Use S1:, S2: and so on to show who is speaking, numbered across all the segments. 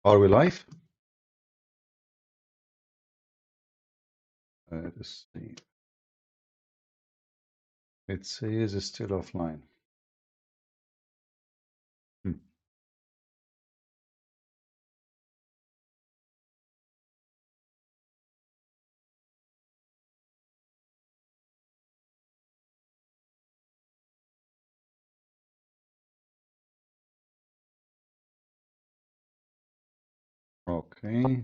S1: Are we live? Let's see. It says it's still offline. Hmm. Okay.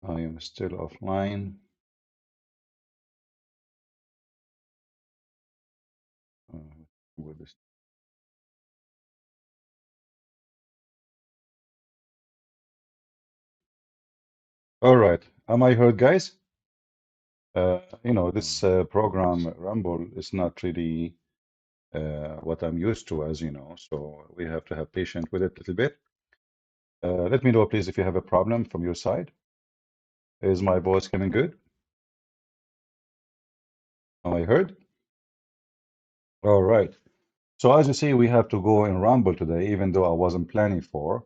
S1: I am still offline. Uh, with this. All right. Am I heard, guys? This program, Rumble, is not really what I'm used to, as you know, so we have to have patience with it a little bit. Let me know, please, if you have a problem from your side. Is my voice coming good? Am I heard? All right. So as you see, we have to go in Rumble today, even though I wasn't planning for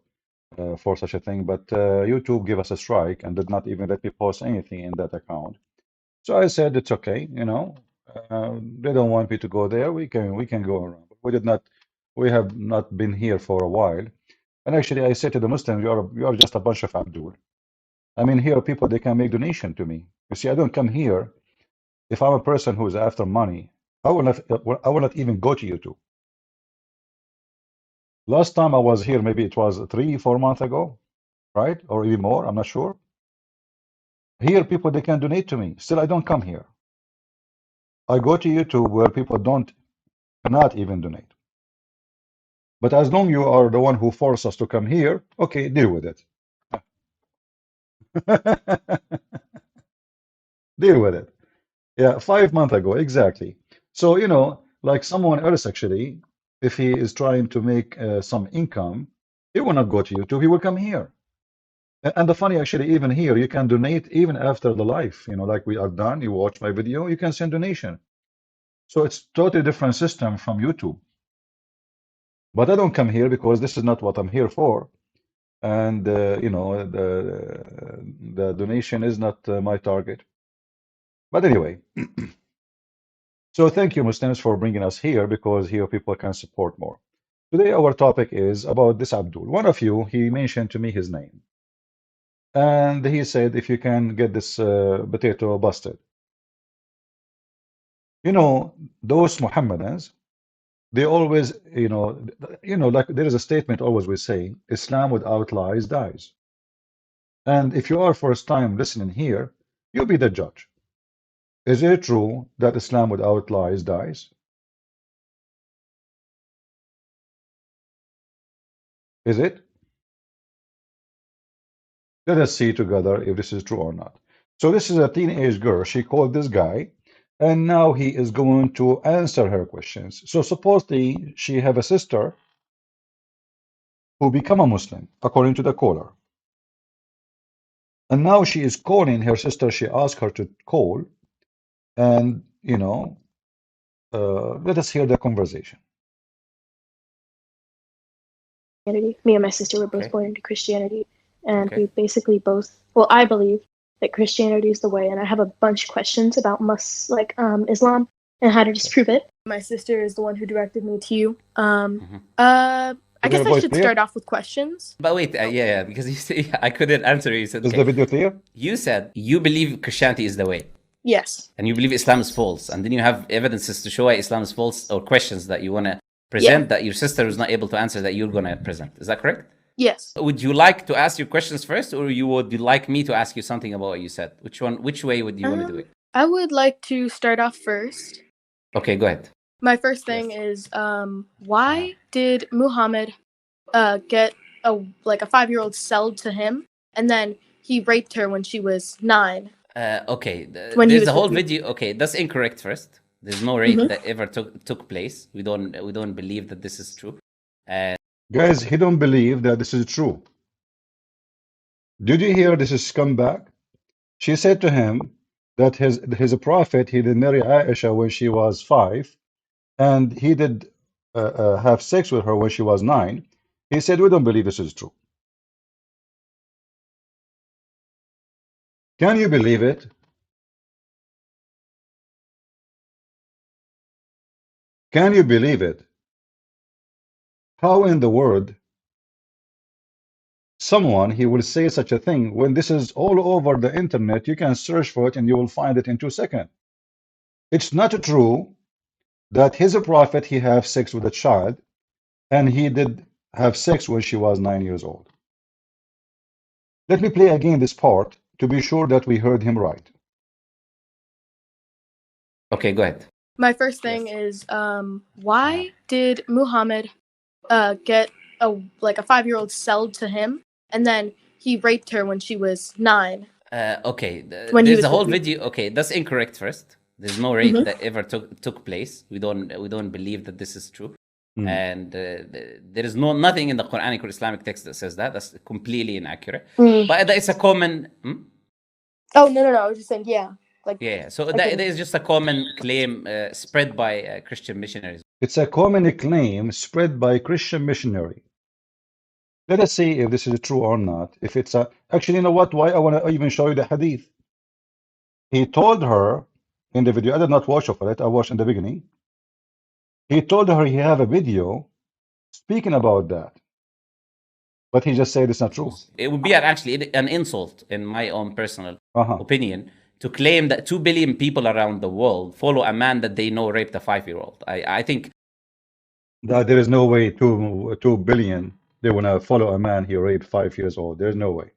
S1: such a thing, but YouTube gave us a strike and did not even let me post anything in that account. So I said it's okay, they don't want me to go there. We can go around. We have not been here for a while. And actually, I said to the Muslims, you are just a bunch of Abdul. I mean, here are people they can make donation to me. You see, I don't come here if I'm a person who is after money. I will not even go to YouTube. Last time I was here, maybe it was 3, 4 months ago, right? Or even more, I'm not sure. Here, people they can donate to me. Still, I don't come here. I go to YouTube where people cannot even donate. But as long you are the one who forced us to come here, okay, deal with it. Deal with it. Yeah, 5 months ago, exactly. So, like someone else actually, if he is trying to make some income, he will not go to YouTube, he will come here. And the funny, actually, even here, you can donate even after the live, like we are done, you watch my video, you can send donation. So it's totally different system from YouTube. But I don't come here because this is not what I'm here for. And, the donation is not my target. But anyway, so thank you, Muslims, for bringing us here because here people can support more. Today, our topic is about this Abdul. One of you, he mentioned to me his name. And he said, if you can get this potato busted. Those Mohammedans, they always, like there is a statement always we say, Islam without lies dies. And if you are first time listening here, you'll be the judge. Is it true that Islam without lies dies? Is it? Let us see together if this is true or not. So this is a teenage girl. She called this guy, and now he is going to answer her questions. So supposedly she have a sister who become a Muslim, according to the caller. And now she is calling her sister. She asked her to call, and let us hear the conversation.
S2: Me and my sister were both
S3: Okay.
S2: born into Christianity, and
S3: Okay.
S2: we basically both. Well, I believe that Christianity is the way, and I have a bunch of questions about Islam and how to disprove it. My sister is the one who directed me to you. I guess I should start off with questions.
S3: But wait, yeah, because you say I couldn't answer you. You said,
S1: Is the video clear?
S3: You said you believe Christianity is the way,
S2: Yes.
S3: and you believe Islam is false, and then you have evidences to show why Islam is false, or questions that you want to present that your sister was not able to answer that you're going to present. Is that correct?
S2: Yes.
S3: Would you like to ask your questions first, or would you like me to ask you something about what you said? Which way would you want to do it?
S2: I would like to start off first.
S3: Okay, go ahead.
S2: My first thing is, why did Muhammad get a 5-year-old sold to him, and then he raped her when she was 9?
S3: Okay,
S2: When he
S3: there's
S2: was
S3: a whole
S2: 15.
S3: video. Okay, that's incorrect. First, there's no rape that ever took place. We don't believe that this is true.
S1: Guys, he don't believe that this is true. Did you hear this is scumbag? She said to him that his prophet, he did marry Aisha when she was 5, and he did have sex with her when she was 9, he said, we don't believe this is true. Can you believe it? Can you believe it? How in the world someone he will say such a thing when this is all over the internet? You can search for it and you will find it in 2 seconds. It's not true that his prophet he have sex with a child, and he did have sex when she was 9 years old. Let me play again this part to be sure that we heard him right.
S3: Okay, go ahead.
S2: My first thing is, why did Muhammad get a 5-year-old sold to him, and then he raped her when she was 9?
S3: Okay,
S2: When he
S3: there's
S2: was
S3: a whole
S2: 15.
S3: video. Okay, that's incorrect. First, there's no rape that ever took place. We don't believe that this is true, and there is nothing in the Quranic or Islamic text that says that. That's completely inaccurate. But it's a common.
S2: Oh no! I was just saying, yeah.
S3: Yeah, so that is just a common claim spread by Christian missionaries.
S1: It's a common claim spread by Christian missionary. Let us see if this is true or not. If it's a actually, you know what? Why I want to even show you the hadith. He told her in the video. I did not watch of it. I watched in the beginning. He told her he have a video speaking about that, but he just said it's not true.
S3: It would be actually an insult, in my own personal opinion, to claim that 2 billion people around the world follow a man that they know raped a 5-year-old. I think
S1: that there is no way 2 billion they want to follow a man he raped 5 years old. There's no way.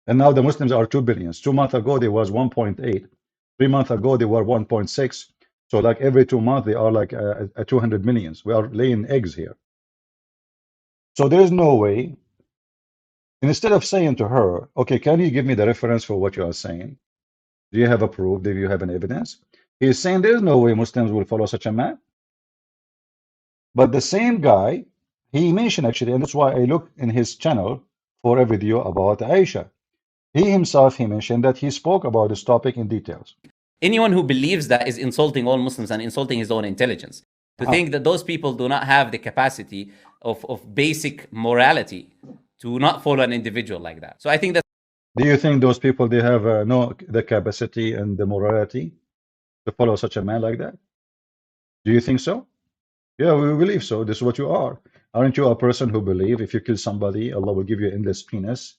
S1: And now the Muslims are 2 billions. 2 months ago there was 1.8. 3 months ago they were 1.6. So like every 2 months they are like 200 millions. We are laying eggs here. So there is no way. Instead of saying to her, okay, can you give me the reference for what you are saying? Do you have a proof? Do you have an evidence? He is saying there's no way Muslims will follow such a man. But the same guy, he mentioned actually, and that's why I looked in his channel for a video about Aisha. He himself, he mentioned that he spoke about this topic in details.
S3: Anyone who believes that is insulting all Muslims and insulting his own intelligence. To think that those people do not have the capacity of basic morality to not follow an individual like that. So I think that.
S1: Do you think those people, they have no the capacity and the morality to follow such a man like that? Do you think so? Yeah, we believe so. This is what you are. Aren't you a person who believe if you kill somebody, Allah will give you endless penis?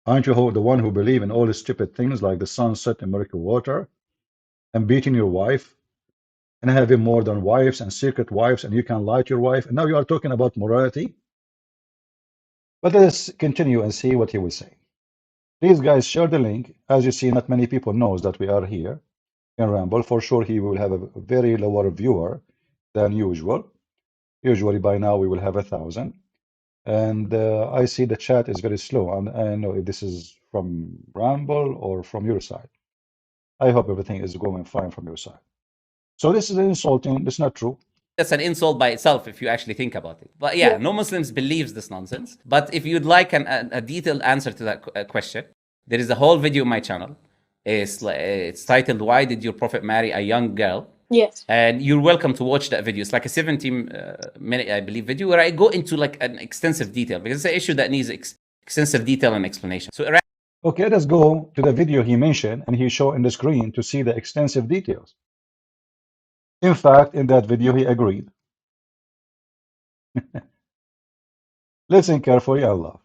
S1: Aren't you the one who believe in all the stupid things like the sunset and miracle water and beating your wife and having more than wives and secret wives, and you can lie to your wife, and now you are talking about morality? But let's continue and see what he will say. Please guys, share the link. As you see, not many people knows that we are here in Ramble. For sure he will have a very lower viewer than usual. Usually by now we will have 1,000. And I see the chat is very slow. And I don't know if this is from Ramble or from your side. I hope everything is going fine from your side. So this is insulting. This is not true.
S3: That's an insult by itself if you actually think about it. But yeah, no Muslims believes this nonsense. But if you'd like a detailed answer to that question, there is a whole video on my channel. It's titled, Why Did Your Prophet Marry a Young Girl?
S2: Yes.
S3: And you're welcome to watch that video. It's like a 17-minute, I believe, video where I go into like an extensive detail because it's an issue that needs extensive detail and explanation. So
S1: okay, let's go to the video he mentioned and he showed in the screen to see the extensive details. In fact, in that video, he agreed. Listen carefully, Allah.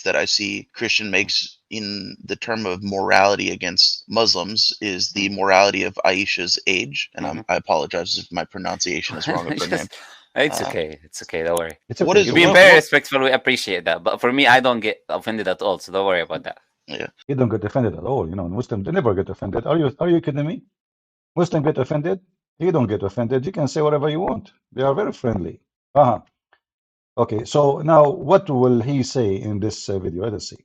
S4: That I see Christian makes in the term of morality against Muslims is the morality of Aisha's age. And I apologize if my pronunciation is wrong of her name.
S3: It's okay. It's okay. Don't worry.
S1: It's okay.
S3: You're being very respectful. We appreciate that. But for me, I don't get offended at all. So don't worry about that.
S4: Yeah.
S1: You don't get offended at all. You know, Muslims, they never get offended. Are you kidding me? Muslims get offended? You don't get offended. You can say whatever you want. They are very friendly. Okay, so now what will he say in this video? Let us see.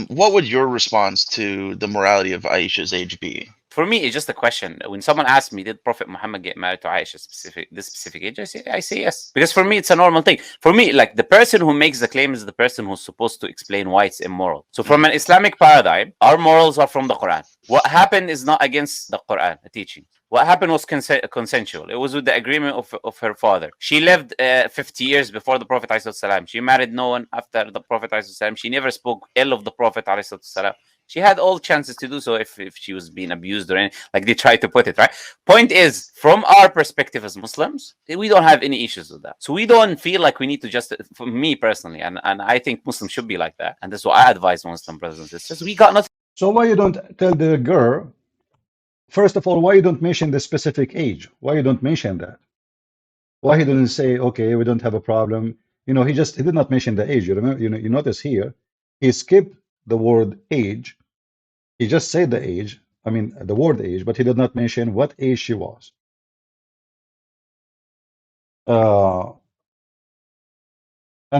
S4: What would your response to the morality of Aisha's age be?
S3: For me, it's just a question. When someone asks me, did Prophet Muhammad get married to Aisha this specific age? I say yes. Because for me, it's a normal thing. For me, like the person who makes the claim is the person who's supposed to explain why it's immoral. So from an Islamic paradigm, our morals are from the Quran. What happened is not against the Quran, the teaching. What happened was consensual. It was with the agreement of her father. She lived 50 years before the Prophet ﷺ. She married no one after the Prophet ﷺ. She never spoke ill of the Prophet ﷺ. She had all chances to do so if she was being abused or anything, like they try to put it, right? Point is, from our perspective as Muslims, we don't have any issues with that. So we don't feel like we need to just, for me personally, and I think Muslims should be like that. And that's what I advise Muslim brothers and sisters. We got nothing.
S1: So why you don't tell the girl, first of all, why you don't mention the specific age? Why you don't mention that? Why he didn't say, okay, we don't have a problem? You know, he did not mention the age. You remember, you notice here, he skipped the word age. He just said the age, I mean, the word age, but he did not mention what age she was. And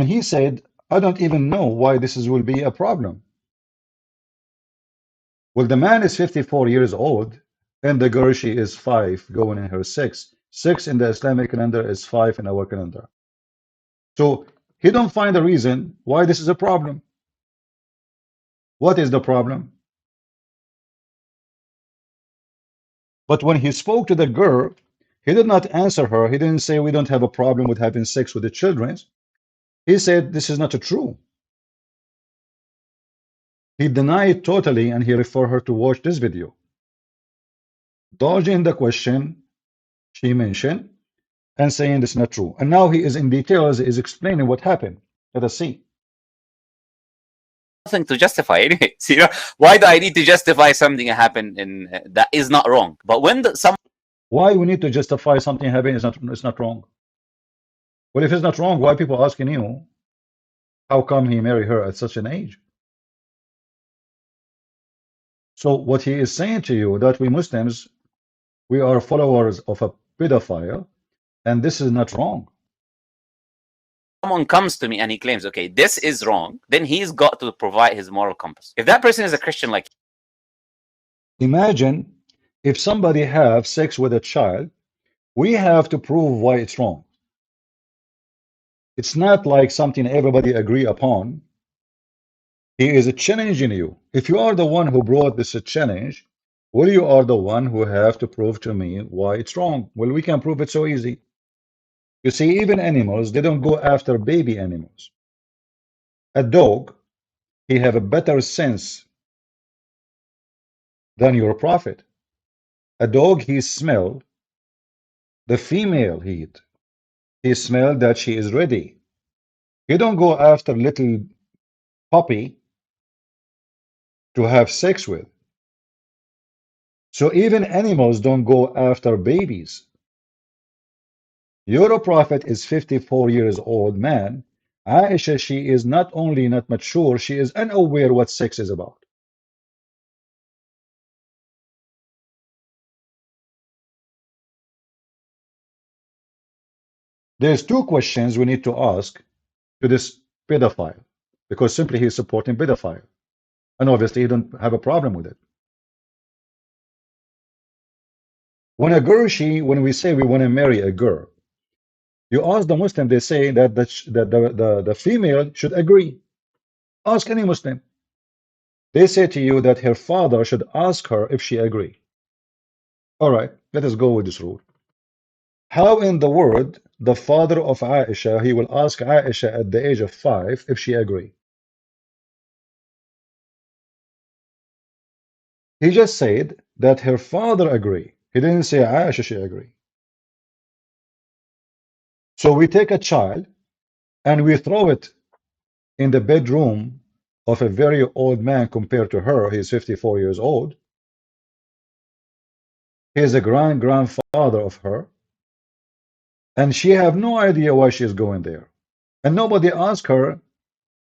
S1: he said, I don't even know why this will be a problem. Well, the man is 54 years old, and the girl, she is 5, going in her 6. 6 in the Islamic calendar is 5 in our calendar. So he don't find a reason why this is a problem. What is the problem? But when he spoke to the girl, he did not answer her. He didn't say we don't have a problem with having sex with the children. He said this is not true. He denied totally, and he referred her to watch this video. Dodging the question she mentioned and saying this is not true. And now he is in details, is explaining what happened. Let us see.
S3: Nothing to justify anyway. You know, why do I need to justify something that happened in that is not wrong? But when
S1: why we need to justify something happening is not wrong. Well, if it's not wrong, why people asking you how come he married her at such an age? So what he is saying to you that we Muslims, we are followers of a pedophile, and this is not wrong.
S3: Someone comes to me and he claims, okay, this is wrong, then he's got to provide his moral compass. If that person is a Christian, like,
S1: imagine if somebody have sex with a child, we have to prove why it's wrong. It's not like something everybody agree upon. He is challenging you. If you are the one who brought this challenge, well, you are the one who have to prove to me why it's wrong. Well, we can prove it so easy. You see, even animals, they don't go after baby animals. A dog, he have a better sense than your prophet. A dog, he smell the female heat. He smell that she is ready. He don't go after little puppy to have sex with. So even animals don't go after babies. Your prophet is 54 years old man. Aisha, she is not only not mature, she is unaware what sex is about. There's two questions we need to ask to this pedophile, because simply he's supporting pedophile. And obviously he don't have a problem with it. When a girl, when we say we want to marry a girl, you ask the Muslim, they say that the female should agree. Ask any Muslim. They say to you that her father should ask her if she agree. All right, let us go with this rule. How in the world the father of Aisha, he will ask Aisha at the age of 5 if she agree? He just said that her father agree. He didn't say Aisha she agree. So we take a child and we throw it in the bedroom of a very old man compared to her. He's 54 years old. He's a grandfather of her. And she have no idea why she's going there. And nobody asked her,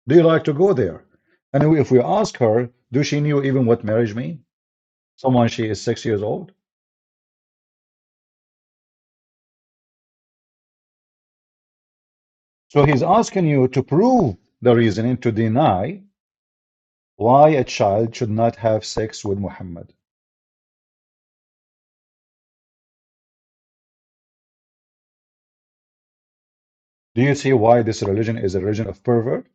S1: do you like to go there? And if we ask her, do she knew even what marriage means? Someone she is 6 years old. So he's asking you to prove the reasoning to deny why a child should not have sex with Muhammad. Do you see why this religion is a religion of pervert?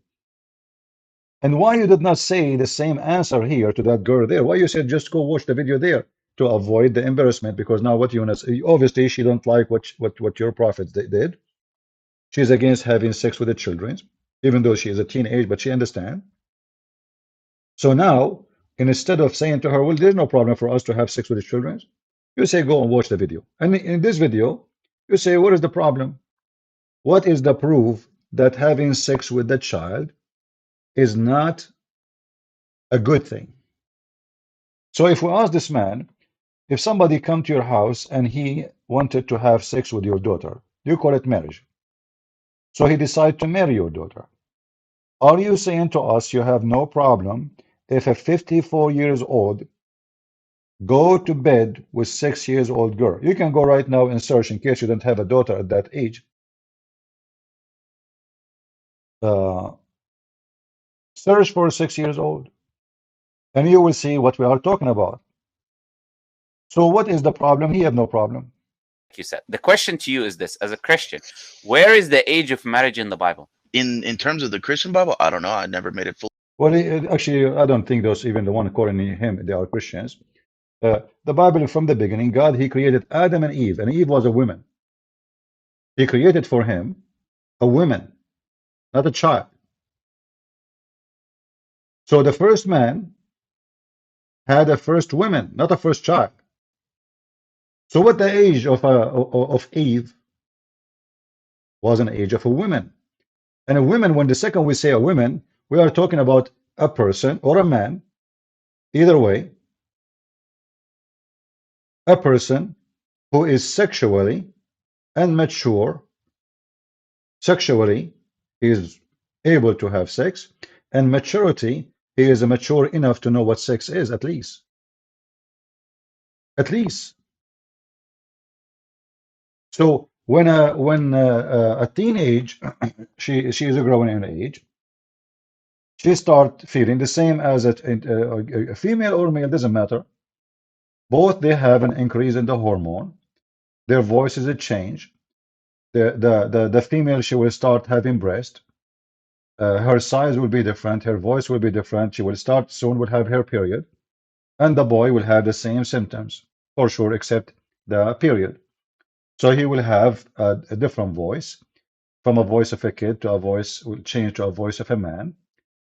S1: And why you did not say the same answer here to that girl there? Why you said just go watch the video there to avoid the embarrassment? Because now what you want to say, obviously she don't like what your prophets did. She's against having sex with the children, even though she is a teenage, but she understands. So now, instead of saying to her, well, there's no problem for us to have sex with the children, you say, go and watch the video. And in this video, you say, what is the problem? What is the proof that having sex with the child is not a good thing? So if we ask this man, if somebody come to your house and he wanted to have sex with your daughter, you call it marriage. So he decided to marry your daughter. Are you saying to us you have no problem if a 54 years old go to bed with 6 years old girl? You can go right now and search in case you don't have a daughter at that age. Search for 6 years old and you will see what we are talking about. So what is the problem? He have no problem.
S3: You said the question to you is this: as a Christian, where is the age of marriage in the Bible?
S4: In terms of the Christian Bible, I don't know. I never made it full.
S1: Well, actually, I don't think those, even the one calling him, they are Christians. The Bible, from the beginning, God, he created Adam and Eve was a woman. He created for him a woman, not a child. So the first man had a first woman, not a first child. So what the age of Eve was an age of a woman. And a woman, when the second we say a woman, we are talking about a person or a man, either way, a person who is sexually and mature. Sexually, he is able to have sex, and maturity, he is mature enough to know what sex is, at least. At least. So when a teenage, she is growing in age, she start feeling the same as a female or male, doesn't matter. Both they have an increase in the hormone. Their voices change. The female, she will start having breast. Her size will be different. Her voice will be different. She will start soon will have her period, and the boy will have the same symptoms for sure, except the period. So he will have a different voice, from a voice of a kid to a voice will change to a voice of a man,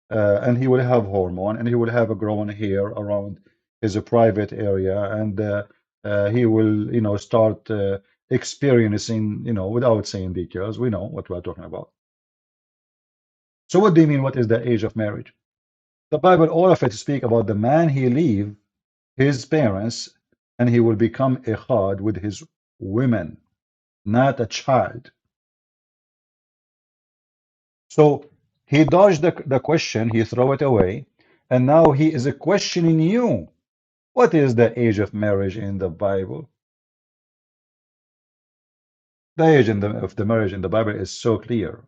S1: and he will have hormone, and he will have a growing hair around his private area, and he will, start experiencing, without saying details, we know what we're talking about. So what do you mean? What is the age of marriage? The Bible, all of it speak about the man he leave his parents and he will become echad with his women, not a child. So he dodged the question, he throw it away, and now he is questioning you. What is the age of marriage in the Bible? The age of the marriage in the Bible is so clear.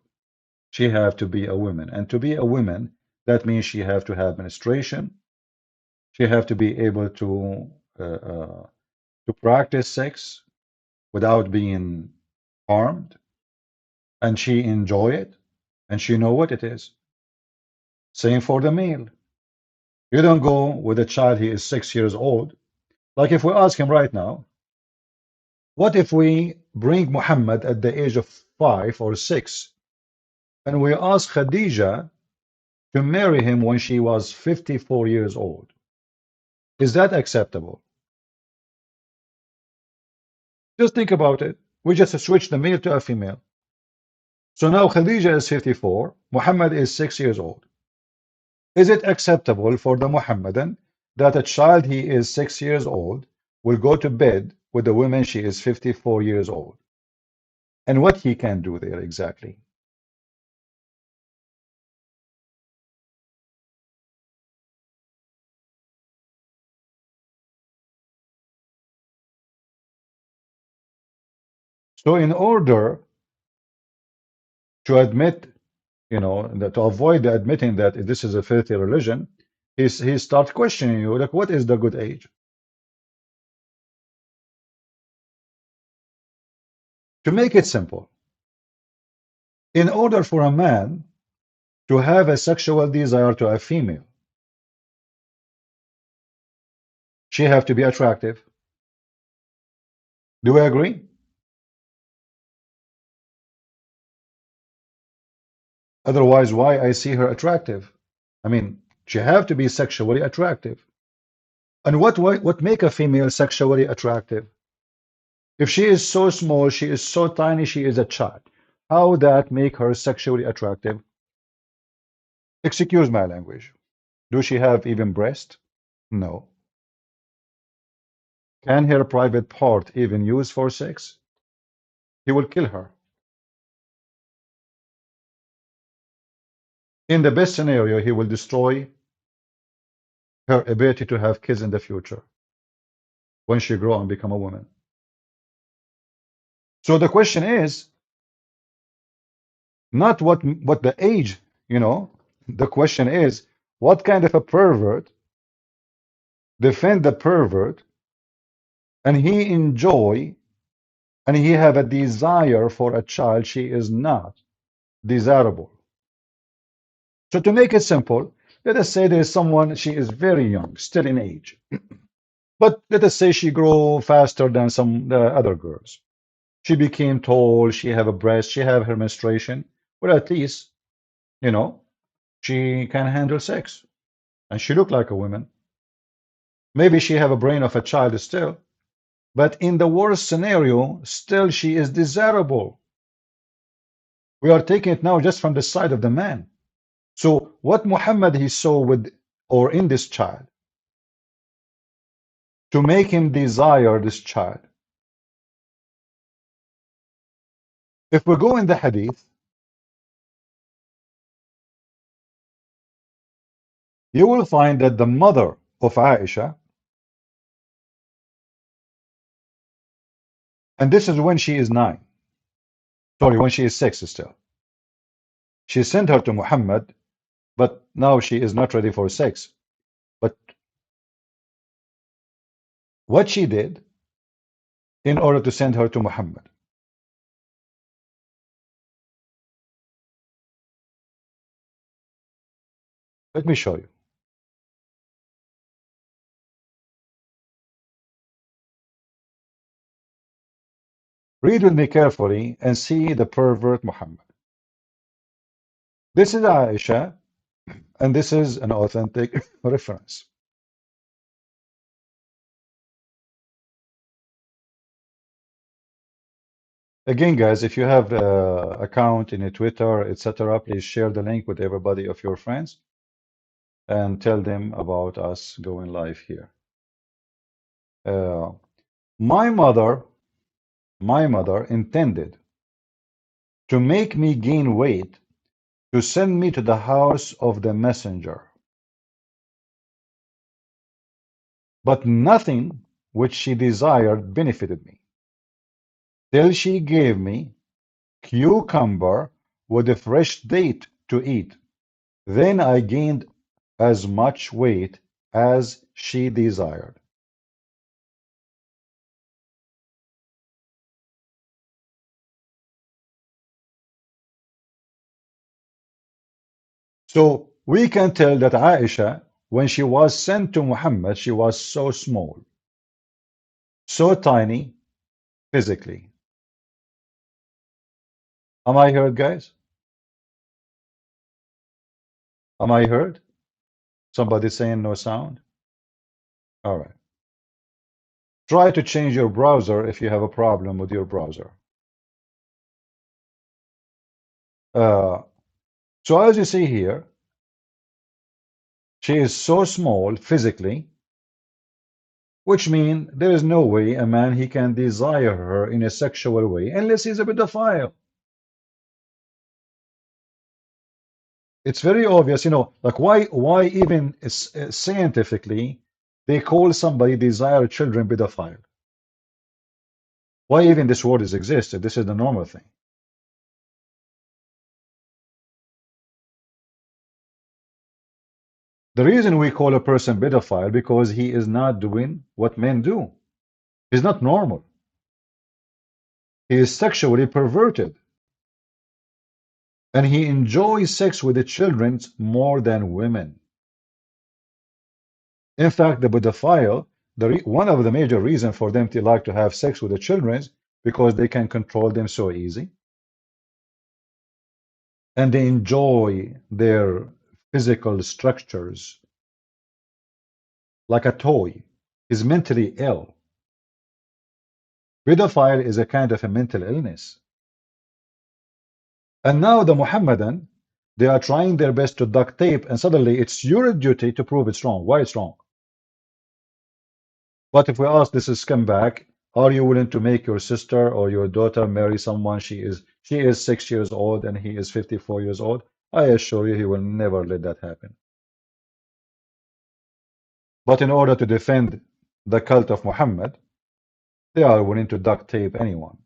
S1: She have to be a woman, and to be a woman, that means she have to have menstruation. She have to be able to practice sex without being harmed, and she enjoy it, and she know what it is. Same for the male. You don't go with a child, he is 6 years old. Like if we ask him right now, what if we bring Muhammad at the age of 5 or 6, and we ask Khadija to marry him when she was 54 years old? Is that acceptable? Just think about it. We just switch the male to a female. So now Khadija is 54, Muhammad is 6 years old. Is it acceptable for the Muhammadan that a child he is 6 years old will go to bed with a woman she is 54 years old? And what he can do there exactly? So in order to admit, to avoid admitting that this is a filthy religion, he starts questioning you, like, what is the good age? To make it simple, In order for a man to have a sexual desire to a female, she have to be attractive. Do we agree? Otherwise, why I see her attractive? I mean, she have to be sexually attractive. And what make a female sexually attractive? If she is so small, she is so tiny, she is a child. How that make her sexually attractive? Excuse my language. Do she have even breast? No. Can her private part even use for sex? He will kill her. In the best scenario, he will destroy her ability to have kids in the future when she grow and become a woman. So the question is not what the age, you know. The question is what kind of a pervert defend the pervert and he enjoy and he have a desire for a child she is not desirable. So to make it simple, let us say there is someone, she is very young, still in age. But let us say she grow faster than some other girls. She became tall, she have a breast, she have her menstruation. Well, at least, you know, she can handle sex. And she look like a woman. Maybe she have a brain of a child still. But in the worst scenario, still she is desirable. We are taking it now just from the side of the man. So what Muhammad he saw with or in this child to make him desire this child. If we go in the hadith, you will find that the mother of Aisha, and this is when she is 9, sorry, when she is 6 still. She sent her to Muhammad, but now she is not ready for sex. But what she did in order to send her to Muhammad. Let me show you. Read with me carefully and see the pervert Muhammad. This is Aisha, and this is an authentic reference. Again, guys, if you have an account in a Twitter, etc., please share the link with everybody of your friends and tell them about us going live here. My mother intended to make me gain weight to send me to the house of the messenger. But nothing which she desired benefited me, till she gave me cucumber with a fresh date to eat. Then I gained as much weight as she desired. So we can tell that Aisha, when she was sent to Muhammad, she was so small, so tiny physically. Am I heard, guys? Am I heard? Somebody saying no sound? All right. Try to change your browser if you have a problem with your browser. So as you see here, she is so small physically, which means there is no way a man he can desire her in a sexual way unless he's a pedophile. It's very obvious, you know, like why even scientifically they call somebody desire children pedophile. Why even this word is existed? This is the normal thing. The reason we call a person pedophile because he is not doing what men do. He's not normal. He is sexually perverted. And he enjoys sex with the children more than women. In fact, the pedophile, one of the major reasons for them to like to have sex with the children is because they can control them so easy. And they enjoy their physical structures like a toy. He's mentally ill. Pedophile is a kind of a mental illness. And now the Mohammedan, they are trying their best to duct tape, and suddenly it's your duty to prove it's wrong. Why it's wrong? But if we ask this is scumbag, are you willing to make your sister or your daughter marry someone she is 6 years old and he is 54 years old? I assure you he will never let that happen. But in order to defend the cult of Muhammad, they are willing to duct tape anyone.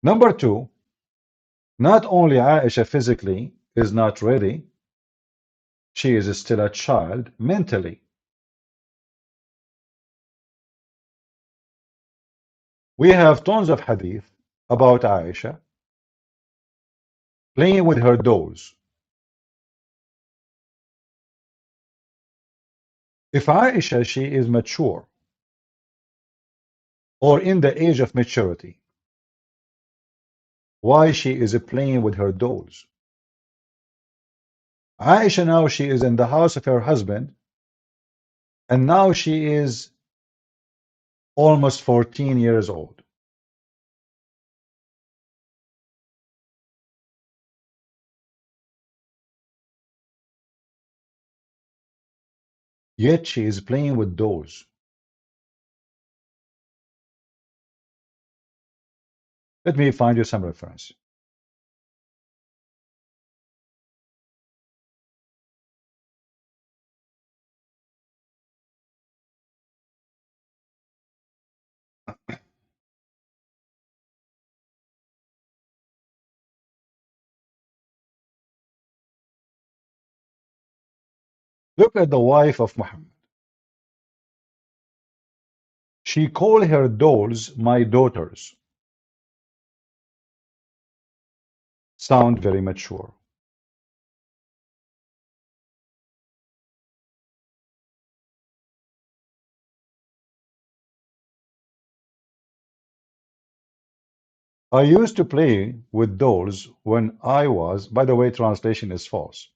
S1: Number two, not only Aisha physically is not ready, she is still a child mentally. We have tons of hadith about Aisha playing with her dolls. If Aisha, she is mature or in the age of maturity, why she is playing with her dolls? Aisha now she is in the house of her husband, and now she is almost 14 years old. Yet she is playing with dolls. Let me find you some reference. Look at the wife of Muhammad. She called her dolls my daughters. Sound very mature. I used to play with dolls when I was, by the way, translation is false.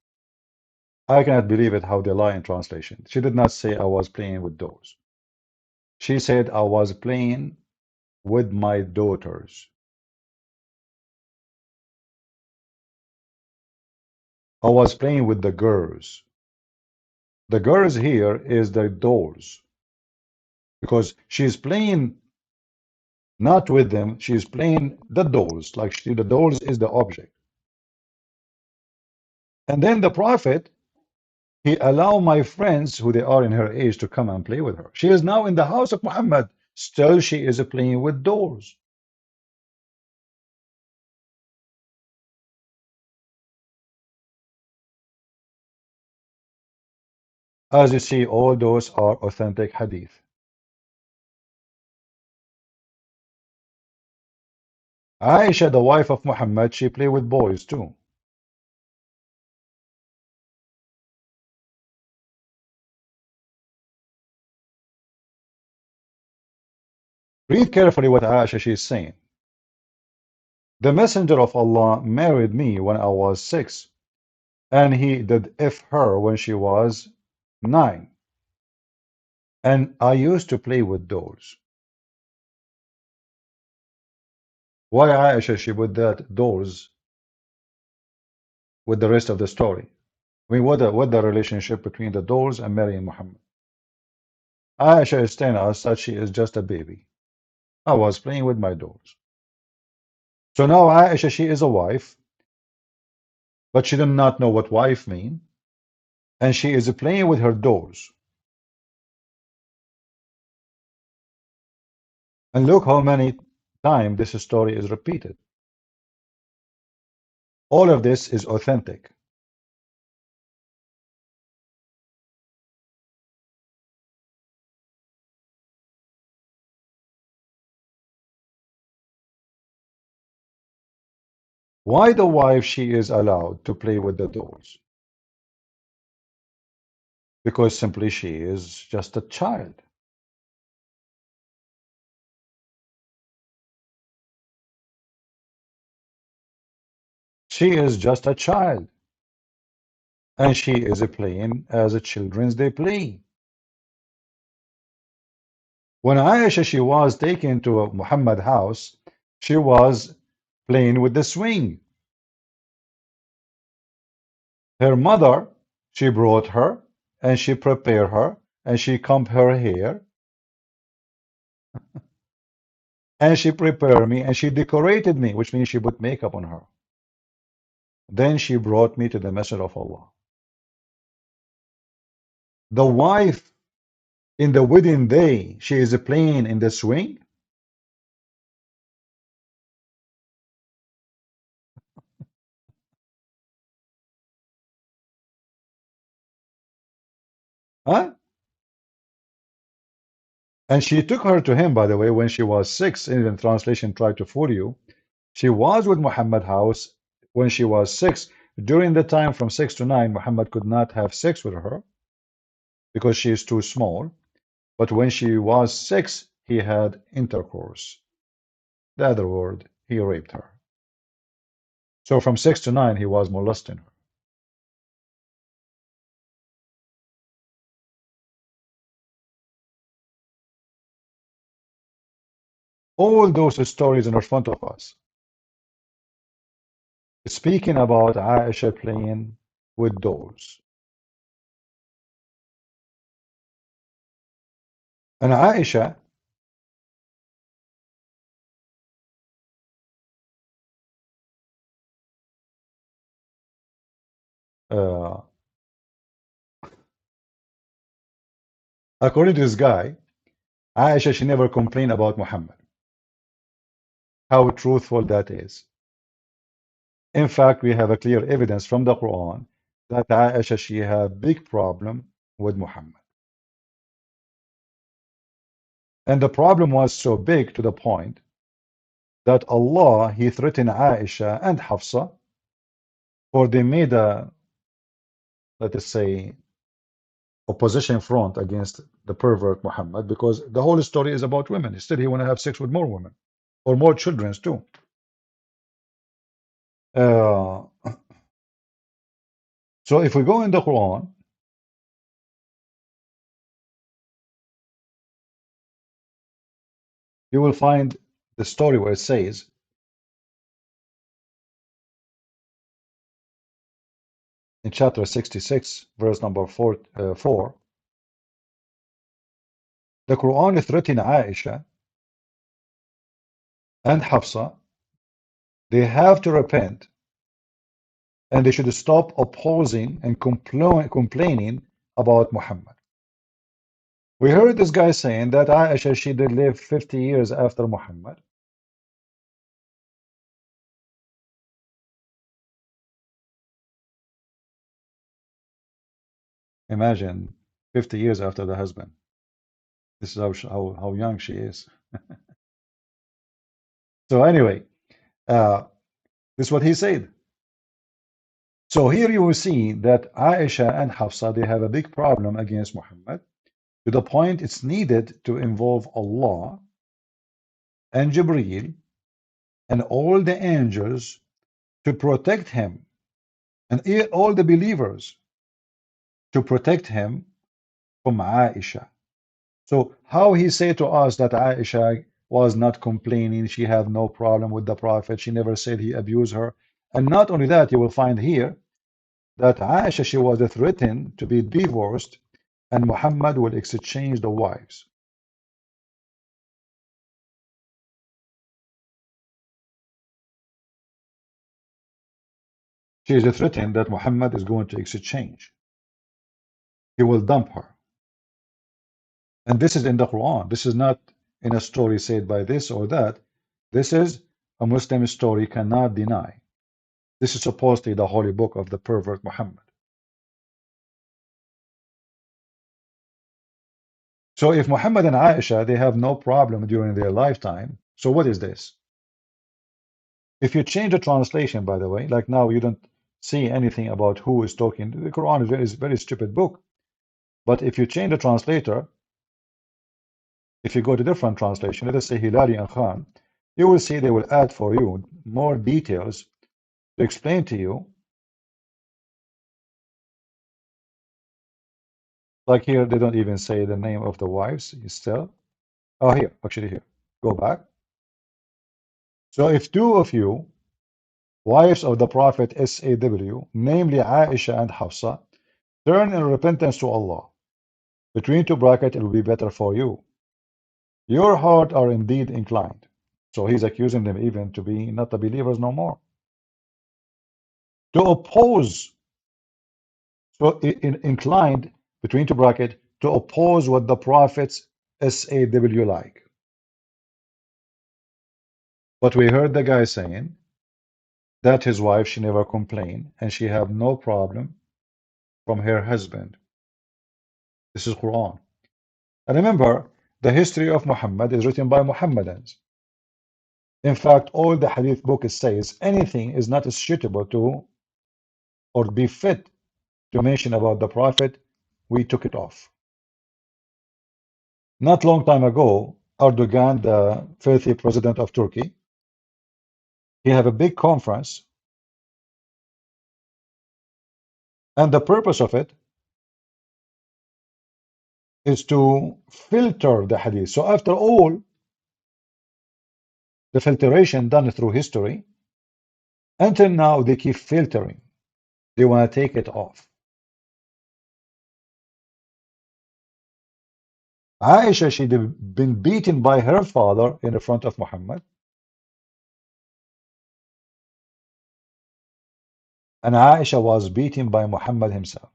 S1: I cannot believe it how they lie in translation. She did not say I was playing with dolls. She said I was playing with my daughters. I was playing with the girls. The girls here is the dolls. Because she's playing not with them, she's playing the dolls. Like the dolls is the object. And then the Prophet, he allowed my friends who they are in her age to come and play with her. She is now in the house of Muhammad. Still she is playing with dolls. As you see, all those are authentic hadith. Aisha, the wife of Muhammad, she played with boys too. Read carefully what Aisha she is saying. The Messenger of Allah married me when I was 6, and he did F her when she was 9. And I used to play with dolls. Why Aisha she put that dolls with the rest of the story? I mean, what the relationship between the dolls and marrying Muhammad? Aisha is telling us that she is just a baby. I was playing with my dolls. So now Aisha, she is a wife, but she did not know what wife mean, and she is playing with her dolls. And look how many times this story is repeated. All of this is authentic. Why the wife, she is allowed to play with the dolls? Because simply she is just a child. She is just a child. And she is playing as a children's they play. When Aisha, she was taken to a Muhammad house, she was playing with the swing. Her mother, she brought her and she prepared her and she combed her hair and she prepared me and she decorated me, which means she put makeup on her. Then she brought me to the Messenger of Allah. The wife in the wedding day, she is playing in the swing. Huh? And she took her to him, by the way, when she was 6. Even translation tried to fool you. She was with Muhammad house when she was 6. During the time from 6 to 9, Muhammad could not have sex with her because she is too small. But when she was 6, he had intercourse. The other word, he raped her. So from 6 to 9, he was molesting her. All those stories are in front of us. Speaking about Aisha playing with dolls. And Aisha, uh, according to this guy, Aisha, she never complained about Muhammad. How truthful that is. In fact, we have a clear evidence from the Quran that Aisha, she had big problem with Muhammad. And the problem was so big to the point that Allah, he threatened Aisha and Hafsa for they made a, let us say, opposition front against the pervert Muhammad because the whole story is about women. Instead, he want to have sex with more women or more children too. Uh, so if we go in the Quran, you will find the story where it says, in chapter 66, verse number 4, the Quran threatened Aisha and Hafsa. They have to repent and they should stop opposing and complaining about Muhammad. We heard this guy saying that Aisha, she did live 50 years after Muhammad. Imagine 50 years after the husband. This is how young she is. So anyway, this is what he said. So here you will see that Aisha and Hafsa, they have a big problem against Muhammad to the point it's needed to involve Allah and Jibreel and all the angels to protect him and all the believers to protect him from Aisha. So how he say to us that Aisha was not complaining, she had no problem with the Prophet, she never said he abused her. And not only that, you will find here that Aisha, she was threatened to be divorced and Muhammad will exchange the wives. She is threatened that Muhammad is going to exchange. He will dump her. And this is in the Quran. This is not in a story said by this or that. This is a Muslim story cannot deny. This is supposedly the holy book of the pervert Muhammad. So if Muhammad and Aisha, they have no problem during their lifetime, so what is this? If you change the translation, by the way, like now you don't see anything about who is talking. The Quran is very stupid book. But if you change the translator, if you go to different translation, let us say Hilali and Khan, you will see they will add for you more details to explain to you. Like here, they don't even say the name of the wives still. Oh, here, actually here. Go back. So if two of you, wives of the Prophet SAW, namely Aisha and Hafsa, turn in repentance to Allah, between two brackets, it will be better for you. Your heart are indeed inclined. So he's accusing them even to be not the believers no more. To oppose, so inclined, between two brackets, to oppose what the prophets SAW like. But we heard the guy saying that his wife, she never complained, and she have no problem from her husband. This is Quran. And remember, the history of Muhammad is written by Muhammadans. In fact, all the hadith book says anything is not suitable to or be fit to mention about the Prophet, we took it off. Not long time ago, Erdogan, the filthy president of Turkey, he have a big conference, and the purpose of it is to filter the hadith. So after all the filtration done through history, until now they keep filtering. They want to take it off. Aisha, she'd been beaten by her father in the front of Muhammad. And Aisha was beaten by Muhammad himself.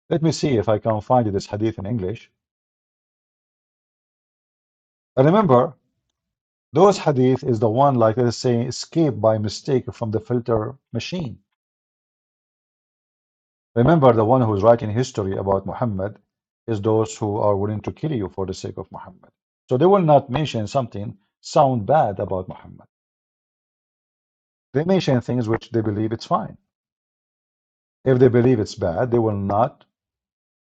S1: Let me see if I can find this hadith in English. And remember, those hadith is the one, like let's say, escaped by mistake from the filter machine. Remember, the one who's writing history about Muhammad is those who are willing to kill you for the sake of Muhammad. So they will not mention something sound bad about Muhammad. They mention things which they believe it's fine. If they believe it's bad, they will not,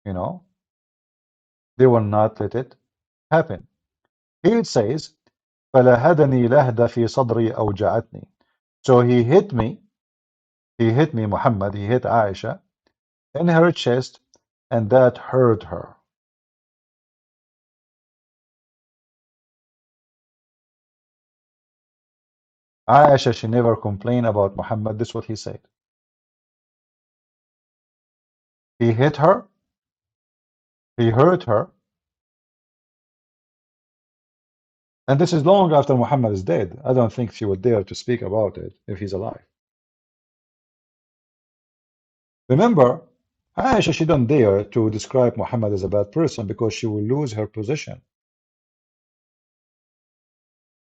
S1: you know, they will not let it happen. Here it says, فَلَهَدَنِي لَهْدَ فِي صَدْرِي أَوْجَعَتْنِي. So he hit me, Muhammad, he hit Aisha in her chest, and that hurt her. Aisha, she never complained about Muhammad. This is what he said. He hit her, he hurt her, and this is long after Muhammad is dead. I don't think she would dare to speak about it if he's alive. Remember, Aisha, she don't dare to describe Muhammad as a bad person because she will lose her position.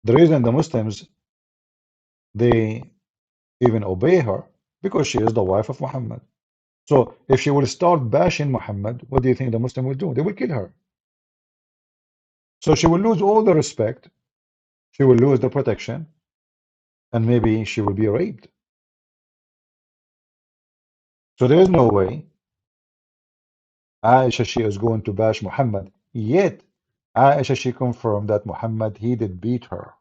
S1: The reason the Muslims, they even obey her, because she is the wife of Muhammad. So if she will start bashing Muhammad, what do you think the Muslim will do? They will kill her. So she will lose all the respect, she will lose the protection, and maybe she will be raped. So there is no way Aisha, she is going to bash Muhammad. Yet Aisha, she confirmed that Muhammad, he did beat her.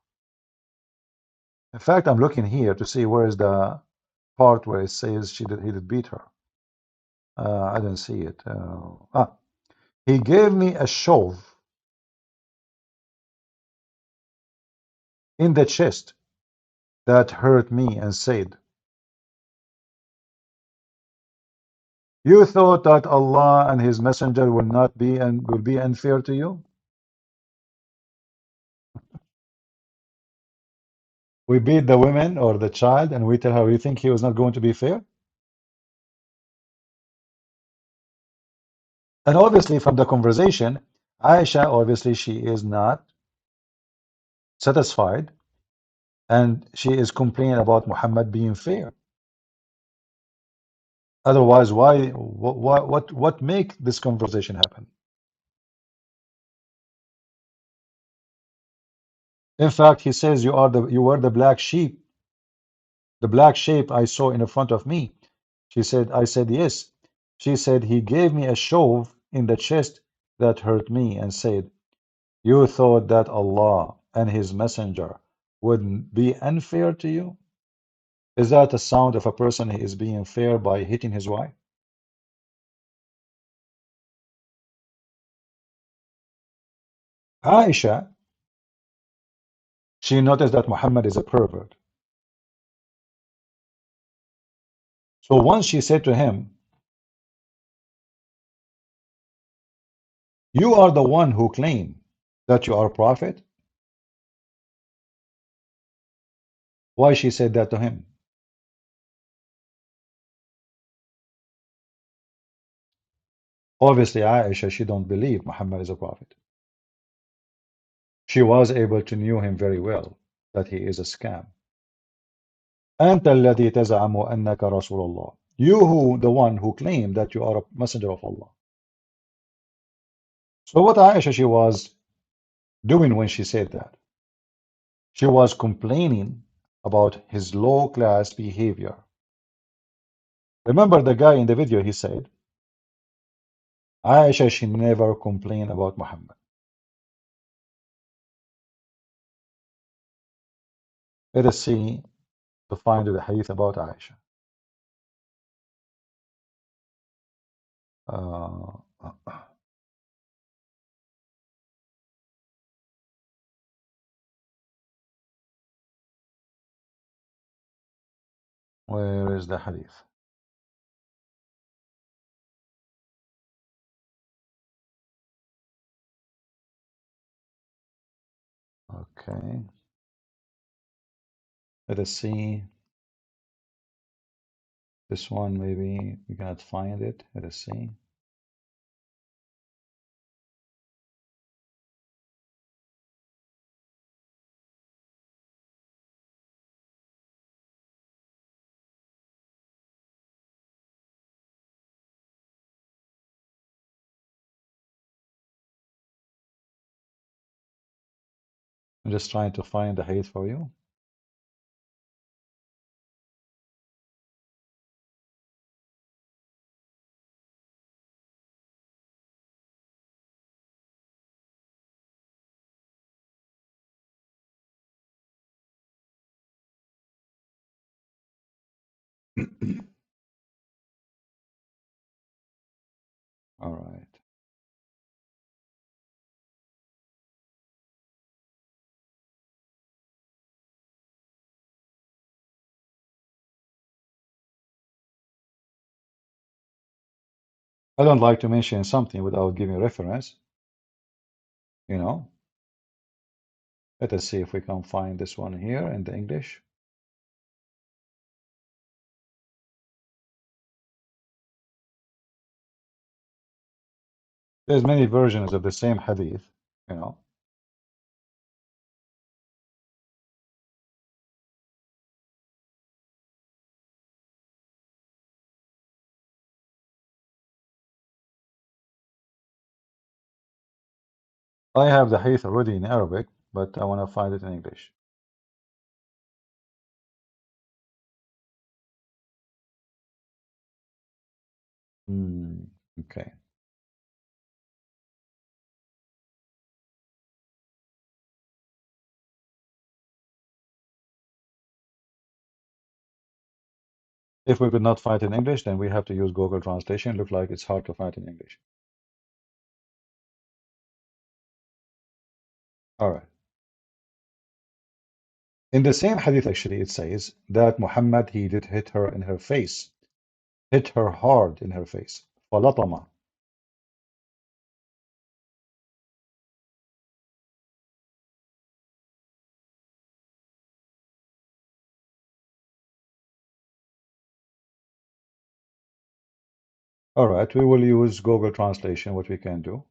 S1: In fact, I'm looking here to see where is the part where it says he did beat her. I didn't see it. He gave me a shove in the chest that hurt me and said, you thought that Allah and his messenger will not be and will be unfair to you? We beat the women or the child and we tell her, you think he was not going to be fair? And obviously from the conversation, Aisha, obviously she is not satisfied and she is complaining about Muhammad being fair. Otherwise, why, what make this conversation happen? In fact, he says you were the black sheep, the black sheep I saw in front of me. She said, I said yes. She said he gave me a shove in the chest that hurt me and said, you thought that Allah and His Messenger would be unfair to you? Is that a sound of a person who is being fair by hitting his wife? Aisha, she noticed that Muhammad is a pervert. So once she said to him, you are the one who claim that you are a prophet. Why she said that to him? Obviously, Aisha, she don't believe Muhammad is a prophet. She was able to know him very well, that he is a scam. أنت الذي تزعم أنك رسول الله. You who, the one who claimed that you are a messenger of Allah. So what Aisha she was doing when she said that? She was complaining about his low-class behavior. Remember the guy in the video, he said, Aisha, she never complained about Muhammad. Let us see to find the hadith about Aisha. Uh, where is the hadith? Okay, let us see. This one, maybe we cannot find it. Let us see. I'm just trying to find the hadith for you. All right. I don't like to mention something without giving reference, you know. Let us see if we can find this one here in the English. There's many versions of the same hadith, you know. I have the hadith already in Arabic, but I want to find it in English. Okay. If we could not find it in English, then we have to use Google Translation. Look like it's hard to find in English. All right. In the same hadith, actually, it says that Muhammad, he did hit her in her face, hit her hard in her face. فَلَطَمَ. All right, we will use Google Translation, what we can do.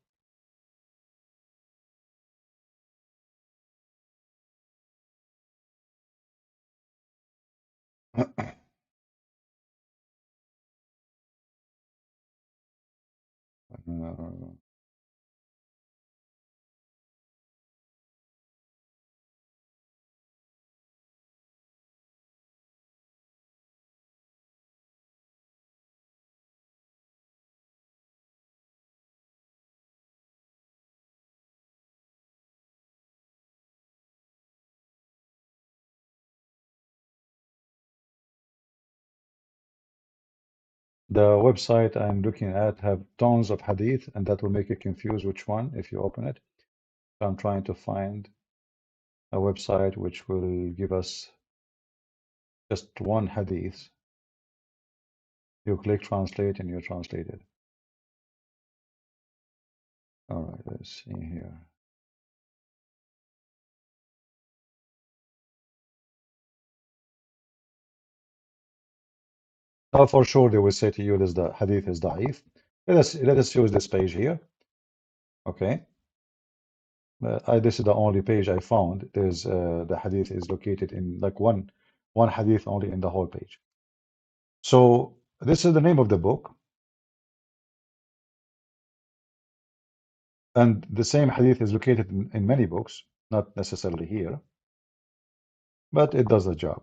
S1: The website I'm looking at have tons of hadith, and that will make you confuse which one if you open it. So I'm trying to find a website which will give us just one hadith. You click translate and you translate it. All right, let's see here. Now, for sure, they will say to you this the hadith is da'if. Let us use this page here. Okay. This is the only page I found. There's the hadith is located in like one hadith only in the whole page. So this is the name of the book, and the same hadith is located in many books, not necessarily here, but it does the job.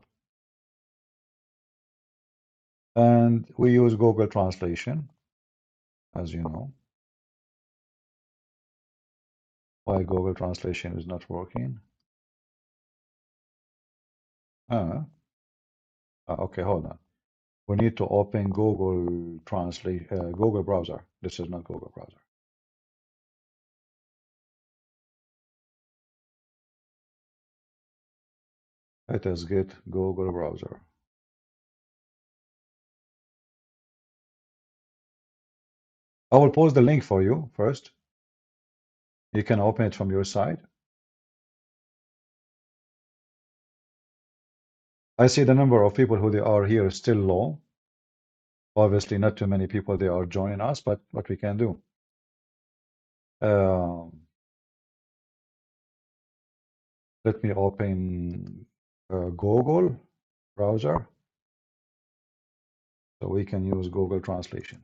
S1: And we use Google Translation, as you know. Why Google Translation is not working? Okay, hold on. We need to open Google Translate, Google browser. This is not Google browser. Let us get Google browser. I will post the link for you first. You can open it from your side. I see the number of people who they are here is still low. Obviously, not too many people they are joining us, but what we can do. Let me open Google browser so we can use Google Translation.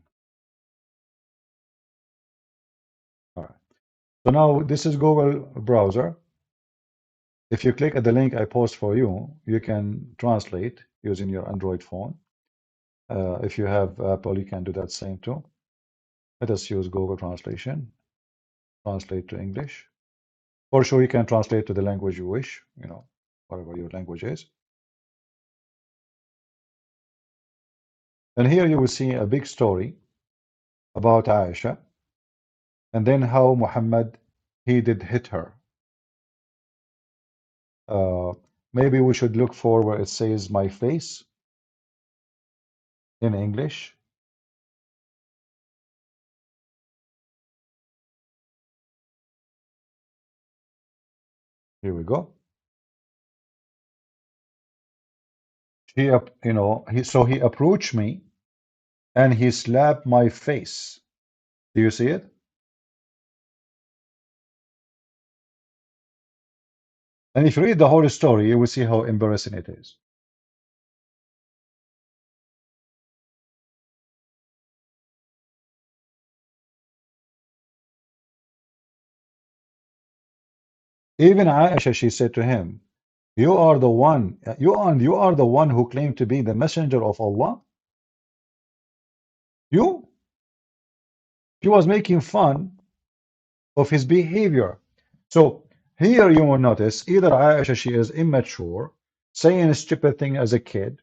S1: All right. So now this is Google browser. If you click at the link I post for you, you can translate using your Android phone. If you have Apple, you can do that same too. Let us use Google Translation. Translate to English. For sure, you can translate to the language you wish, you know, whatever your language is. And here you will see a big story about Aisha, and then how Muhammad, he did hit her. Maybe we should look for where it says my face in English. Here we go. He, you know, he approached me and he slapped my face. Do you see it? And if you read the whole story, you will see how embarrassing it is. Even Aisha, she said to him, you are the one who claimed to be the messenger of Allah. You? She was making fun of his behavior. So here you will notice either Aisha, she is immature, saying a stupid thing as a kid,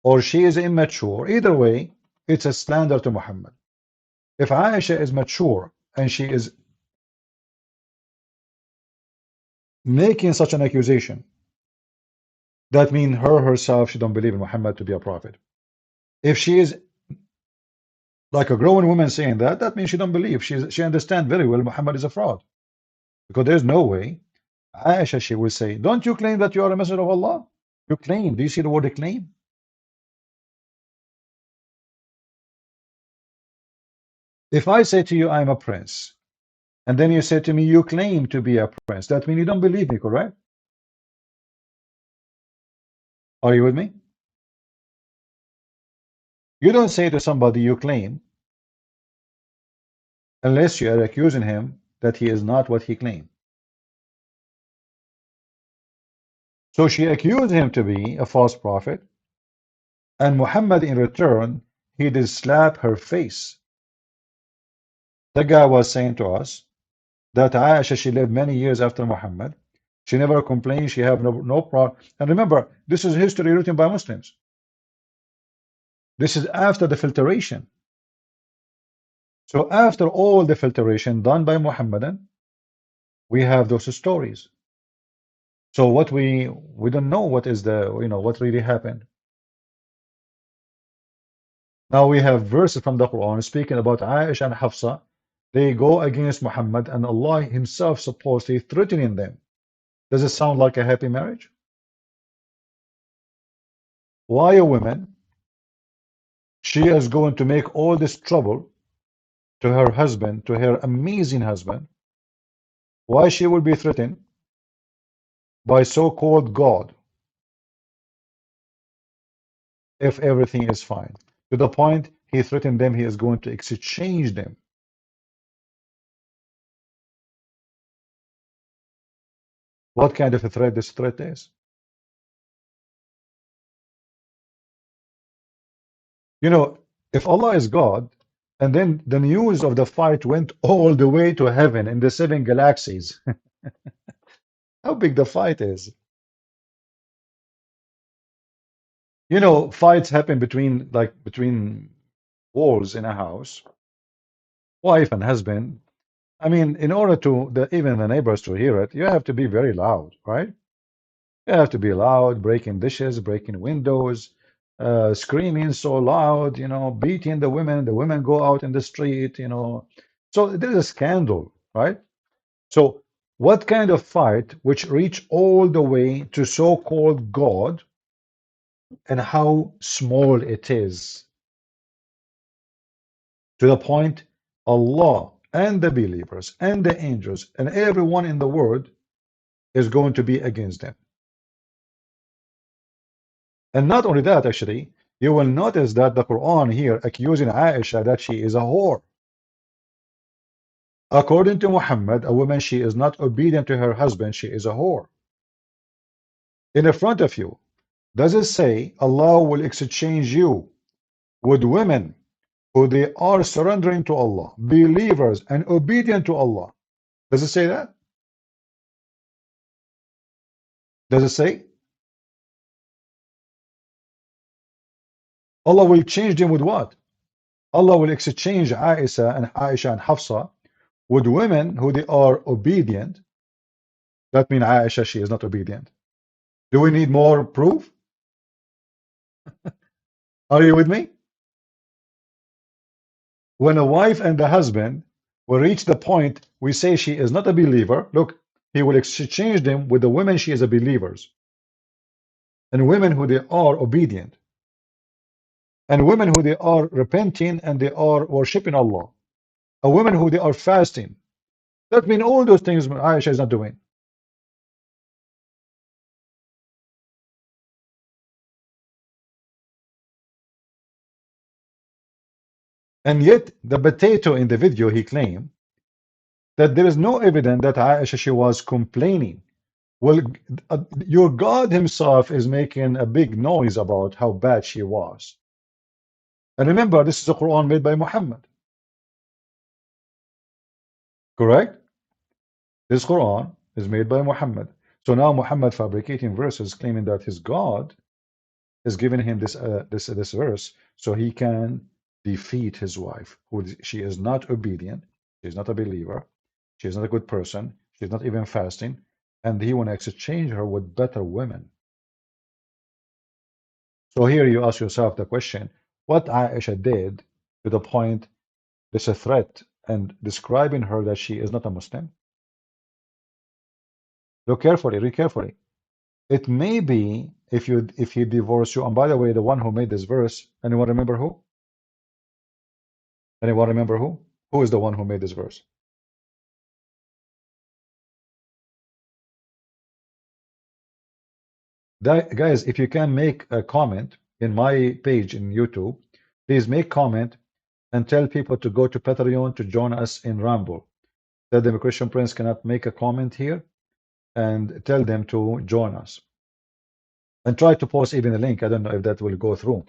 S1: or she is immature. Either way, it's a slander to Muhammad. If Aisha is mature and she is making such an accusation, that means her herself, she don't believe in Muhammad to be a prophet. If she is like a grown woman saying that, that means she don't believe. She understands very well Muhammad is a fraud. Because there's no way Aisha, she will say, don't you claim that you are a messenger of Allah? You claim. Do you see the word claim? If I say to you, I'm a prince, and then you say to me, you claim to be a prince, that means you don't believe me, correct? Are you with me? You don't say to somebody you claim, unless you are accusing him that he is not what he claimed. So she accused him to be a false prophet, and Muhammad in return, he did slap her face. The guy was saying to us that Aisha, she lived many years after Muhammad. She never complained. She had no problem. And remember, this is history written by Muslims. This is after the filtration. So after all the filtration done by Muhammadan, we have those stories. So what we don't know what is the what really happened. Now we have verses from the Quran speaking about Aisha and Hafsa. They go against Muhammad and Allah himself supposedly threatening them. Does it sound like a happy marriage? Why a woman? She is going to make all this trouble to her husband, to her amazing husband. Why she will be threatened by so-called God if everything is fine? To the point he threatened them, he is going to exchange them. What kind of a threat this threat is? You know, if Allah is God, and then the news of the fight went all the way to heaven in the 7 galaxies, how big the fight is. You know, fights happen between walls in a house, wife and husband. I mean, in order to even the neighbors to hear it, you have to be very loud, right? You have to be loud, breaking dishes, breaking windows, screaming so loud, beating the women. The women go out in the street. So there's a scandal, right? So what kind of fight which reach all the way to so-called God, and how small it is, to the point Allah and the believers and the angels and everyone in the world is going to be against them. And not only that, actually, you will notice that the Quran here accusing Aisha that she is a whore. According to Muhammad, a woman, she is not obedient to her husband, she is a whore. In the front of you, does it say Allah will exchange you with women who they are surrendering to Allah, believers and obedient to Allah? Does it say that? Does it say Allah will change them with what? Allah will exchange Aisha and Hafsa with women who they are obedient. That means Aisha, she is not obedient. Do we need more proof? Are you with me? When a wife and a husband will reach the point we say she is not a believer, look, he will exchange them with the women she is a believers, and women who they are obedient, and women who they are repenting and they are worshiping Allah, a woman who they are fasting. That means all those things Aisha is not doing. And yet the potato in the video, he claimed that there is no evidence that Aisha, she was complaining. Well, your God himself is making a big noise about how bad she was. And remember, this is a Quran made by Muhammad. Correct? This Quran is made by Muhammad. So now Muhammad fabricating verses claiming that his God is giving him this verse so he can defeat his wife, she is not obedient, she is not a believer, she is not a good person, she's not even fasting, and he wants to exchange her with better women. So here you ask yourself the question, what Aisha did to the point there's a threat and describing her that she is not a Muslim? Look carefully, read carefully. It may be if he divorce you, and by the way, the one who made this verse, anyone remember who? Anyone remember who? Who is the one who made this verse? Guys, if you can make a comment in my page in YouTube, please make comment and tell people to go to Patreon to join us in Rumble. Tell them Christian Prince cannot make a comment here, and tell them to join us. And try to post even a link. I don't know if that will go through.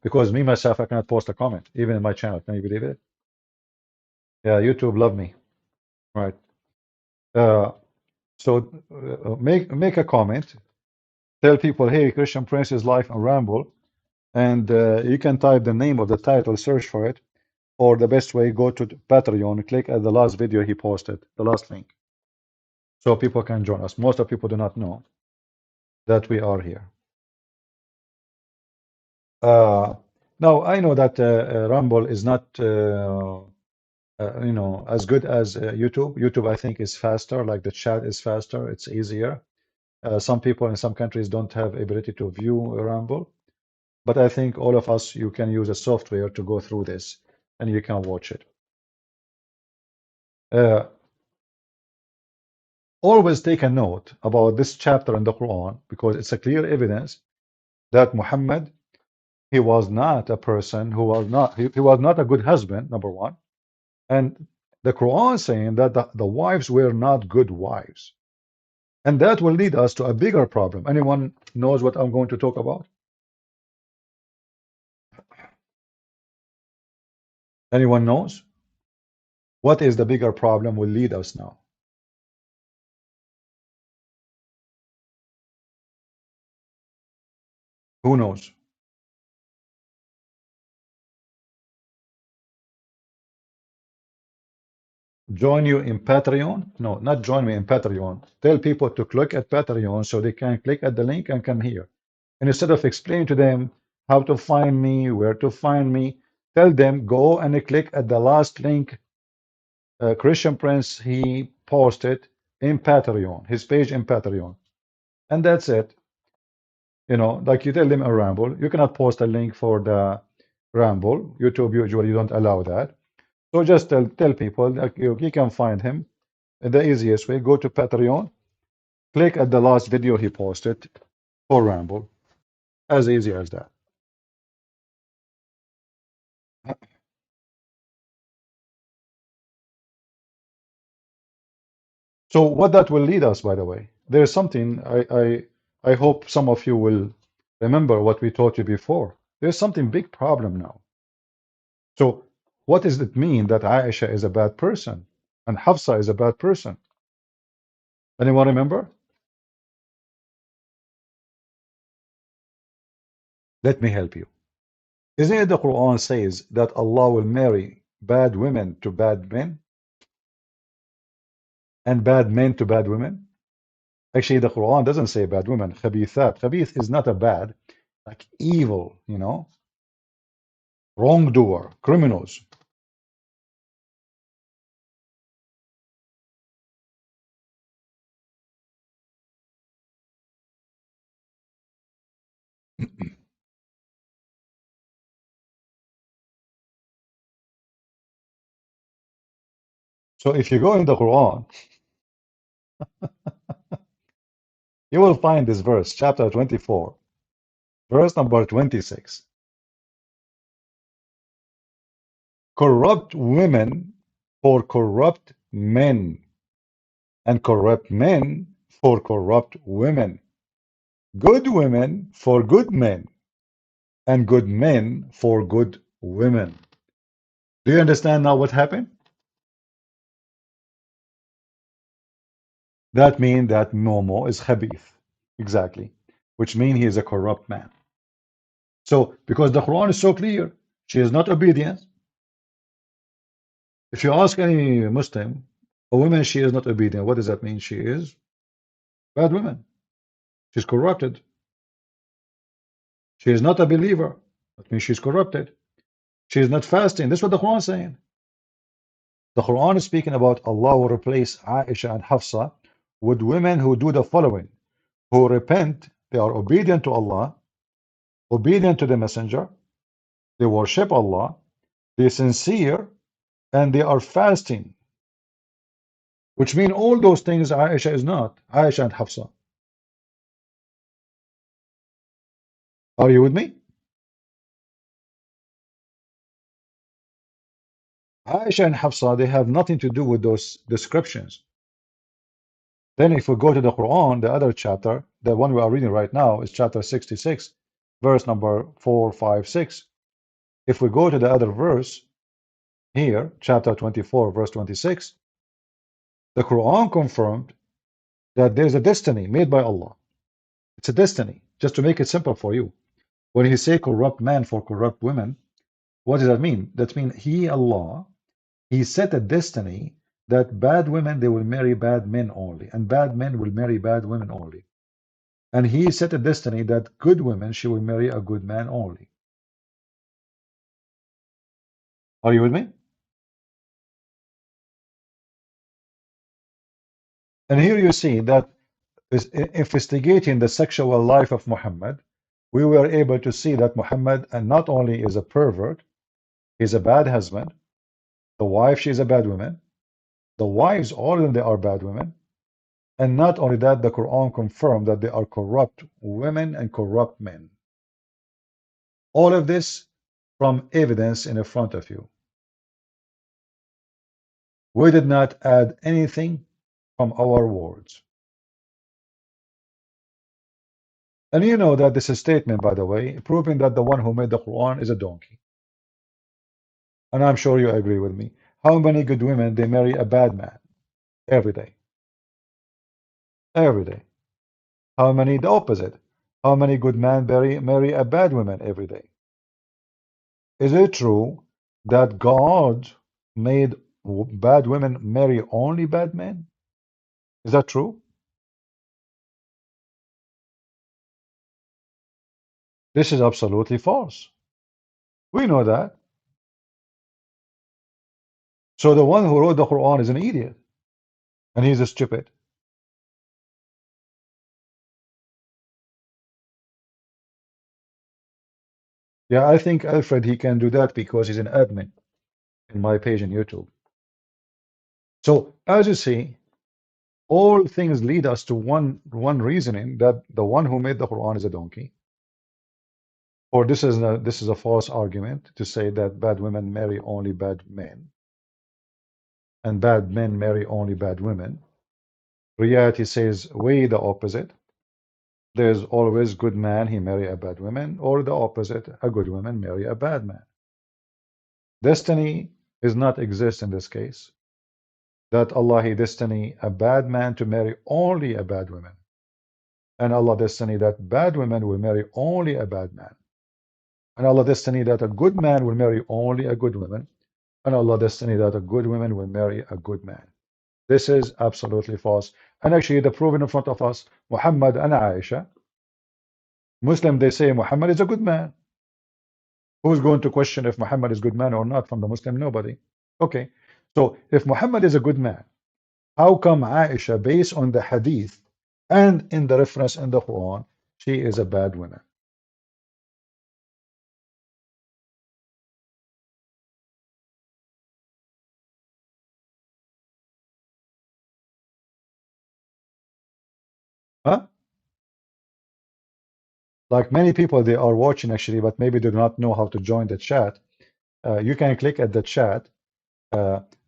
S1: Because me, myself, I cannot post a comment, even in my channel. Can you believe it? Yeah, YouTube love me. Right. So make a comment. Tell people, hey, Christian Prince is live on Rumble. And you can type the name of the title, search for it. Or the best way, go to Patreon, click at the last video he posted, the last link. So people can join us. Most of people do not know that we are here. Now, I know that Rumble is not as good as YouTube. YouTube, I think, is faster, like the chat is faster, it's easier. Some people in some countries don't have ability to view Rumble, but I think all of us, you can use a software to go through this and you can watch it. Always take a note about this chapter in the Quran, because it's a clear evidence that Muhammad, he was not a person who was not, he was not a good husband, number one. And the Quran saying that the wives were not good wives. And that will lead us to a bigger problem. Anyone knows what I'm going to talk about? Anyone knows? What is the bigger problem will lead us now? Who knows? Join you in Patreon? No, not join me in Patreon. Tell people to click at Patreon so they can click at the link and come here. And instead of explaining to them how to find me, where to find me, tell them go and click at the last link Christian Prince he posted in Patreon, his page in Patreon. And that's it. You know, like you tell them a Rumble, you cannot post a link for the Rumble. YouTube usually don't allow that. So just tell people that you can find him the easiest way. Go to Patreon, click at the last video he posted for Rumble. As easy as that. So what that will lead us, by the way, there's something I hope some of you will remember what we taught you before. There's something big problem now. So what does it mean that Aisha is a bad person and Hafsa is a bad person? Anyone remember? Let me help you. Isn't it the Quran says that Allah will marry bad women to bad men and bad men to bad women? Actually, the Quran doesn't say bad women. Khabithat. Khabith is not a bad, like evil, you know, wrongdoer, criminals. So if you go in the Quran, you will find this verse, chapter 24, verse number 26. Corrupt women for corrupt men, and corrupt men for corrupt women. Good women for good men, and good men for good women. Do you understand now what happened? That means that Momo is Khabith. Exactly. Which means he is a corrupt man. So, because the Quran is so clear, she is not obedient. If you ask any Muslim, a woman, she is not obedient, what does that mean? She is bad woman. She's corrupted. She is not a believer. That means she's corrupted. She is not fasting. That's what the Quran is saying. The Quran is speaking about Allah will replace Aisha and Hafsa with women who do the following, who repent, they are obedient to Allah, obedient to the Messenger, they worship Allah, they sincere, and they are fasting. Which mean all those things Aisha is not. Aisha and Hafsa. Are you with me? Aisha and Hafsa, they have nothing to do with those descriptions. Then if we go to the Quran, the other chapter, the one we are reading right now is chapter 66, verse number 4, 5, 6. If we go to the other verse here, chapter 24, verse 26, the Quran confirmed that there's a destiny made by Allah. It's a destiny, just to make it simple for you. When he say corrupt man for corrupt women, what does that mean? That means he, Allah, he set a destiny that bad women, they will marry bad men only, and bad men will marry bad women only. And he set a destiny that good women, she will marry a good man only. Are you with me? And here you see that investigating the sexual life of Muhammad, we were able to see that Muhammad and not only is a pervert, he's a bad husband. The wife, she's a bad woman. The wives, all of them, they are bad women. And not only that, the Quran confirmed that they are corrupt women and corrupt men. All of this from evidence in front of you. We did not add anything from our words. And you know that this is a statement, by the way, proving that the one who made the Quran is a donkey. And I'm sure you agree with me. How many good women they marry a bad man every day? Every day. How many the opposite? How many good men marry a bad woman every day? Is it true that God made bad women marry only bad men? Is that true? This is absolutely false. We know that. So the one who wrote the Quran is an idiot, and he's a stupid. Yeah, I think Alfred, he can do that because he's an admin in my page on YouTube. So as you see, all things lead us to one reasoning, that the one who made the Quran is a donkey. Or this is a false argument to say that bad women marry only bad men and bad men marry only bad women. Reality says way the opposite. There's always good man, he marry a bad woman, or the opposite, a good woman marry a bad man. Destiny does not exist in this case. That Allah he destiny a bad man to marry only a bad woman. And Allah destiny that bad women will marry only a bad man. And Allah destiny that a good man will marry only a good woman. And Allah destiny that a good woman will marry a good man. This is absolutely false. And actually the proven in front of us, Muhammad and Aisha. Muslim, they say Muhammad is a good man. Who's going to question if Muhammad is a good man or not from the Muslim? Nobody. Okay. So if Muhammad is a good man, how come Aisha, based on the hadith and in the reference in the Quran, she is a bad woman? Huh? Like many people, they are watching actually, but maybe they do not know how to join the chat. You can click at the chat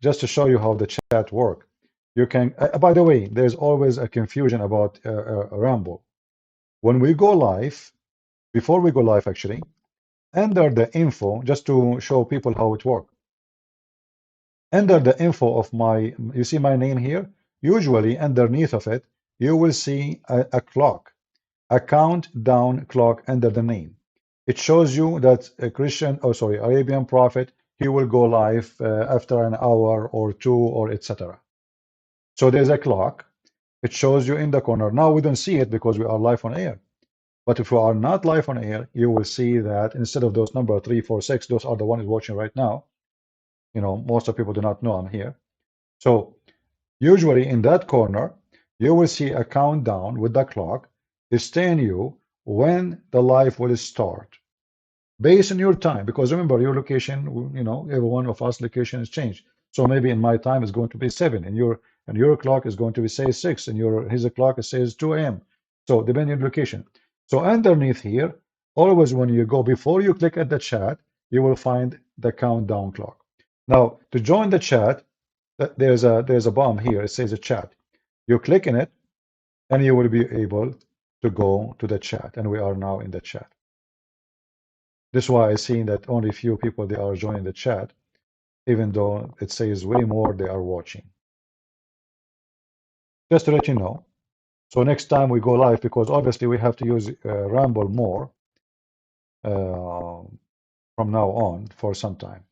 S1: just to show you how the chat works. You can, by the way, there's always a confusion about Rambo. When we go live, before we go live actually, enter the info just to show people how it works. Enter the info of my, you see my name here? Usually underneath of it, you will see a clock, a countdown clock under the name. It shows you that a Christian, oh sorry, Arabian prophet, he will go live after an hour or two or etc. So there's a clock. It shows you in the corner. Now we don't see it because we are live on air. But if you are not live on air, you will see that instead of those number 3, 4, 6, those are the ones watching right now. You know, most of people do not know I'm here. So usually in that corner, you will see a countdown with the clock is telling you when the live will start based on your time. Because remember, your location, you know, every one of us location is changed. So maybe in my time is going to be 7, and your clock is going to be say 6, and his clock says 2 a.m. So depending on location. So underneath here, always when you go before you click at the chat, you will find the countdown clock. Now, to join the chat, there's a bomb here. It says a chat. You click in it, and you will be able to go to the chat. And we are now in the chat. This is why I see that only few people they are joining the chat, even though it says way more they are watching. Just to let you know. So next time we go live, because obviously we have to use Rumble more from now on for some time.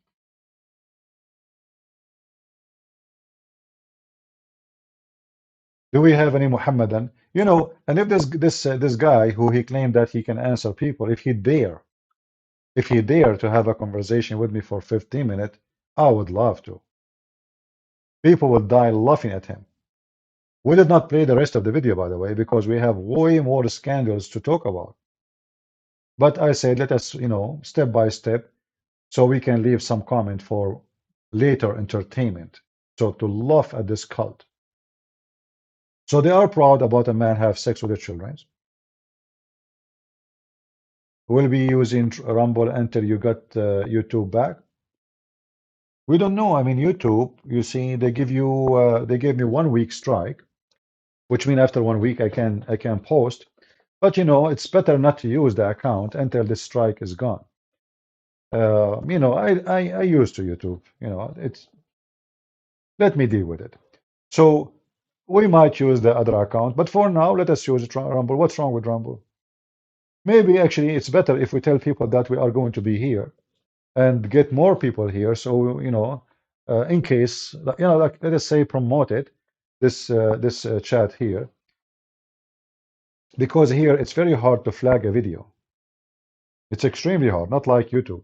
S1: Do we have any Muhammadan? You know, and if this guy who he claimed that he can answer people, if he dare to have a conversation with me for 15 minutes, I would love to. People will die laughing at him. We did not play the rest of the video, by the way, because we have way more scandals to talk about. But I said, let us, you know, step by step, so we can leave some comment for later entertainment. So to laugh at this cult. So they are proud about a man have sex with their children. Will be using Rumble until you got YouTube back. We don't know. I mean, YouTube, you see, they give you they gave me 1 week strike, which means after 1 week I can post. But you know, it's better not to use the account until the strike is gone. You know, I used to YouTube. You know, it's let me deal with it. So we might use the other account, but for now, let us use Rumble. What's wrong with Rumble? Maybe actually it's better if we tell people that we are going to be here and get more people here. So you know, in case you know, like let us say promote it, this chat here, because here it's very hard to flag a video. It's extremely hard, not like YouTube.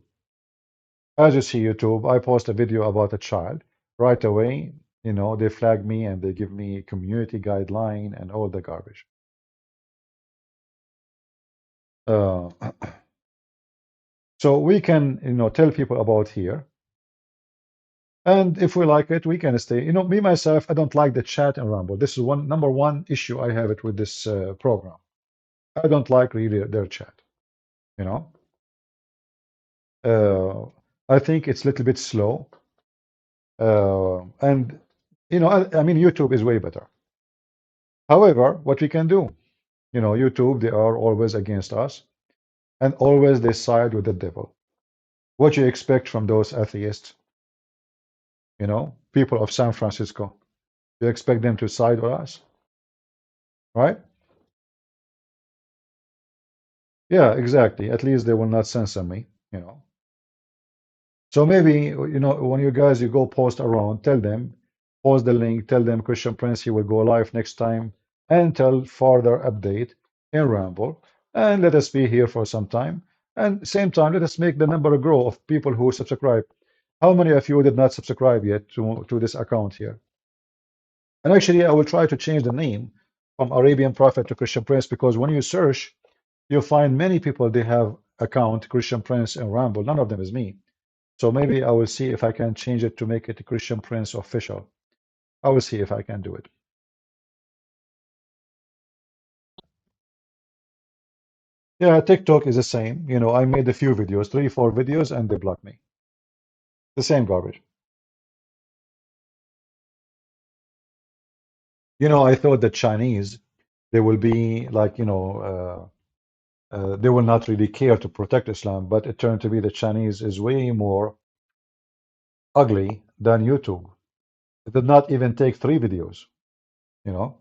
S1: As you see YouTube, I post a video about a child right away. You know, they flag me and they give me community guideline and all the garbage. So we can, you know, tell people about here. And if we like it, we can stay. You know, me myself, I don't like the chat and Rumble. This is number one issue I have it with this program. I don't like really their chat. You know, I think it's a little bit slow. And you know, I mean, YouTube is way better. However, what we can do, you know, YouTube, they are always against us, and always they side with the devil. What you expect from those atheists? You know, people of San Francisco. You expect them to side with us, right? Yeah, exactly. At least they will not censor me, you know. So maybe, you know, when you guys you go post around, tell them, post the link, tell them Christian Prince he will go live next time, and tell further update in Ramble, and let us be here for some time. And same time, let us make the number grow of people who subscribe. How many of you did not subscribe yet to this account here? And actually, I will try to change the name from Arabian Prophet to Christian Prince, because when you search, you'll find many people they have account Christian Prince and Ramble. None of them is me. So maybe I will see if I can change it to make it Christian Prince official. I will see if I can do it. Yeah, TikTok is the same. You know, I made a few videos, 3, 4 videos, and they blocked me. The same garbage. You know, I thought the Chinese, they will be like, you know, they will not really care to protect Islam, but it turned to be the Chinese is way more ugly than YouTube. It did not even take 3 videos, you know.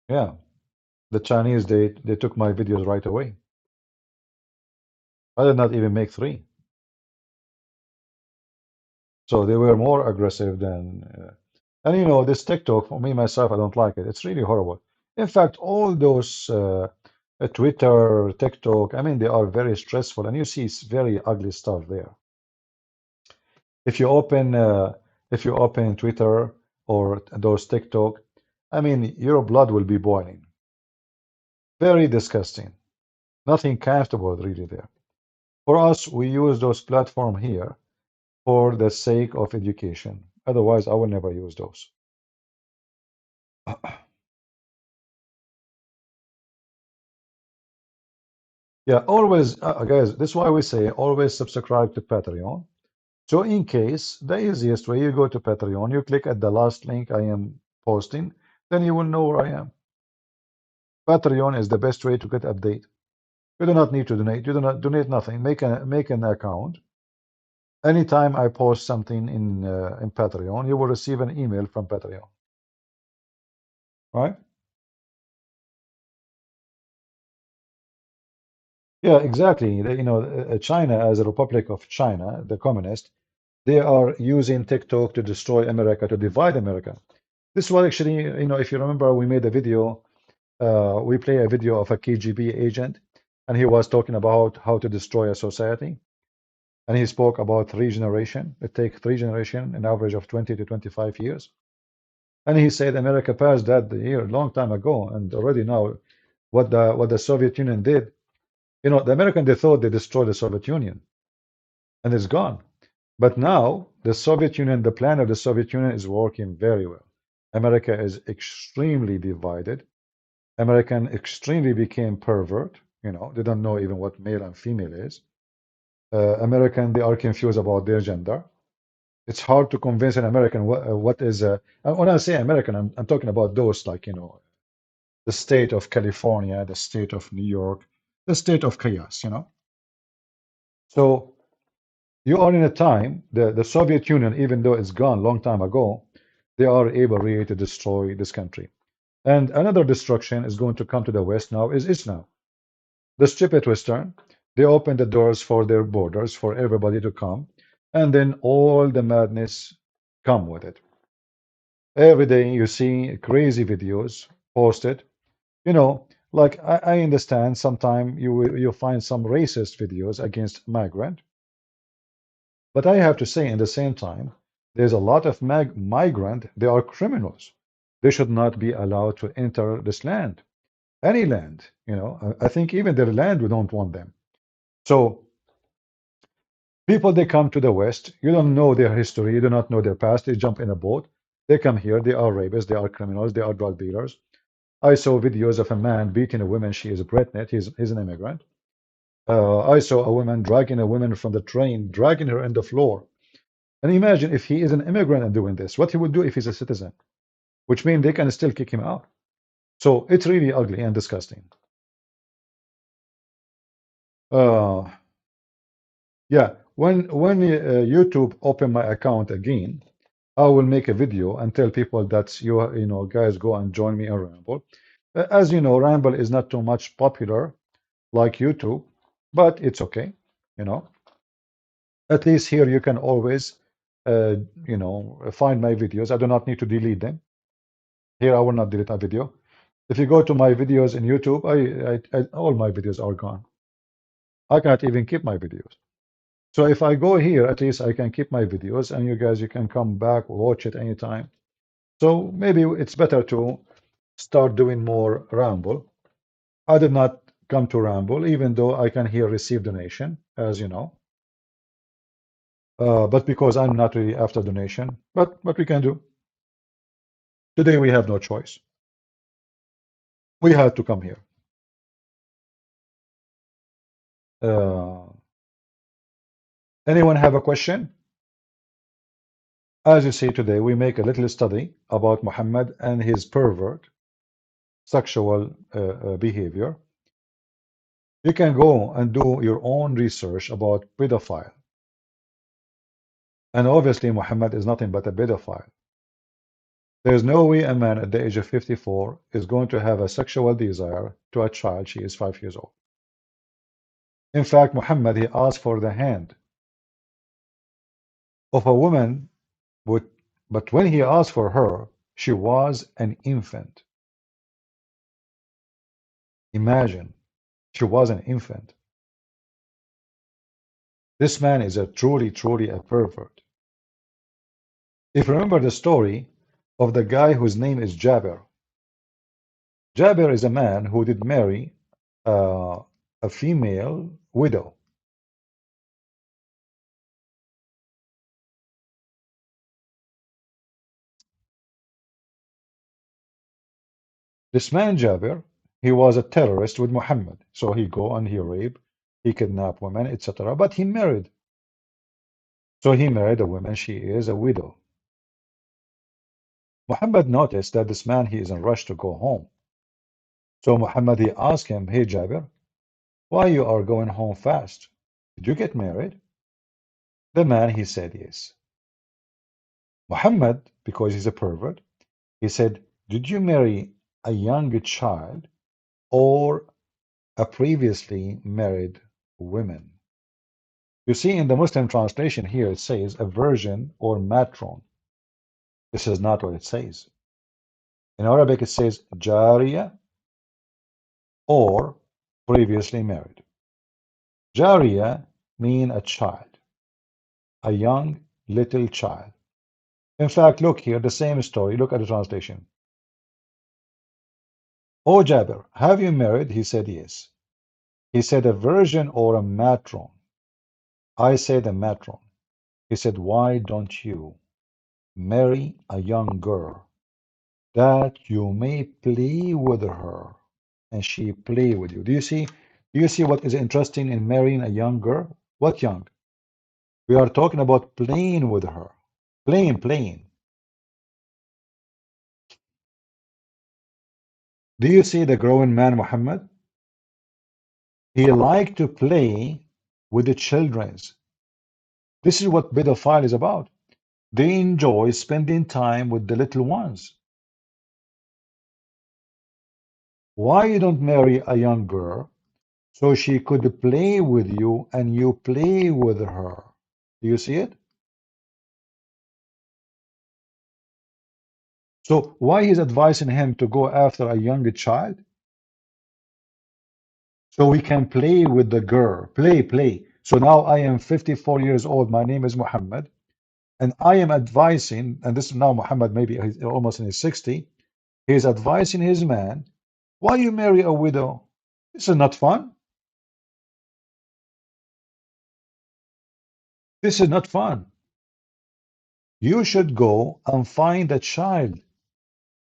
S1: Yeah, the Chinese, they took my videos right away. I did not even make 3. So they were more aggressive than, and you know, this TikTok, for me myself, I don't like it. It's really horrible. In fact, all those Twitter, TikTok, I mean, they are very stressful, and you see very ugly stuff there. If you open Twitter or those TikTok, I mean, your blood will be boiling. Very disgusting. Nothing comfortable really there. For us, we use those platform here for the sake of education. Otherwise, I will never use those. Yeah, always, guys, this is why we say always subscribe to Patreon. So in case, the easiest way, you go to Patreon, you click at the last link I am posting, then you will know where I am. Patreon is the best way to get update. You do not need to donate. You do not donate nothing. Make an account. Anytime I post something in Patreon, you will receive an email from Patreon. Right? Yeah, exactly. China, as a Republic of China, the communist, they are using TikTok to destroy America, to divide America. This was actually, if you remember, we made a video. We play a video of a KGB agent, and he was talking about how to destroy a society. And he spoke about 3 generations. It takes 3 generations, an average of 20 to 25 years. And he said America passed that year a long time ago, and already now, what the Soviet Union did, the Americans, they thought they destroyed the Soviet Union, and it's gone. But now the Soviet Union, the plan of the Soviet Union is working very well. America is extremely divided. American extremely became pervert. They don't know even what male and female is. American, they are confused about their gender. It's hard to convince an American what is. When I say American, I'm talking about those like the state of California, the state of New York, the state of chaos. So you are in a time the Soviet Union, even though it's gone long time ago, they are able really to destroy this country. And another destruction is going to come to the West now is Islam. The stupid Western, they open the doors for their borders for everybody to come, and then all the madness come with it. Every day you see crazy videos posted. Like I understand sometimes you find some racist videos against migrant, but I have to say in the same time, there's a lot of migrant, they are criminals. They should not be allowed to enter this land. Any land, I think even their land, we don't want them. So people, they come to the West, you don't know their history, you do not know their past, they jump in a boat, they come here, they are rapists, they are criminals, they are drug dealers. I saw videos of a man beating a woman, she is pregnant, he's an immigrant. I saw a woman dragging a woman from the train, dragging her in the floor. And imagine if he is an immigrant and doing this, what he would do if he's a citizen, which means they can still kick him out. So it's really ugly and disgusting. Yeah, when YouTube open my account again, I will make a video and tell people that guys go and join me on Ramble. As you know, Ramble is not too much popular like YouTube, but it's okay. At least here you can always find my videos. I do not need to delete them. Here I will not delete a video. If you go to my videos in YouTube, all my videos are gone. I cannot even keep my videos. So if I go here, at least I can keep my videos, and you can come back, watch it anytime. So maybe it's better to start doing more Ramble. I did not come to Ramble, even though I can here receive donation, as you know. But because I'm not really after donation, but what we can do. Today we have no choice. We had to come here. Anyone have a question? As you see today, we make a little study about Muhammad and his pervert sexual behavior. You can go and do your own research about pedophile. And obviously Muhammad is nothing but a pedophile. There's no way a man at the age of 54 is going to have a sexual desire to a child. She is 5 years old. In fact, Muhammad, he asked for the hand of a woman, but when he asked for her, she was an infant. Imagine, she was an infant. This man is a truly a pervert. If you remember the story of the guy whose name is Jabir. Jabir is a man who did marry a female widow. This man Jabir, he was a terrorist with Muhammad. So he go and he rape, he kidnap women, etc. But he married So he married a woman, she is a widow. Muhammad noticed that this man, he is in a rush to go home. So Muhammad, he asked him, hey Jabir, why you are going home fast? Did you get married? The man, he said yes. Muhammad, because he's a pervert, he said, did you marry a young child or a previously married woman? You see, in the Muslim translation here, it says a virgin or matron. This is not what it says. In Arabic, it says jariya or previously married. Jariya mean a child, a young little child. In fact, look here, the same story. Look at the translation. O Jabir, have you married? He said yes. He said a virgin or a matron. I said a matron. He said, why don't you marry a young girl that you may play with her and she play with you? Do you see? Do you see what is interesting in marrying a young girl? What young? We are talking about playing with her. Playing. Do you see the growing man Muhammad? He liked to play with the children's. This is what pedophile is about. They enjoy spending time with the little ones. Why you don't marry a young girl so she could play with you and you play with her? Do you see it? So why he's advising him to go after a young child? So we can play with the girl. Play. So now I am 54 years old. My name is Muhammad. And I am advising, and this is now Muhammad, maybe he's almost in his 60. He's advising his man, why you marry a widow? This is not fun. This is not fun. You should go and find a child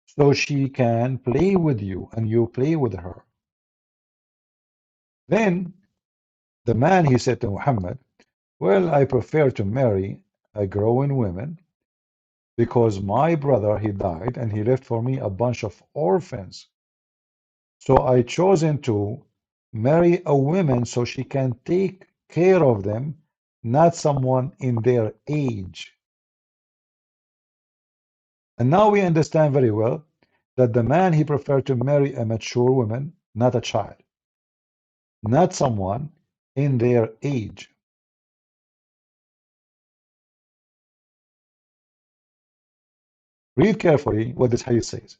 S1: so she can play with you and you play with her. Then the man, he said to Muhammad, well, I prefer to marry a growing woman because my brother, he died and he left for me a bunch of orphans. So I chosen to marry a woman so she can take care of them, not someone in their age. And now we understand very well that the man, he preferred to marry a mature woman, not a child, not someone in their age. Read carefully what this hadith says.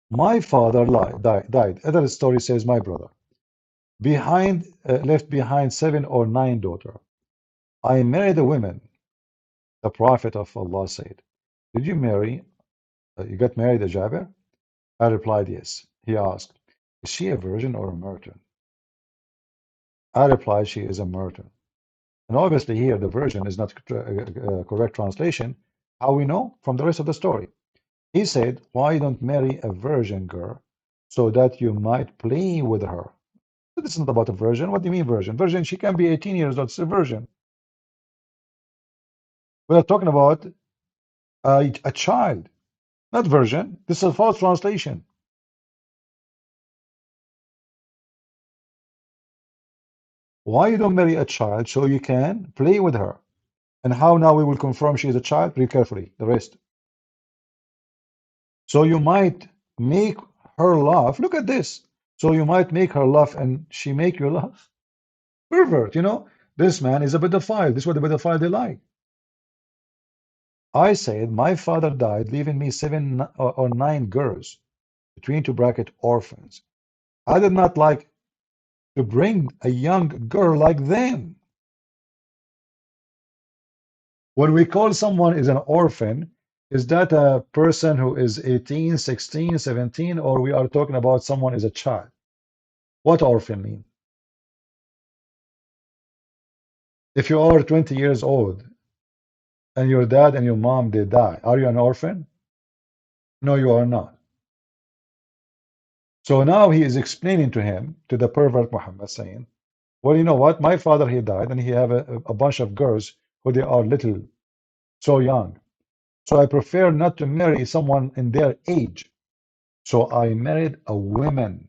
S1: My father died. Other story says my brother. Left behind 7 or 9 daughters. I married a woman. The Prophet of Allah said, did you marry? You got married a Jabir? I replied, yes. He asked, is she a virgin or a virgin? I replied, she is a virgin. And obviously here the virgin is not correct translation. How we know? From the rest of the story. He said, why don't marry a virgin girl so that you might play with her? This is not about a virgin. What do you mean virgin? Virgin, she can be 18 years old. It's a virgin. We are talking about a child, not virgin. This is a false translation. Why you don't marry a child so you can play with her? And how now we will confirm she is a child? Read carefully, the rest. So you might make her laugh. Look at this. So you might make her laugh and she make you laugh. Pervert, you know. This man is a pedophile. This is what the pedophile they like. I said, my father died, leaving me 7 or 9 girls, between two bracket orphans. I did not like to bring a young girl like them. When we call someone is an orphan, is that a person who is 18, 16, 17, or we are talking about someone is a child? What orphan mean? If you are 20 years old and your dad and your mom, they die, are you an orphan? No, you are not. So now he is explaining to him, to the pervert Muhammad, saying, Well, you know what? My father, he died, and he have a bunch of girls who they are little, so young. So I prefer not to marry someone in their age. So I married a woman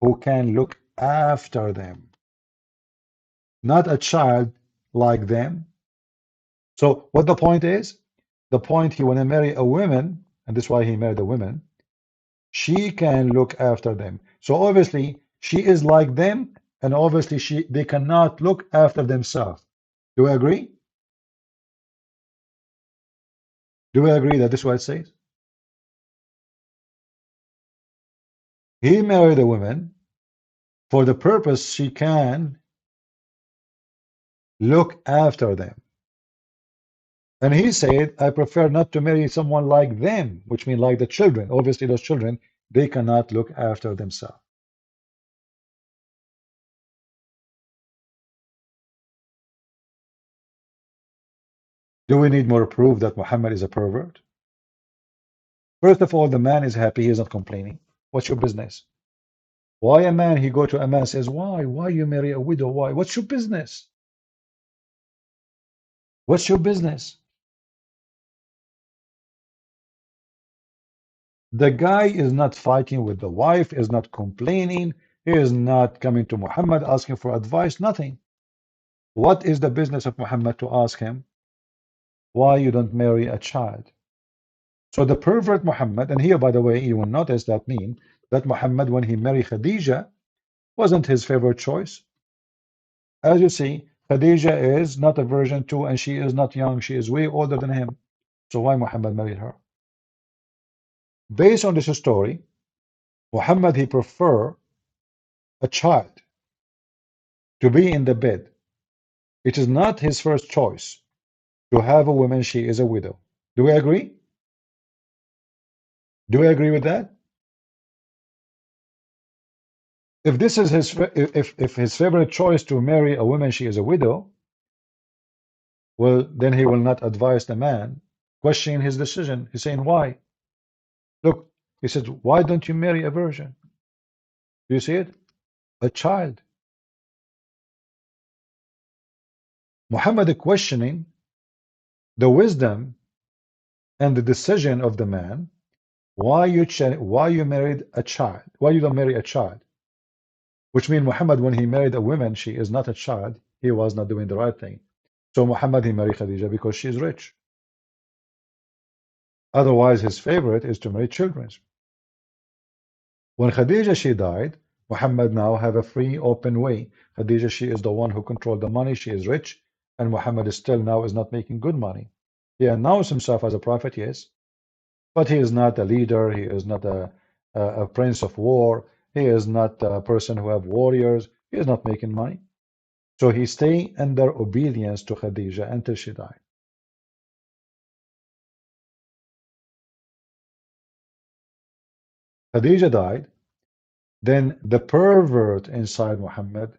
S1: who can look after them, not a child like them. So what the point is? The point, he want to marry a woman, and that's why he married a woman. She can look after them. So obviously she is like them, and obviously they cannot look after themselves. Do we agree? Do we agree that this is what it says? He married a woman for the purpose she can look after them. And he said, I prefer not to marry someone like them, which means like the children. Obviously, those children, they cannot look after themselves. Do we need more proof that Muhammad is a pervert? First of all, the man is happy, he is not complaining. What's your business? Why a man, he go to a man and says, why? Why you marry a widow? Why? What's your business? What's your business? The guy is not fighting with the wife, is not complaining, he is not coming to Muhammad asking for advice, nothing. What is the business of Muhammad to ask him why you don't marry a child? So the pervert Muhammad, and here by the way, you will notice that mean that Muhammad, when he married Khadija, wasn't his favorite choice. As you see, Khadija is not a virgin too, and she is not young, she is way older than him. So why Muhammad married her? Based on this story, Muhammad, he prefer a child to be in the bed. It is not his first choice to have a woman, she is a widow. Do we agree? Do we agree with that? If this is his, if his favorite choice to marry a woman, she is a widow, well, then he will not advise the man questioning his decision. He's saying, why? Look, he said, why don't you marry a virgin? Do you see it? A child. Muhammad questioning the wisdom and the decision of the man. Why you married a child? Why you don't marry a child? Which means Muhammad, when he married a woman, she is not a child. He was not doing the right thing. So Muhammad, he married Khadija because she is rich. Otherwise, his favorite is to marry children. When Khadija, she died, Muhammad now have a free, open way. Khadija, she is the one who controlled the money. She is rich. And Muhammad is still now is not making good money. He announced himself as a prophet, yes. But he is not a leader. He is not a prince of war. He is not a person who have warriors. He is not making money. So he stay under obedience to Khadija until she died. Khadija died. Then the pervert inside Muhammad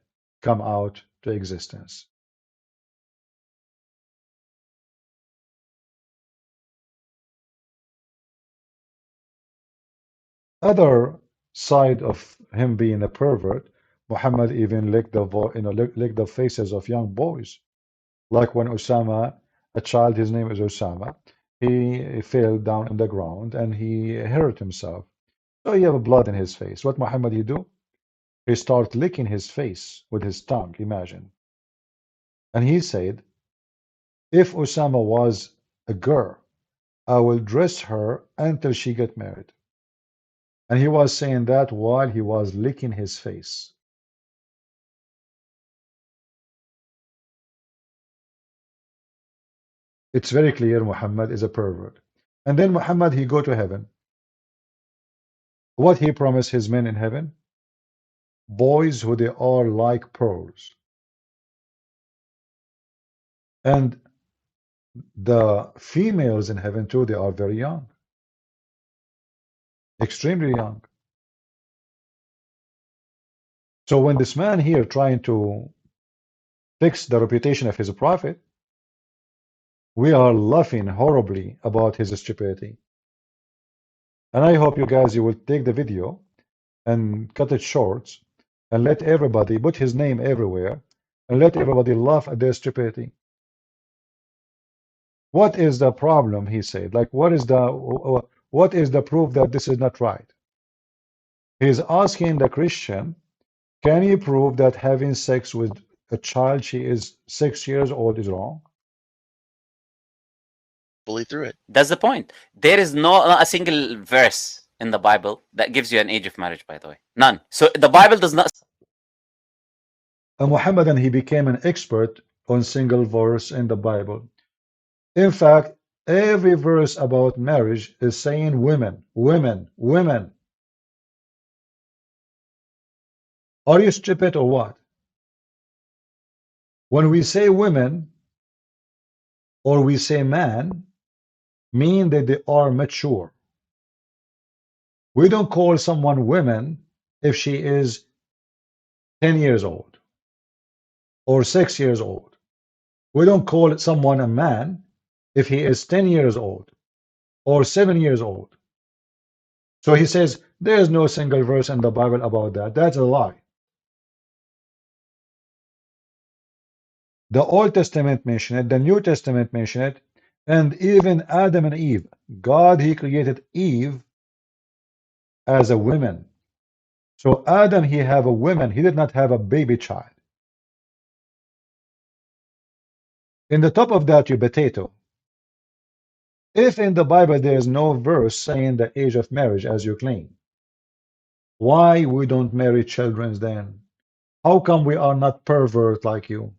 S1: come out to existence. Other side of him being a pervert, Muhammad even licked the licked the faces of young boys. Like when Osama, a child, his name is Osama, he fell down on the ground and he hurt himself. So he have blood in his face. What Muhammad he do? He start licking his face with his tongue, imagine. And he said, if Osama was a girl, I will dress her until she get married. And he was saying that while he was licking his face. It's very clear Muhammad is a pervert. And then Muhammad, he go to heaven. What he promised his men in heaven? Boys who they are like pearls. And the females in heaven too, they are very young. Extremely young. So when this man here trying to fix the reputation of his prophet, we are laughing horribly about his stupidity. And I hope you guys, you will take the video and cut it short and let everybody put his name everywhere and let everybody laugh at their stupidity. What is the problem, he said? Like, what is the proof that this is not right? He's asking the Christian, can you prove that having sex with a child, she is 6 years old, is wrong?
S4: Fully through it.
S3: That's the point. There is not a single verse in the Bible that gives you an age of marriage, by the way. None. So the Bible does not.
S1: And Muhammad, he became an expert on single verse in the Bible. In fact, every verse about marriage is saying women, women, women. Are you stupid or what? When we say women or we say man, mean that they are mature. We don't call someone women if she is 10 years old or 6 years old. We don't call someone a man if he is 10 years old or 7 years old. So he says there is no single verse in the Bible about that. That's a lie. The Old Testament mentioned it, the New Testament mentioned it, and even Adam and Eve. God, he created Eve as a woman. So Adam, he have a woman. He did not have a baby child. In the top of that, you potato. If in the Bible there is no verse saying the age of marriage as you claim, why we don't marry children then? How come we are not pervert like you?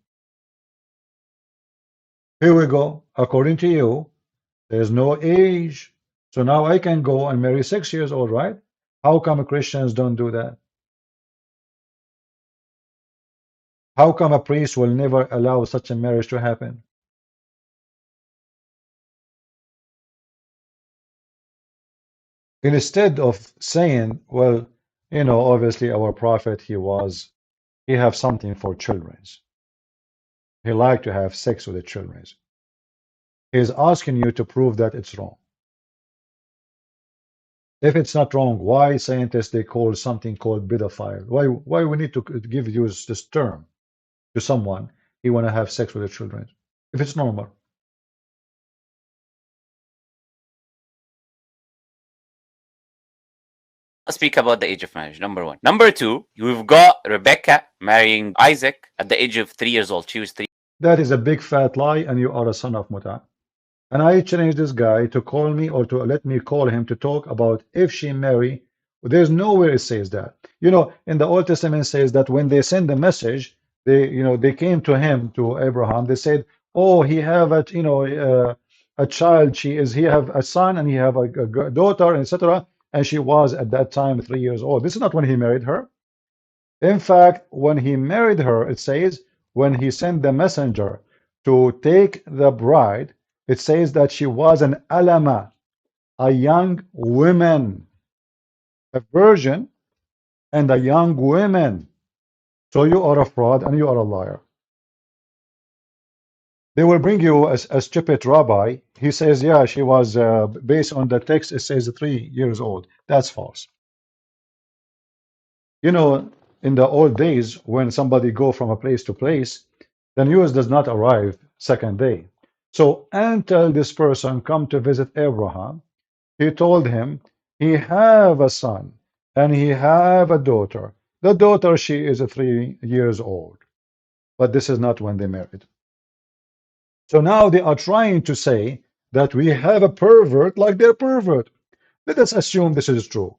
S1: Here we go. According to you, there's no age. So now I can go and marry 6 years old, right? How come Christians don't do that? How come a priest will never allow such a marriage to happen? Instead of saying, well, you know, obviously our prophet, he have something for children. He liked to have sex with the children. He's asking you to prove that it's wrong. If it's not wrong, why scientists they call something called pedophile? Why we need to give use this term to someone he want to have sex with the children if it's normal?
S3: Speak about the age of marriage, number one. Number two, you've got Rebecca marrying Isaac at the age of 3 years old. She was 3.
S1: That is a big fat lie, and you are a son of Muta. And I challenge this guy to call me or to let me call him to talk about if she marry. There's nowhere it says that. You know, in the Old Testament says that when they send the message, they came to him, to Abraham. They said, "Oh, he have a child. He have a son and he have a daughter, etc." And she was at that time 3 years old. This is not when he married her. In fact, when he married her, it says when he sent the messenger to take the bride, it says that she was an alama, a young woman, a virgin, and a young woman. So you are a fraud and you are a liar. They will bring you a stupid rabbi. He says, yeah, she was, based on the text, it says 3 years old. That's false. You know, in the old days, when somebody go from a place to place, the news does not arrive second day. So until this person come to visit Abraham, he told him he have a son and he have a daughter. The daughter, she is 3 years old, but this is not when they married. So now they are trying to say that we have a pervert like they're pervert. Let us assume this is true,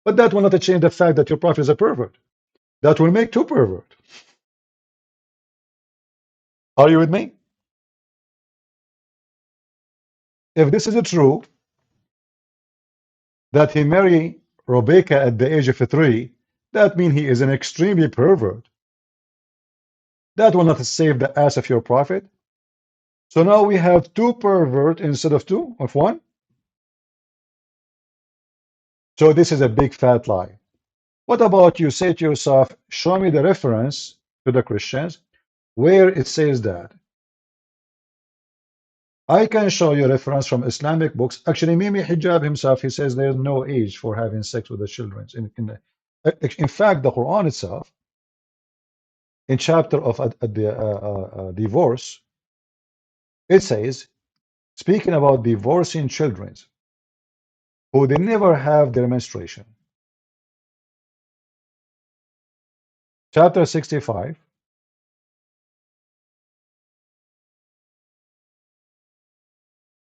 S1: but that will not change the fact that your prophet is a pervert. That will make two pervert. Are you with me? If this is true, that he married Rebecca at the age of 3, that means he is an extremely pervert. That will not save the ass of your prophet. So now we have two pervert instead of two, of one. So this is a big fat lie. What about you say to yourself, show me the reference to the Christians where it says that. I can show you reference from Islamic books. Actually, Mimi Hijab himself, he says there's no age for having sex with the children. In fact, the Quran itself, in chapter of divorce, it says, speaking about divorcing children who they never have their menstruation. Chapter 65,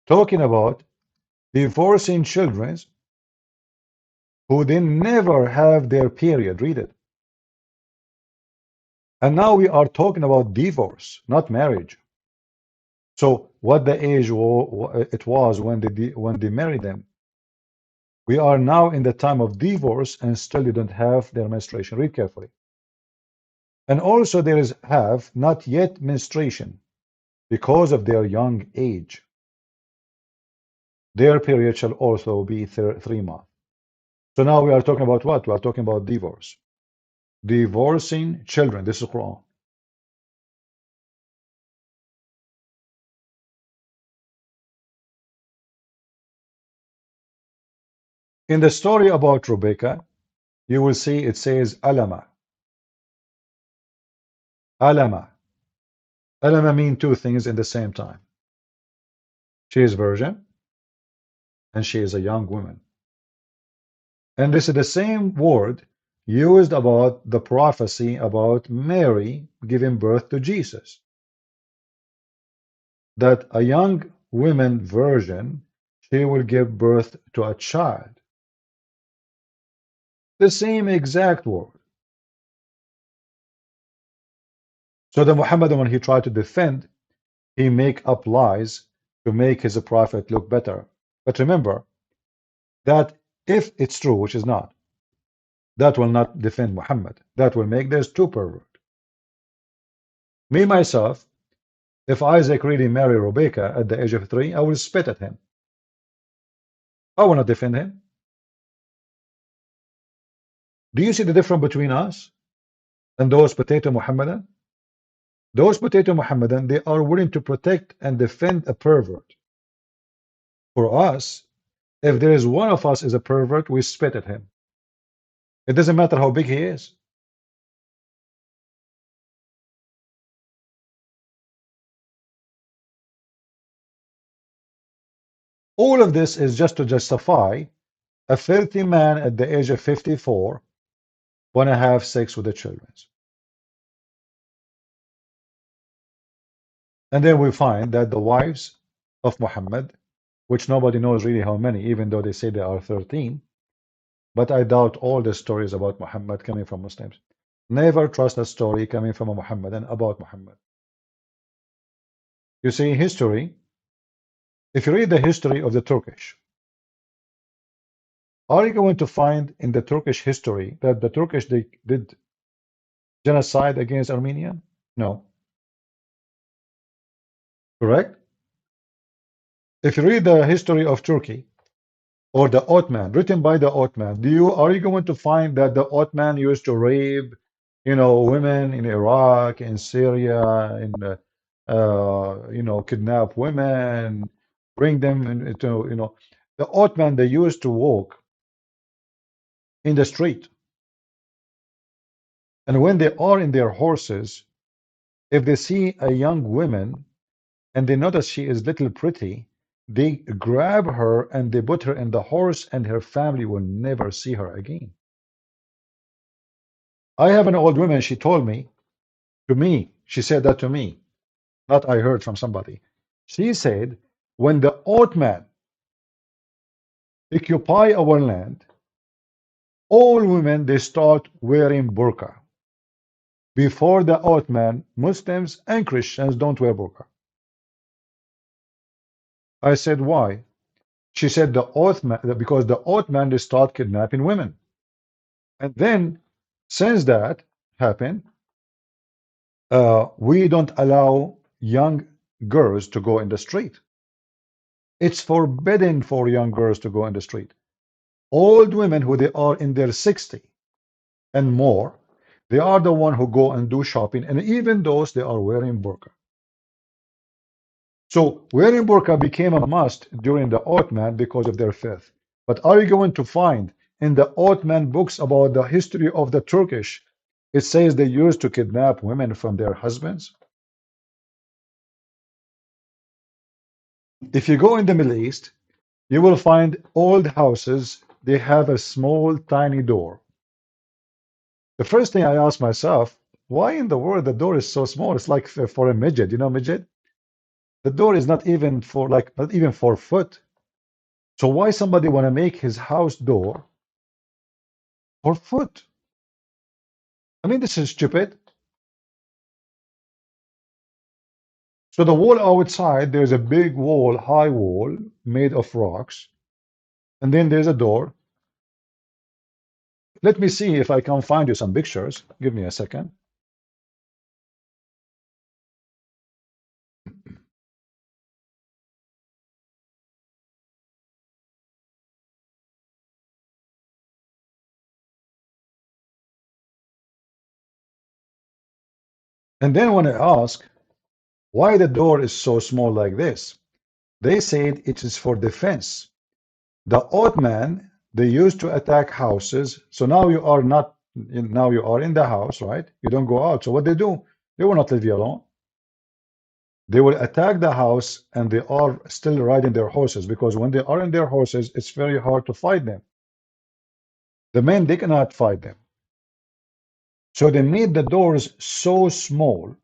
S1: talking about divorcing children who they never have their period. Read it. And now we are talking about divorce, not marriage. So what the age it was when they married them. We are now in the time of divorce and still they don't have their menstruation. Read carefully. And also there is have not yet menstruation because of their young age. Their period shall also be 3 months. So now we are talking about what? We are talking about divorce. Divorcing children. This is Quran. In the story about Rebecca, you will see it says alama. Alama. Alama mean two things in the same time. She is virgin and she is a young woman. And this is the same word used about the prophecy about Mary giving birth to Jesus. That a young woman virgin, she will give birth to a child. The same exact word. So the Muhammad, when he tried to defend, he make up lies to make his prophet look better. But remember that if it's true, which is not, that will not defend Muhammad. That will make there's two pervert. Me myself, if Isaac really marry Rebecca at the age of 3, I will spit at him. I will not defend him. Do you see the difference between us and those potato Muhammadan? Those potato Muhammadan, they are willing to protect and defend a pervert. For us, if there is one of us is a pervert, we spit at him. It doesn't matter how big he is. All of this is just to justify a filthy man at the age of 54 want to have sex with the children. And then we find that the wives of Muhammad, which nobody knows really how many, even though they say there are 13, but I doubt all the stories about Muhammad coming from Muslims. Never trust a story coming from a Muhammadan about Muhammad. You see, history, if you read the history of the Turkish, are you going to find in the Turkish history that the Turkish did genocide against Armenia? No. Correct? If you read the history of Turkey or the Ottoman, written by the Ottoman, are you going to find that the Ottoman used to rape, women in Iraq, in Syria, in kidnap women, bring them into, the Ottoman, they used to walk in the street. And when they are in their horses, if they see a young woman and they notice she is little pretty, they grab her and they put her in the horse and her family will never see her again. I have an old woman, she told me, she said that to me, not I heard from somebody. She said, when the Ottoman occupy our land, all women, they start wearing burqa. Before the Ottoman, Muslims and Christians don't wear burqa. I said, why? She said, because the Ottoman, they start kidnapping women. And then, since that happened, we don't allow young girls to go in the street. It's forbidden for young girls to go in the street. Old women who they are in their 60 and more, they are the one who go and do shopping, and even those, they are wearing burqa. So wearing burqa became a must during the Ottoman because of their faith. But are you going to find in the Ottoman books about the history of the Turkish It says they used to kidnap women from their husbands. If you go in the Middle East, you will find old houses. They have a small, tiny door. The first thing I ask myself, why in the world the door is so small? It's like for a midget, you know, midget. The door is not even for like not even 4 foot. So why somebody want to make his house door 4 foot? I mean, this is stupid. So the wall outside, there's a big wall, high wall, made of rocks, and then there's a door. Let me see if I can find you some pictures. Give me a second. And then when I ask why the door is so small like this, they said it is for defense. The Ottoman, they used to attack houses. So now you are not, now you are in the house, right? You don't go out. So what they do, they will not leave you alone. They will attack the house and they are still riding their horses because when they are in their horses, it's very hard to fight them. The men, they cannot fight them. So they made the doors so small.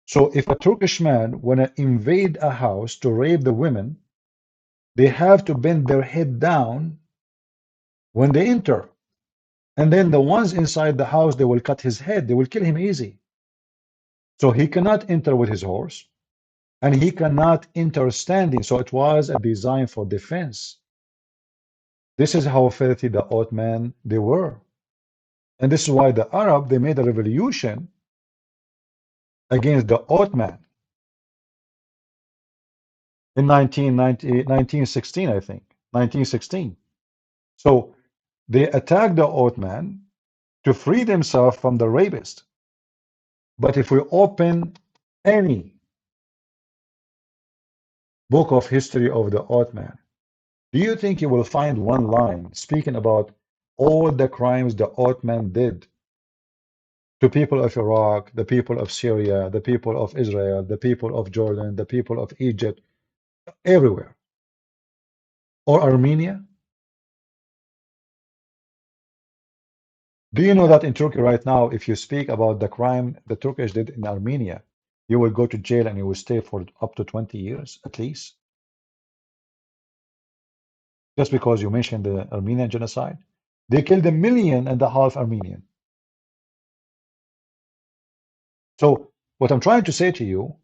S1: So if a Turkish man want to invade a house to rape the women, they have to bend their head down when they enter. And then the ones inside the house, they will cut his head. They will kill him easy. So he cannot enter with his horse and he cannot enter standing. So it was a design for defense. This is how filthy the Ottoman they were. And this is why the Arab, they made a revolution against the Ottoman in 1916, I think, 1916. So they attacked the Ottoman to free themselves from the rapist. But if we open any book of history of the Ottoman, do you think you will find one line speaking about all the crimes the Ottoman did to people of Iraq, the people of Syria, the people of Israel, the people of Jordan, the people of Egypt, everywhere? Or Armenia? Do you know that in Turkey right now, if you speak about the crime the Turkish did in Armenia, you will go to jail and you will stay for up to 20 years at least? Just because you mentioned the Armenian genocide? They killed 1.5 million Armenian. So what I'm trying to say to you,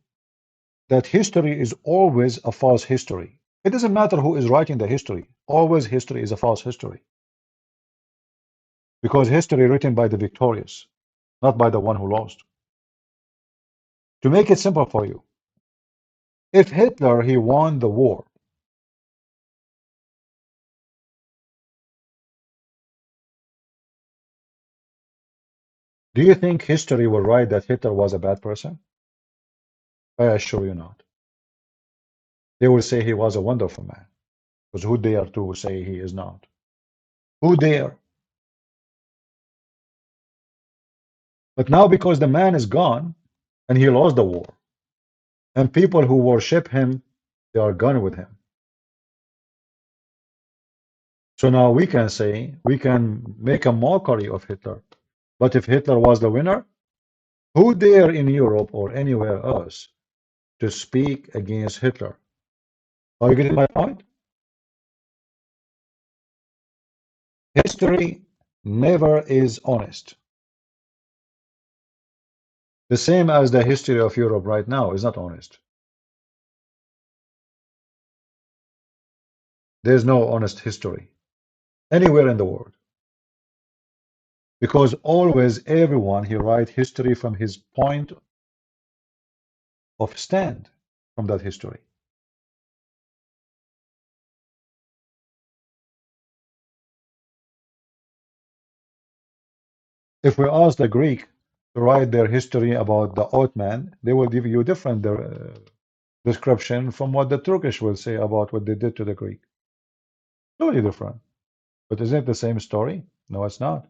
S1: that history is always a false history. It doesn't matter who is writing the history. Always history is a false history. Because history written by the victorious, not by the one who lost. To make it simple for you, if Hitler, he won the war, do you think history will write that Hitler was a bad person? I assure you not. They will say he was a wonderful man. Because who dare to say he is not? Who dare? But now because the man is gone and he lost the war, and people who worship him, they are gone with him. So now we can say, we can make a mockery of Hitler. But if Hitler was the winner, who dare in Europe or anywhere else to speak against Hitler? Are you getting my point? History never is honest. The same as the history of Europe right now is not honest. There's no honest history anywhere in the world. Because always everyone, he writes history from his point of stand from that history. If we ask the Greek to write their history about the Ottoman, they will give you different description from what the Turkish will say about what they did to the Greek. Totally different. But isn't it the same story? No, it's not.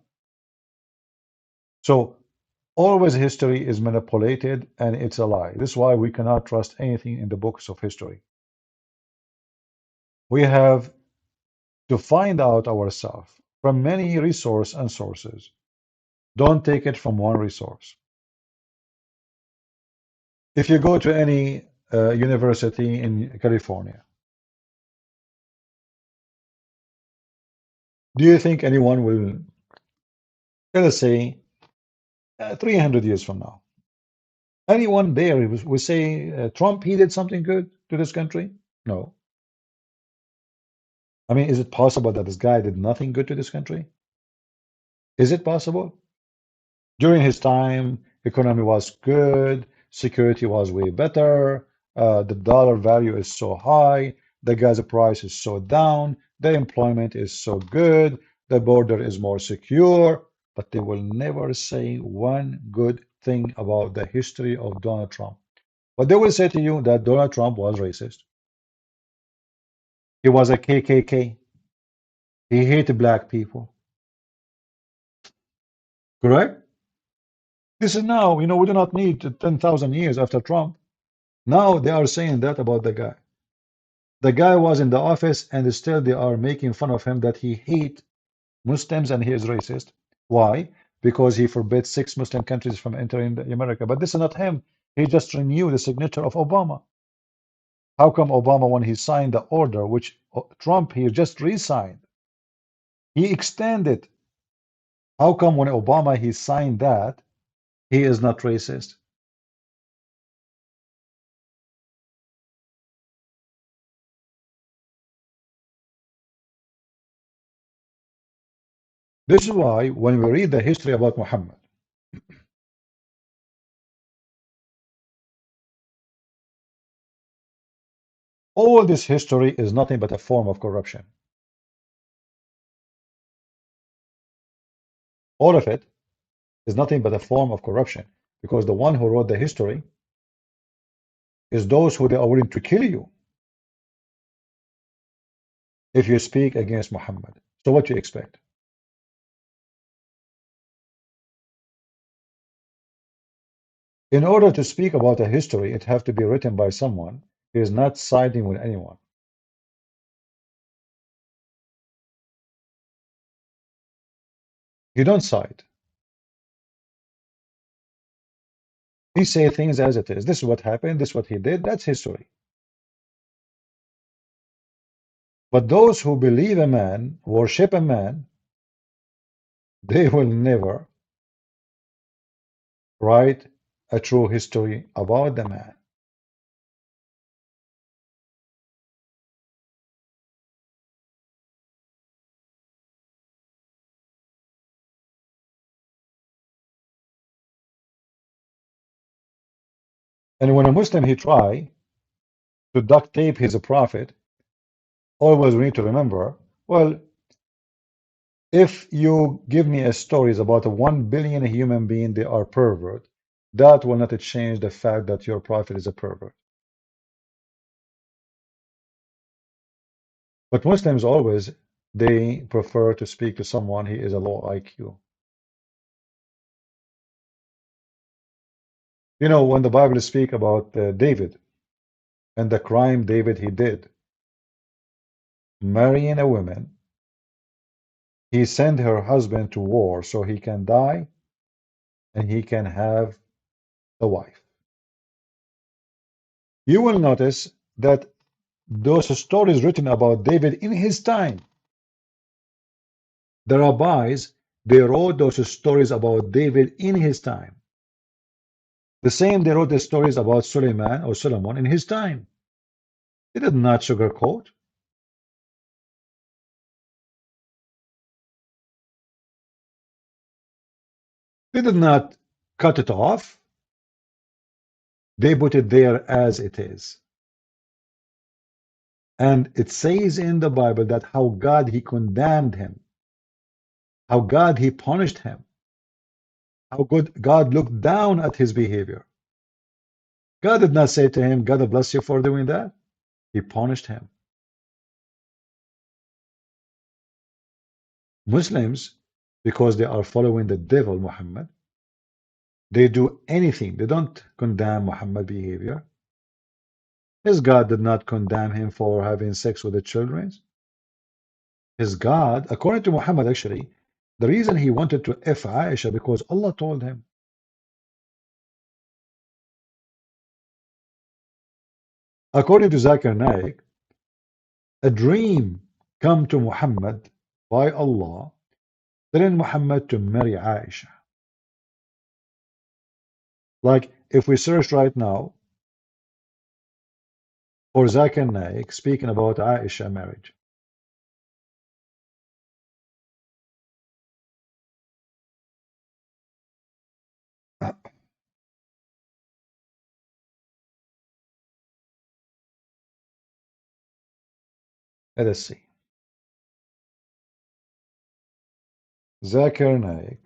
S1: So Always history is manipulated and it's a lie. This is why we cannot trust anything in the books of history. We have to find out ourselves from many resources and sources. Don't take it from one resource. If you go to any university in California, do you think anyone will, let us say, 300 years from now, anyone there will say Trump, he did something good to this country? No. I mean, is it possible that this guy did nothing good to this country? Is it possible? During his time, economy was good, security was way better, the dollar value is so high, the gas price is so down, the employment is so good, the border is more secure, but they will never say one good thing about the history of Donald Trump. But they will say to you that Donald Trump was racist. He was a KKK. He hated black people. Correct? This is now, we do not need 10,000 years after Trump. Now they are saying that about the guy. The guy was in the office and still they are making fun of him that he hates Muslims and he is racist. Why? Because he forbids 6 Muslim countries from entering America. But this is not him. He just renewed the signature of Obama. How come Obama, when he signed the order, which Trump he just re-signed, he extended? How come when Obama he signed that, he is not racist? This is why when we read the history about Muhammad, all this history is nothing but a form of corruption. All of it is nothing but a form of corruption, because the one who wrote the history is those who they are willing to kill you if you speak against Muhammad. So what do you expect? In order to speak about a history, it has to be written by someone who is not siding with anyone. You don't side. He say things as it is. This is what happened. This is what he did. That's history. But those who believe a man, worship a man, they will never write a true history about the man. And when a Muslim he try to duct tape his prophet, always we need to remember, well, if you give me a stories about a 1 billion human being, they are pervert, that will not change the fact that your prophet is a pervert. But Muslims always, they prefer to speak to someone he is a low IQ. You know, when the Bible speak about David and the crime David he did, marrying a woman, he sent her husband to war so he can die and he can have the wife. You will notice that those stories written about David in his time, the rabbis, they wrote those stories about David in his time. The same they wrote the stories about Suleiman or Solomon in his time. They did not sugarcoat. They did not cut it off. They put it there as it is. And it says in the Bible that how God he condemned him, how God he punished him, how good God looked down at his behavior. God did not say to him, God bless you for doing that. He punished him. Muslims, because they are following the devil Muhammad, They do anything. They don't condemn Muhammad's behavior. His God did not condemn him for having sex with the children. His God, according to Muhammad actually, the reason he wanted to F Aisha because Allah told him. According to Zakir Naik, a dream come to Muhammad by Allah telling Muhammad to marry Aisha. Like if we search right now for Zakir Naik speaking about Aisha marriage. Let us see. Zakir Naik,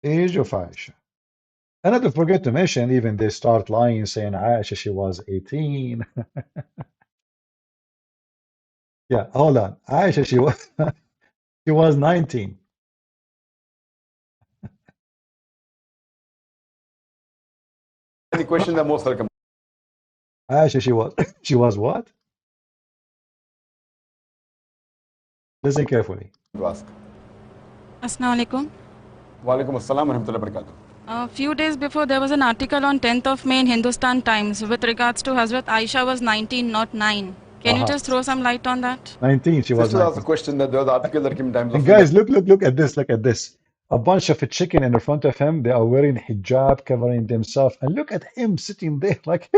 S1: age of Aisha. And not to forget to mention, even they start lying saying Aisha, she was 18. Yeah, hold on. Aisha, she was 19.
S5: Any questions are most welcome.
S1: Aisha, she was what? Listen carefully.
S5: To ask.
S6: Assalamu alaikum.
S5: Walaikum assalam wa rahmatullahi wa barakatuh.
S6: A few days before, there was an article on 10th of May in Hindustan Times with regards to Hazrat Aisha was 19, not 9. Can you just throw some light on that?
S1: 19, she was
S5: Sister asked
S1: 19.
S5: a question that there was an article that came in Times
S1: And
S5: of
S1: guys,
S5: India.
S1: look at this, look at this. A bunch of a chicken in front of him. They are wearing hijab, covering themselves. And look at him sitting there like...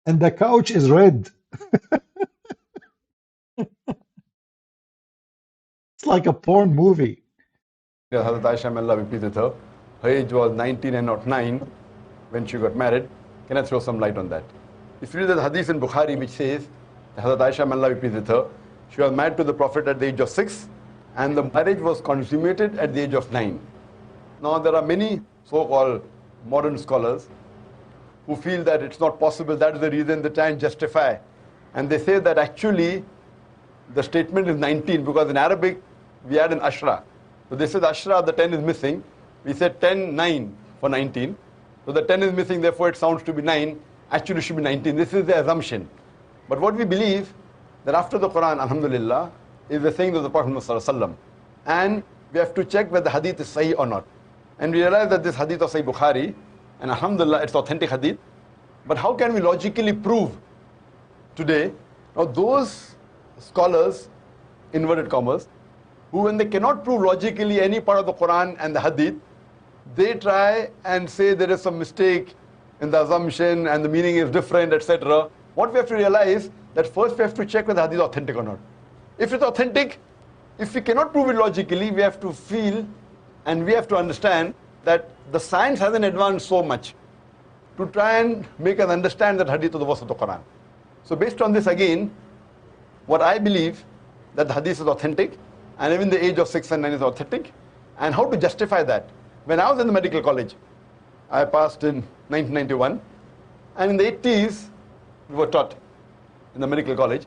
S1: And the couch is red. It's like a porn movie.
S5: Yeah, Hazrat Aisha, may Allah be pleased with her. Her age was 19 and not 9 when she got married. Can I throw some light on that? If you read the hadith in Bukhari which says that Hazrat Aisha, may Allah be pleased with her, she was married to the Prophet at the age of 6 and the marriage was consummated at the age of 9. Now there are many so-called modern scholars who feel that it's not possible, that is the reason they try and justify. And they say that actually the statement is 19 because in Arabic we add an ashra. So they said ashra, the 10 is missing. We said 10, 9 for 19. So the 10 is missing, therefore it sounds to be 9. Actually it should be 19. This is the assumption. But what we believe, that after the Quran, alhamdulillah, is the saying of the Prophet ﷺ. And we have to check whether the hadith is sahih or not. And we realize that this hadith of Sahih Bukhari, and alhamdulillah, it's authentic hadith. But how can we logically prove today? Now those scholars, inverted commas, who when they cannot prove logically any part of the Quran and the hadith, they try and say there is some mistake in the assumption and the meaning is different, etc. What we have to realize that first we have to check whether the hadith is authentic or not. If it's authentic, if we cannot prove it logically, we have to feel and we have to understand that the science hasn't advanced so much to try and make us understand that hadith of the verse of the Quran. So based on this again, what I believe that the hadith is authentic and even the age of 6 and 9 is authentic. And how to justify that? When I was in the medical college, I passed in 1991, and in the 80s, we were taught in the medical college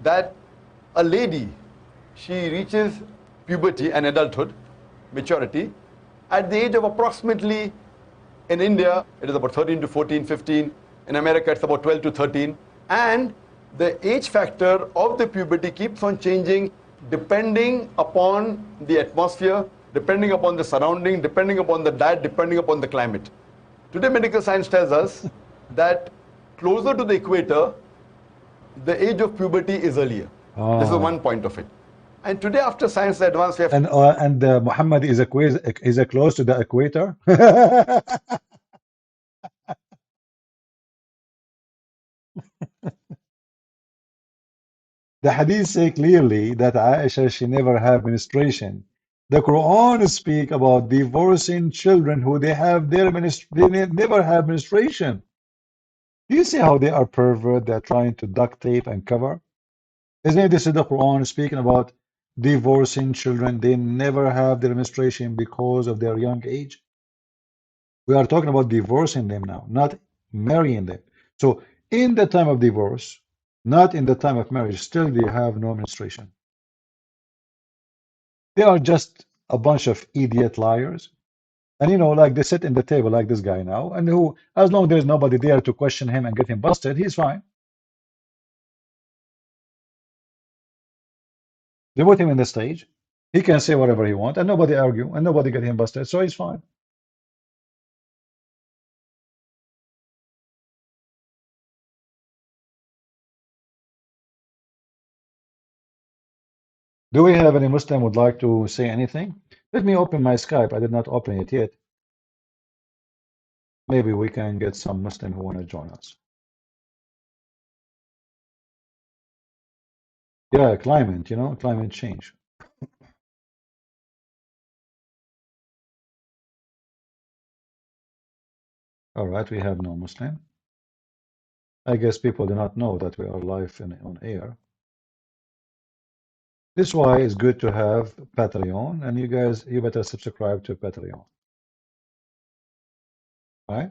S5: that a lady, she reaches puberty and adulthood, maturity, at the age of approximately, in India, it is about 13 to 14, 15. In America, it's about 12 to 13. And the age factor of the puberty keeps on changing depending upon the atmosphere, depending upon the surrounding, depending upon the diet, depending upon the climate. Today, medical science tells us that closer to the equator, the age of puberty is earlier. This is one point of it. And today, after science advanced, we have...
S1: And Muhammad is close to the equator. The hadith say clearly that Aisha, she never had menstruation. The Quran speak about divorcing children who they never have menstruation. Do you see how they are pervert? They're trying to duct tape and cover. Isn't this the Quran speaking about divorcing children? They never have their menstruation because of their young age. We are talking about divorcing them now, not marrying them. So in the time of divorce, not in the time of marriage, still they have no menstruation. They are just a bunch of idiot liars. And you know, like they sit in the table like this guy now, and who, as long as there's nobody there to question him and get him busted, he's fine. They put him in the stage. He can say whatever he wants, and nobody argue, and nobody get him busted, so he's fine. Do we have any Muslim would like to say anything? Let me open my Skype. I did not open it yet. Maybe we can get some Muslim who want to join us. Yeah, climate, you know, climate change. All right, we have no Muslim. I guess people do not know that we are live on air. This is why it's good to have Patreon, and you guys, you better subscribe to Patreon. Right?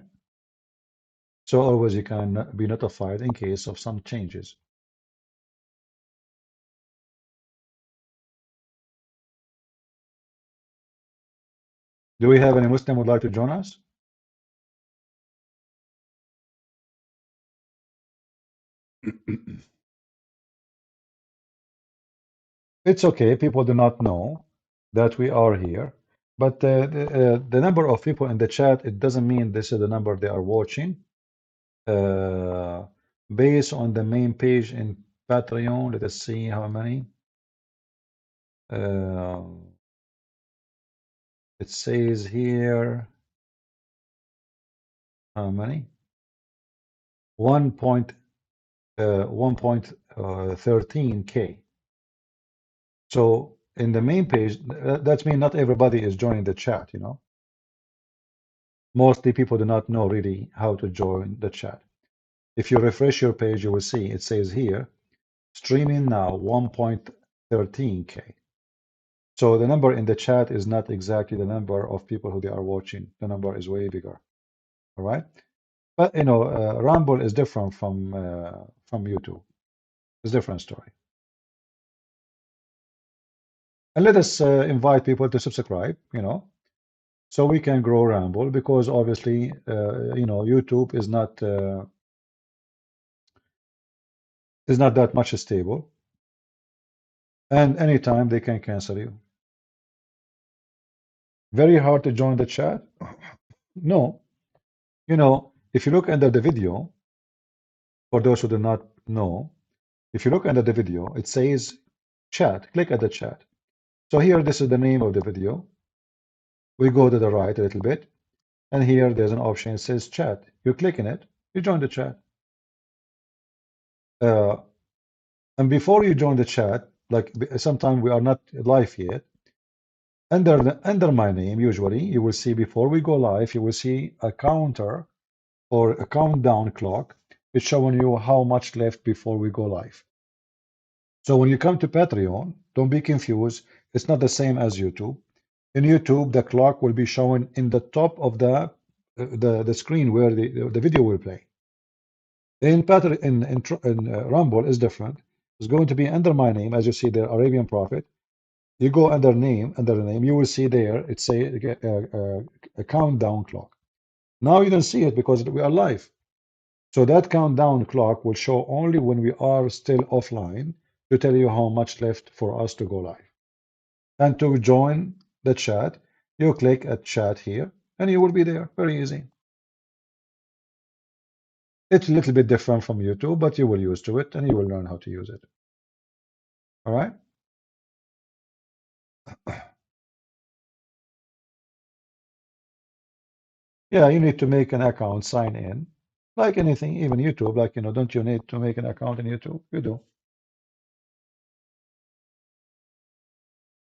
S1: So always you can be notified in case of some changes. Do we have any Muslim who would like to join us? It's okay. People do not know that we are here. But the number of people in the chat, it doesn't mean this is the number they are watching. Based on the main page in Patreon, let us see how many. It says here, how many? 1.13K. So in the main page, that means not everybody is joining the chat, you know. Mostly people do not know really how to join the chat. If you refresh your page, you will see it says here, streaming now 1.13K. So the number in the chat is not exactly the number of people who they are watching. The number is way bigger. All right. But you know, Rumble is different from YouTube. It's a different story. And let us invite people to subscribe, you know, so we can grow Rumble, because obviously, you know, YouTube is not that much stable, and anytime they can cancel you. Very hard to join the chat? No. You know, if you look under the video, for those who do not know, if you look under the video, it says chat. Click at the chat. So here, this is the name of the video. We go to the right a little bit, and here there's an option. It says chat. You click in it, you join the chat. And before you join the chat, like sometimes we are not live yet, under my name, usually you will see before we go live, you will see a counter or a countdown clock. It's showing you how much left before we go live. So when you come to Patreon, don't be confused. It's not the same as YouTube. In YouTube, the clock will be shown in the top of the screen where the video will play. In Rumble is different. It's going to be under my name, as you see the Arabian Prophet. You go under the name, you will see there it say a countdown clock. Now you don't see it because we are live. So that countdown clock will show only when we are still offline to tell you how much left for us to go live. And to join the chat, you click at chat here, and you will be there. Very easy. It's a little bit different from YouTube, but you will use to it, and you will learn how to use it. All right? Yeah, you need to make an account, sign in. Like anything, even YouTube, like, you know, don't you need to make an account in YouTube? You do.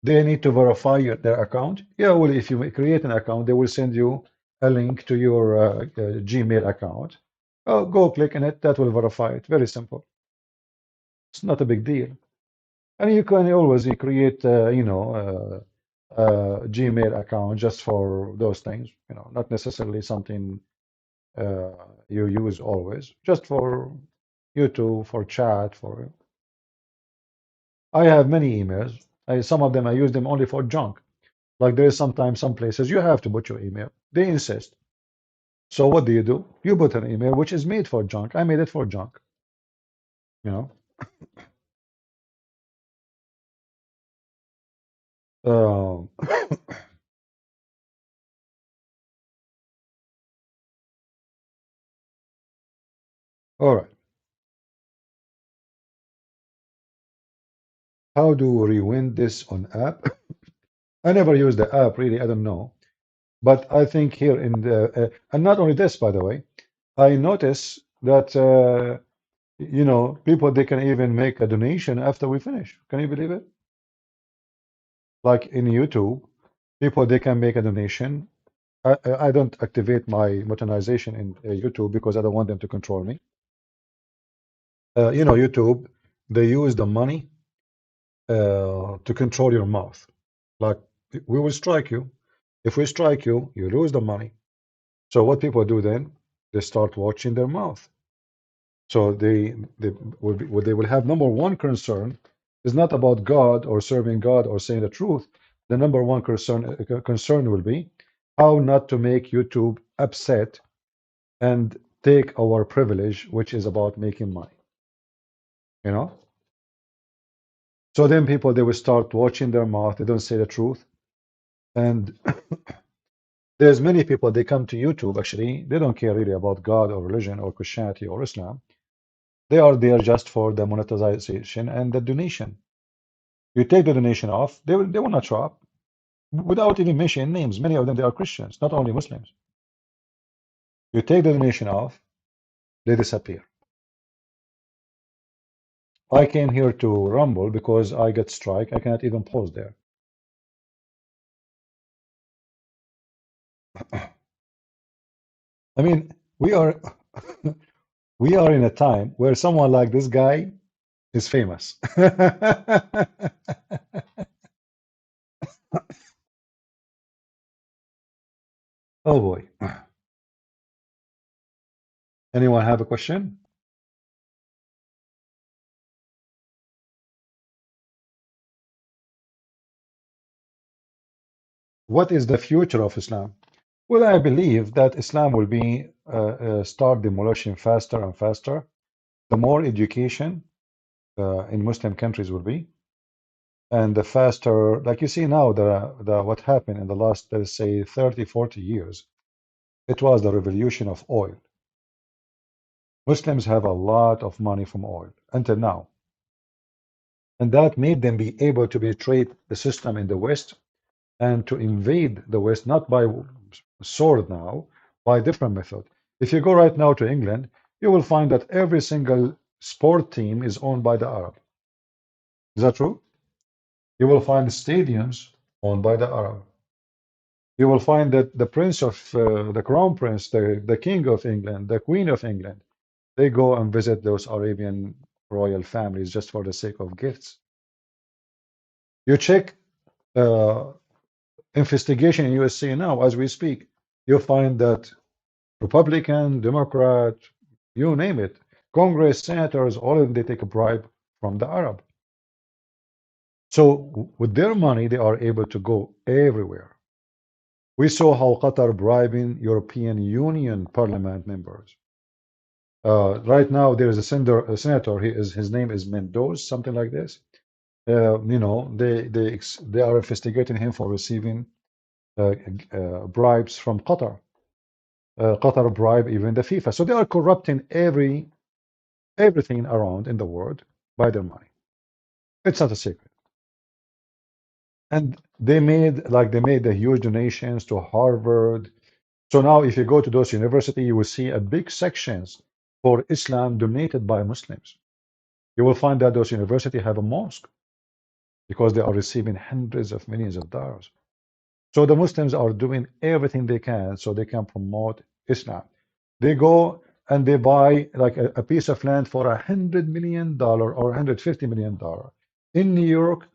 S1: They need to verify their account. Yeah, well, if you create an account, they will send you a link to your Gmail account. Oh, go click on it. That will verify it. Very simple. It's not a big deal. And you can always create, you know, Gmail account just for those things. You know, not necessarily something you use always. Just for YouTube, for chat, for. I have many emails. Some of them I use them only for junk. Like there is sometimes some places you have to put your email. They insist. So what do? You put an email which is made for junk. I made it for junk. You know. All right. How do we rewind this on app? I never use the app really. I don't know. But I think here in the and not only this, by the way, I notice that you know, people they can even make a donation after we finish. Can you believe it? Like in YouTube, people they can make a donation. I don't activate my monetization in YouTube because I don't want them to control me. You know, YouTube, they use the money to control your mouth. Like we will strike you. If we strike you, you lose the money. So what people do then? They start watching their mouth. So they will have number one concern is not about God or serving God or saying the truth. The number one concern will be how not to make YouTube upset and take our privilege, which is about making money. You know? So then people they will start watching their mouth, they don't say the truth. And there's many people they come to YouTube actually, they don't care really about God or religion or Christianity or Islam. They are there just for the monetization and the donation. You take the donation off, they will not show up without even mentioning names. Many of them they are Christians, not only Muslims. You take the donation off, they disappear. I came here to Rumble because I get strike. I cannot even post there. I mean, we are we are in a time where someone like this guy is famous. Oh boy. Anyone have a question? What is the future of Islam? Well, I believe that Islam will be start demolishing faster and faster. The more education in Muslim countries will be, and the faster, like you see now, the what happened in the last, let's say, 30, 40 years, it was the revolution of oil. Muslims have a lot of money from oil until now, and that made them be able to penetrate the system in the West and to invade the West, not by sword now, by different method. If you go right now to England, you will find that every single sport team is owned by the Arab. Is that true? You will find stadiums owned by the Arab. You will find that the prince of the crown prince, the king of England, the queen of England, they go and visit those Arabian royal families just for the sake of gifts. You check uh, investigation in USA now as we speak, you'll find that Republican, Democrat, you name it, Congress, senators, all of them, they take a bribe from the Arab. So with their money, they are able to go everywhere. We saw how Qatar bribing European Union Parliament members. Right now, there is a senator. His name is Mendoza, something like this. You know, they are investigating him for receiving bribes from Qatar. Qatar bribe even the FIFA. So they are corrupting everything around in the world by their money. It's not a secret. And they made the huge donations to Harvard. So now if you go to those universities, you will see a big sections for Islam donated by Muslims. You will find that those universities have a mosque because they are receiving hundreds of millions of dollars. So the Muslims are doing everything they can so they can promote Islam. They go and they buy like a piece of land for $100 million or $150 million in New York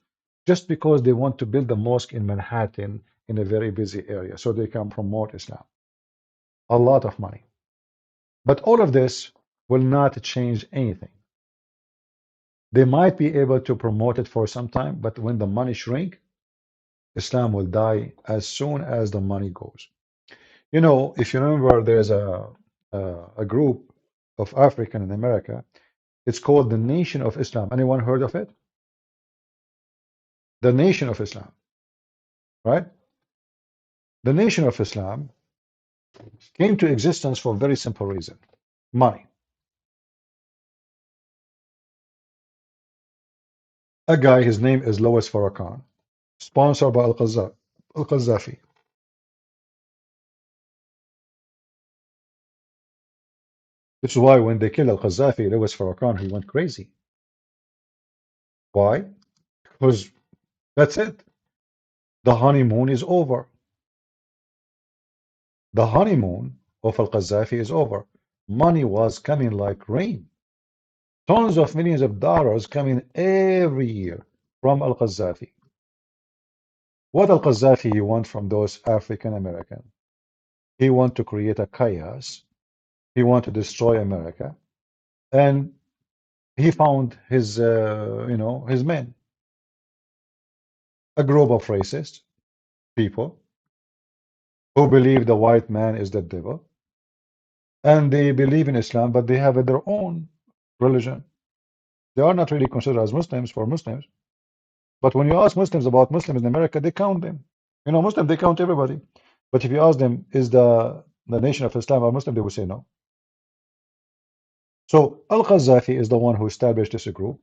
S1: just because they want to build a mosque in Manhattan in a very busy area so they can promote Islam. A lot of money. But all of this will not change anything. They might be able to promote it for some time, but when the money shrink, Islam will die as soon as the money goes. You know, if you remember, there's a group of African in America. It's called the Nation of Islam. Anyone heard of it? The Nation of Islam, right? The Nation of Islam came to existence for a very simple reason: money. A guy, his name is Louis Farrakhan, sponsored by Al-Qaddafi. This is why when they killed Al-Qaddafi, Louis Farrakhan, he went crazy. Why? Because that's it. The honeymoon is over. The honeymoon of Al-Qaddafi is over. Money was coming like rain. Tons of millions of dollars coming every year from Al-Qaddafi. What Al-Qaddafi he want from those African American? He want to create a chaos. He want to destroy America. And he found his, his men. A group of racist people who believe the white man is the devil. And they believe in Islam, but they have their own religion. They are not really considered as Muslims for Muslims. But when you ask Muslims about Muslims in America, they count them. You know, Muslim, they count everybody. But if you ask them, is the Nation of Islam a Muslim, they will say no. So Al-Qaddafi is the one who established this group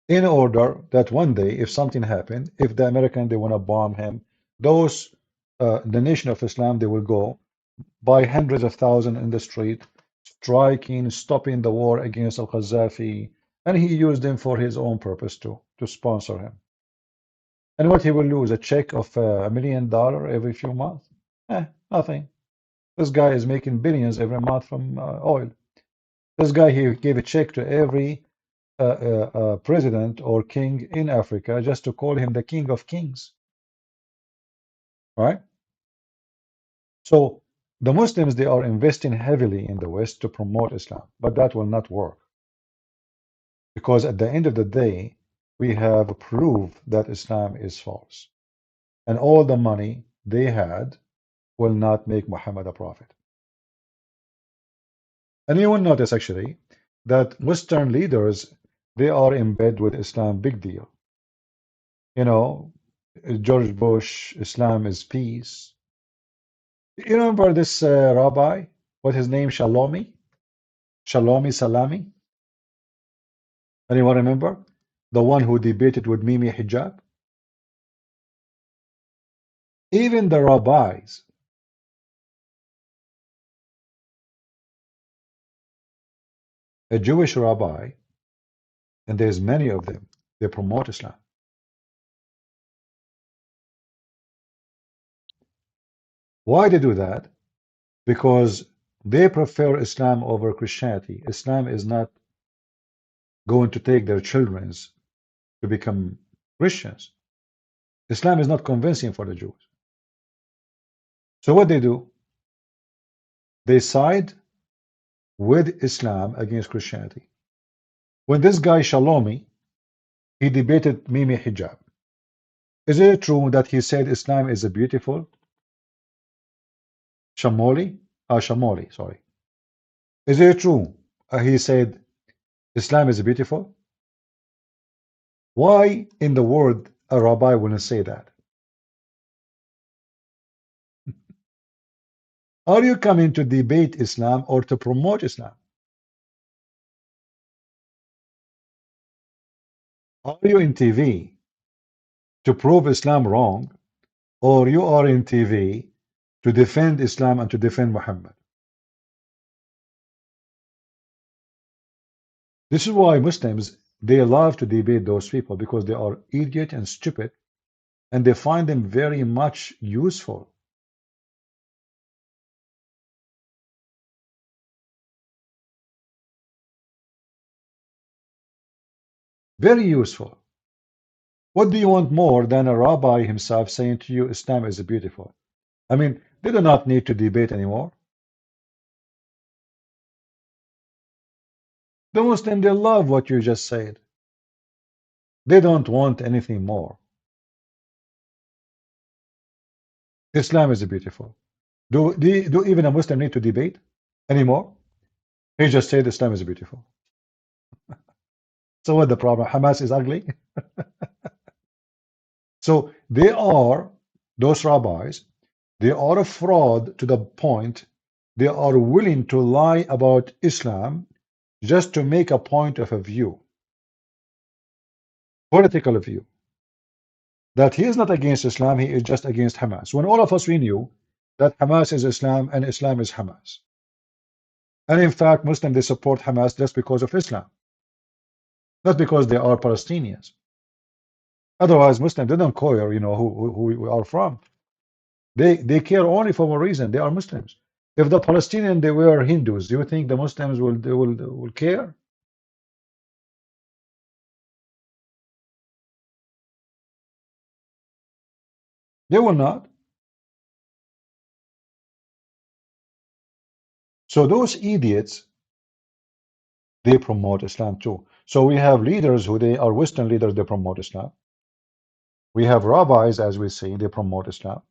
S1: in order that one day, if something happened, if the American, they want to bomb him, those, the Nation of Islam, they will go by hundreds of thousands in the street, striking, stopping the war against Al-Qaddafi, and he used them for his own purpose too, to sponsor him. And what he will lose, a check of $1 million every few months? Nothing. This guy is making billions every month from oil. This guy, he gave a check to every president or king in Africa just to call him the king of kings. Right? So the Muslims, they are investing heavily in the West to promote Islam, but that will not work. Because at the end of the day, we have proof that Islam is false. And all the money they had will not make Muhammad a prophet. And you will notice actually that Western leaders, they are in bed with Islam, big deal. You know, George Bush, Islam is peace. You remember this rabbi, what his name, Shalomi? Shalomi Salami? Anyone remember? The one who debated with Mimi Hijab? Even the rabbis, a Jewish rabbi, and there's many of them, they promote Islam. Why they do that? Because they prefer Islam over Christianity. Islam is not going to take their children to become Christians. Islam is not convincing for the Jews. So what they do? They side with Islam against Christianity. When this guy Shalomi, he debated Mimi Hijab, is it true that he said Islam is a beautiful? Shamoli, sorry. Is it true he said Islam is beautiful? Why in the world a rabbi wouldn't say that? Are you coming to debate Islam or to promote Islam? Are you in TV to prove Islam wrong, or you are in TV to defend Islam and to defend Muhammad? This is why Muslims, they love to debate those people, because they are idiot and stupid, and they find them very much useful. Very useful. What do you want more than a rabbi himself saying to you Islam is beautiful? I mean, they do not need to debate anymore. The Muslim, they love what you just said. They don't want anything more. Islam is beautiful. Do even a Muslim need to debate anymore? He just said Islam is beautiful. So what the problem? Hamas is ugly? So they are, those rabbis, they are a fraud to the point they are willing to lie about Islam just to make a point of a view, political view, that he is not against Islam, he is just against Hamas. When all of us, we knew that Hamas is Islam and Islam is Hamas. And in fact, Muslims, they support Hamas just because of Islam, not because they are Palestinians. Otherwise, Muslims, they don't care, you know, who we are from. They care only for one reason. They are Muslims. If the Palestinians, they were Hindus, do you think the Muslims will care? They will not. So those idiots, they promote Islam too. So we have leaders who they are Western leaders, they promote Islam. We have rabbis, as we see, they promote Islam.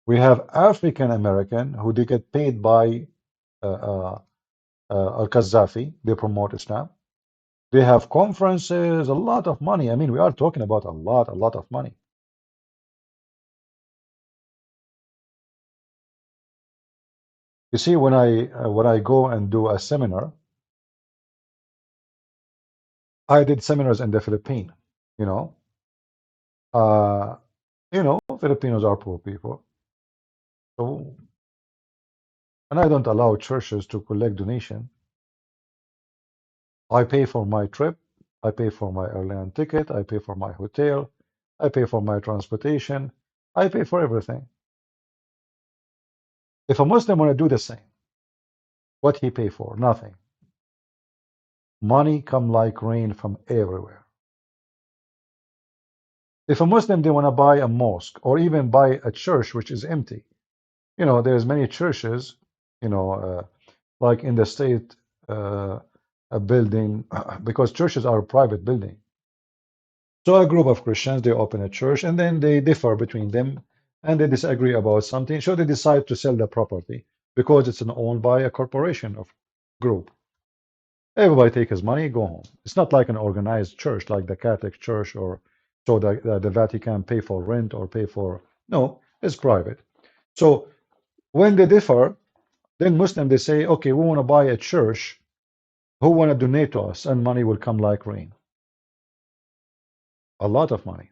S1: We have African American who they get paid by Al-Qaddafi, they promote Islam. They have conferences, a lot of money. I mean, we are talking about a lot of money. You see, when I go and do a seminar, I did seminars in the Philippines. You know, Filipinos are poor people. So, and I don't allow churches to collect donation. I pay for my trip. I pay for my airline ticket. I pay for my hotel. I pay for my transportation. I pay for everything. If a Muslim want to do the same, what he pay for? Nothing. Money come like rain from everywhere. If a Muslim, they want to buy a mosque or even buy a church which is empty, you know, there's many churches, you know, like in the state, a building, because churches are a private building. So a group of Christians, they open a church and then they differ between them and they disagree about something. So they decide to sell the property because it's owned by a corporation of group. Everybody take his money, go home. It's not like an organized church like the Catholic Church, or so the Vatican pay for rent or pay for. No, it's private. So when they differ, then Muslim, they say, okay, we want to buy a church. Who want to donate to us? And money will come like rain. A lot of money.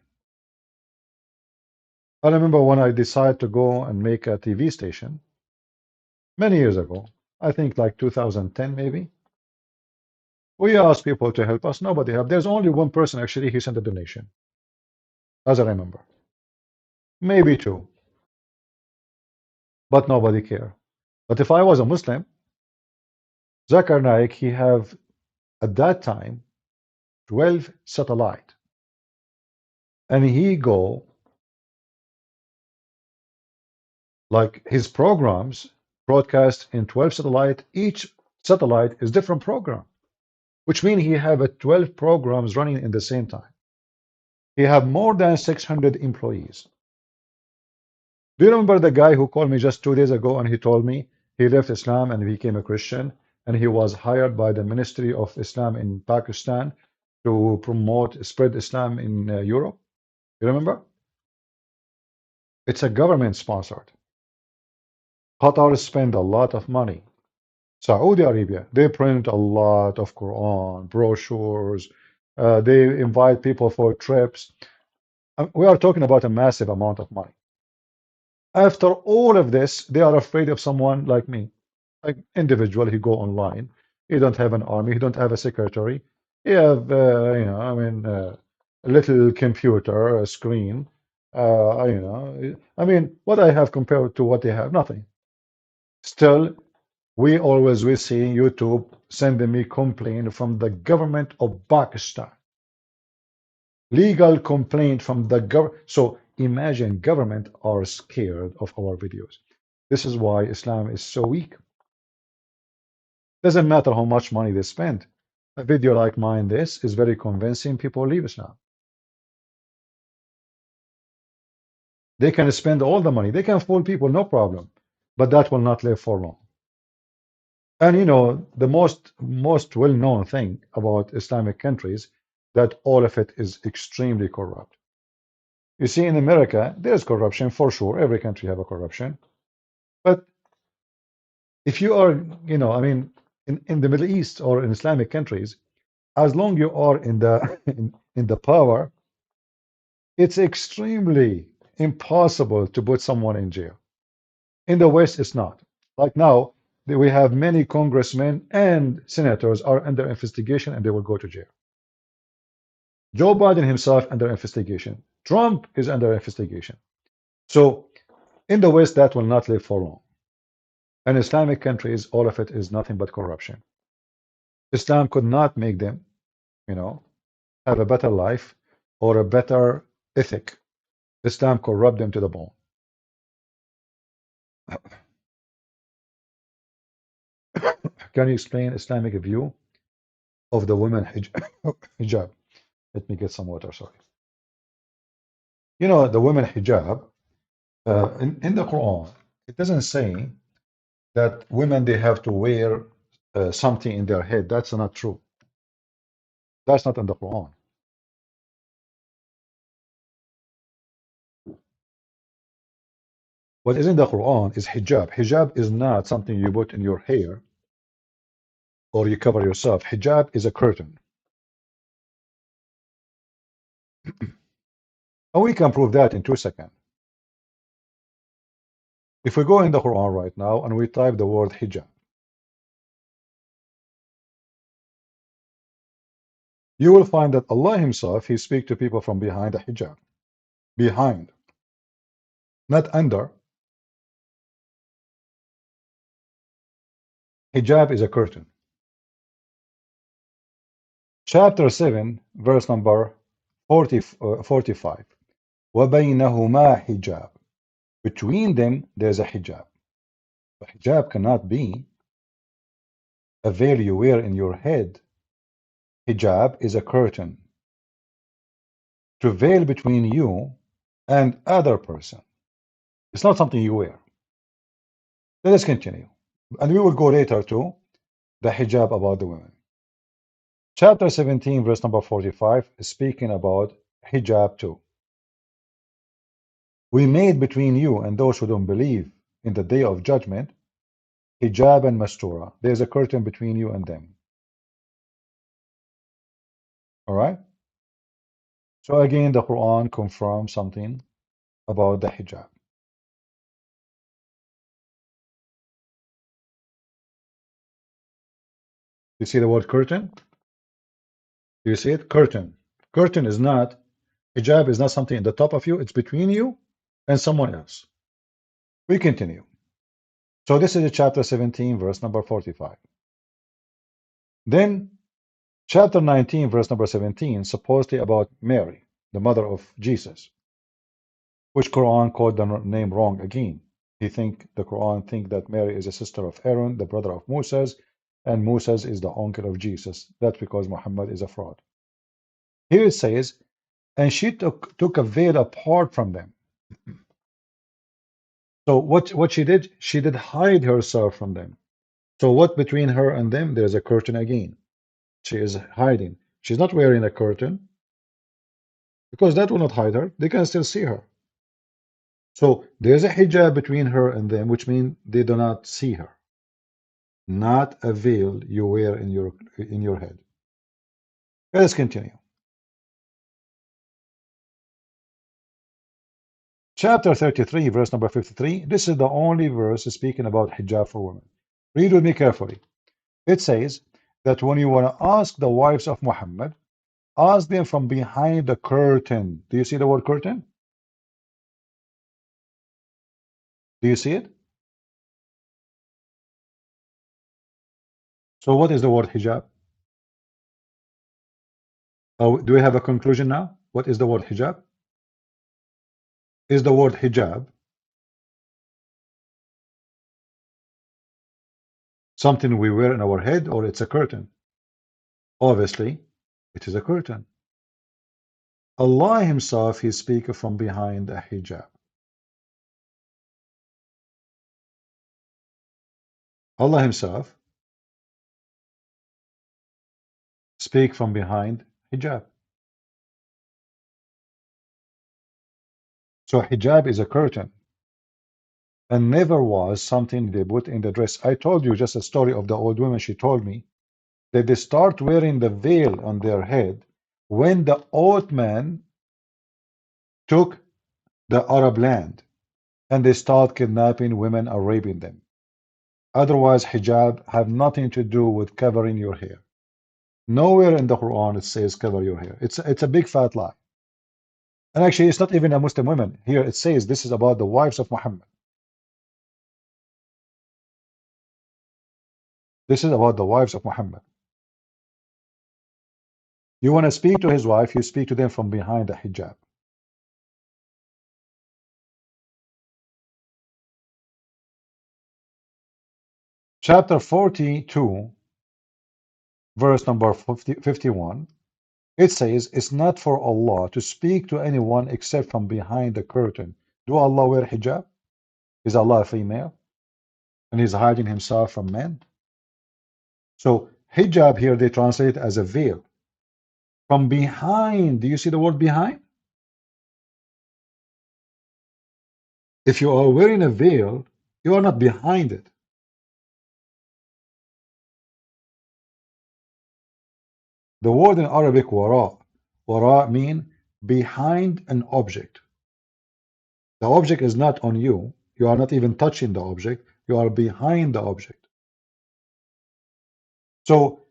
S1: I remember when I decided to go and make a TV station many years ago, I think like 2010 maybe. We asked people to help us. Nobody helped. There's only one person actually, he sent a donation, as I remember. Maybe two. But nobody cared. But if I was a Muslim, Zakir Naik, he have at that time 12 satellite. And he go, like his programs broadcast in 12 satellite. Each satellite is different program, which means he have a 12 programs running in the same time. He have more than 600 employees. Do you remember the guy who called me just 2 days ago and he told me he left Islam and became a Christian and he was hired by the Ministry of Islam in Pakistan to spread Islam in Europe? You remember? It's a government sponsored. Qatar spend a lot of money. Saudi Arabia, they print a lot of Quran, brochures, they invite people for trips. We are talking about a massive amount of money. After all of this, they are afraid of someone like me, like individual. He go online. He don't have an army. He don't have a secretary. He have, a little computer, a screen. What I have compared to what they have, nothing. Still, we see YouTube sending me complaint from the government of Pakistan. Legal complaint from the government. So imagine government are scared of our videos. This is why Islam is so weak. Doesn't matter how much money they spend. A video like mine, this is very convincing. People leave Islam. They can spend all the money. They can fool people, no problem. But that will not live for long. And you know, the most well-known thing about Islamic countries, that all of it is extremely corrupt. You see, in America, there's corruption for sure. Every country have a corruption. But if you are, you know, I mean, in the Middle East or in Islamic countries, as long you are in the in the power, it's extremely impossible to put someone in jail. In the West, it's not. Like now, we have many congressmen and senators are under investigation and they will go to jail. Joe Biden himself under investigation. Trump is under investigation. So in the West, that will not live for long. And Islamic countries, all of it is nothing but corruption. Islam could not make them, you know, have a better life or a better ethic. Islam corrupt them to the bone. Can you explain Islamic view of the women hijab? Let me get some water, sorry. You know, the women hijab, in the Quran, it doesn't say that women, they have to wear something in their head. That's not true. That's not in the Quran. What is in the Quran is hijab. Hijab is not something you put in your hair or you cover yourself. Hijab is a curtain. And we can prove that in 2 seconds. If we go in the Quran right now and we type the word hijab, you will find that Allah himself, he speaks to people from behind the hijab. Behind. Not under. Hijab is a curtain. Chapter 7, verse number 45. وَبَيْنَهُمَا hijab. Between them, there's a hijab. But hijab cannot be a veil you wear in your head. Hijab is a curtain to veil between you and other person. It's not something you wear. Let us continue. And we will go later to the hijab about the women. Chapter 17, verse number 45 is speaking about hijab too. We made between you and those who don't believe in the day of judgment hijab and mastura. There's a curtain between you and them. All right? So again, the Quran confirms something about the hijab. You see the word curtain? Do you see it? Curtain. Curtain is not, hijab is not something in the top of you, it's between you and someone else. We continue. So this is chapter 17, verse number 45. Then chapter 19, verse number 17, supposedly about Mary, the mother of Jesus, which Quran called the name wrong again. The Quran think that Mary is a sister of Aaron, the brother of Moses, and Moses is the uncle of Jesus. That's because Muhammad is a fraud. Here it says, and she took a veil apart from them. So what she did hide herself from them. So what between her and them? There's a curtain again. She is hiding. She's not wearing a curtain because that will not hide her. They can still see her. So there's a hijab between her and them, which means they do not see her. Not a veil you wear in your head. Let us continue. Chapter 33, verse number 53. This is the only verse speaking about hijab for women. Read with me carefully. It says that when you want to ask the wives of Muhammad, ask them from behind the curtain. Do you see the word curtain? Do you see it? So what is the word hijab? Oh, do we have a conclusion now? What is the word hijab? Is the word hijab Something we wear in our head, or it's a curtain? Obviously, it is a curtain. Allah Himself, He speaks from behind a hijab. Allah Himself speaks from behind hijab. So hijab is a curtain, and never was something they put in the dress. I told you just a story of the old woman. She told me that they start wearing the veil on their head when the Ottoman took the Arab land, and they start kidnapping women and raping them. Otherwise, hijab have nothing to do with covering your hair. Nowhere in the Quran it says cover your hair. It's a big fat lie. And actually, it's not even a Muslim woman. Here it says this is about the wives of Muhammad. This is about the wives of Muhammad. You want to speak to his wife, you speak to them from behind the hijab. Chapter 42, verse number 51, it says, it's not for Allah to speak to anyone except from behind the curtain. Do Allah wear hijab? Is Allah a female? And He's hiding Himself from men? So hijab here they translate as a veil. From behind, do you see the word behind? If you are wearing a veil, you are not behind it. The word in Arabic wara. Wara mean behind an object. The object is not on you. You are not even touching the object. You are behind the object. So,